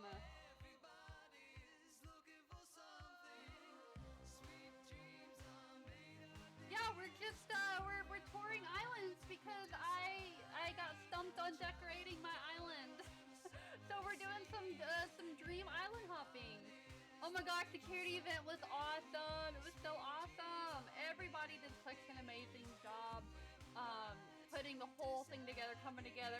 Speaker 15: Yeah, we're just we're touring islands because I got stumped on decorating my island. So we're doing some dream island hopping. Oh my gosh, security event was awesome. It was so awesome. Everybody did such an amazing job putting the whole thing together, coming together.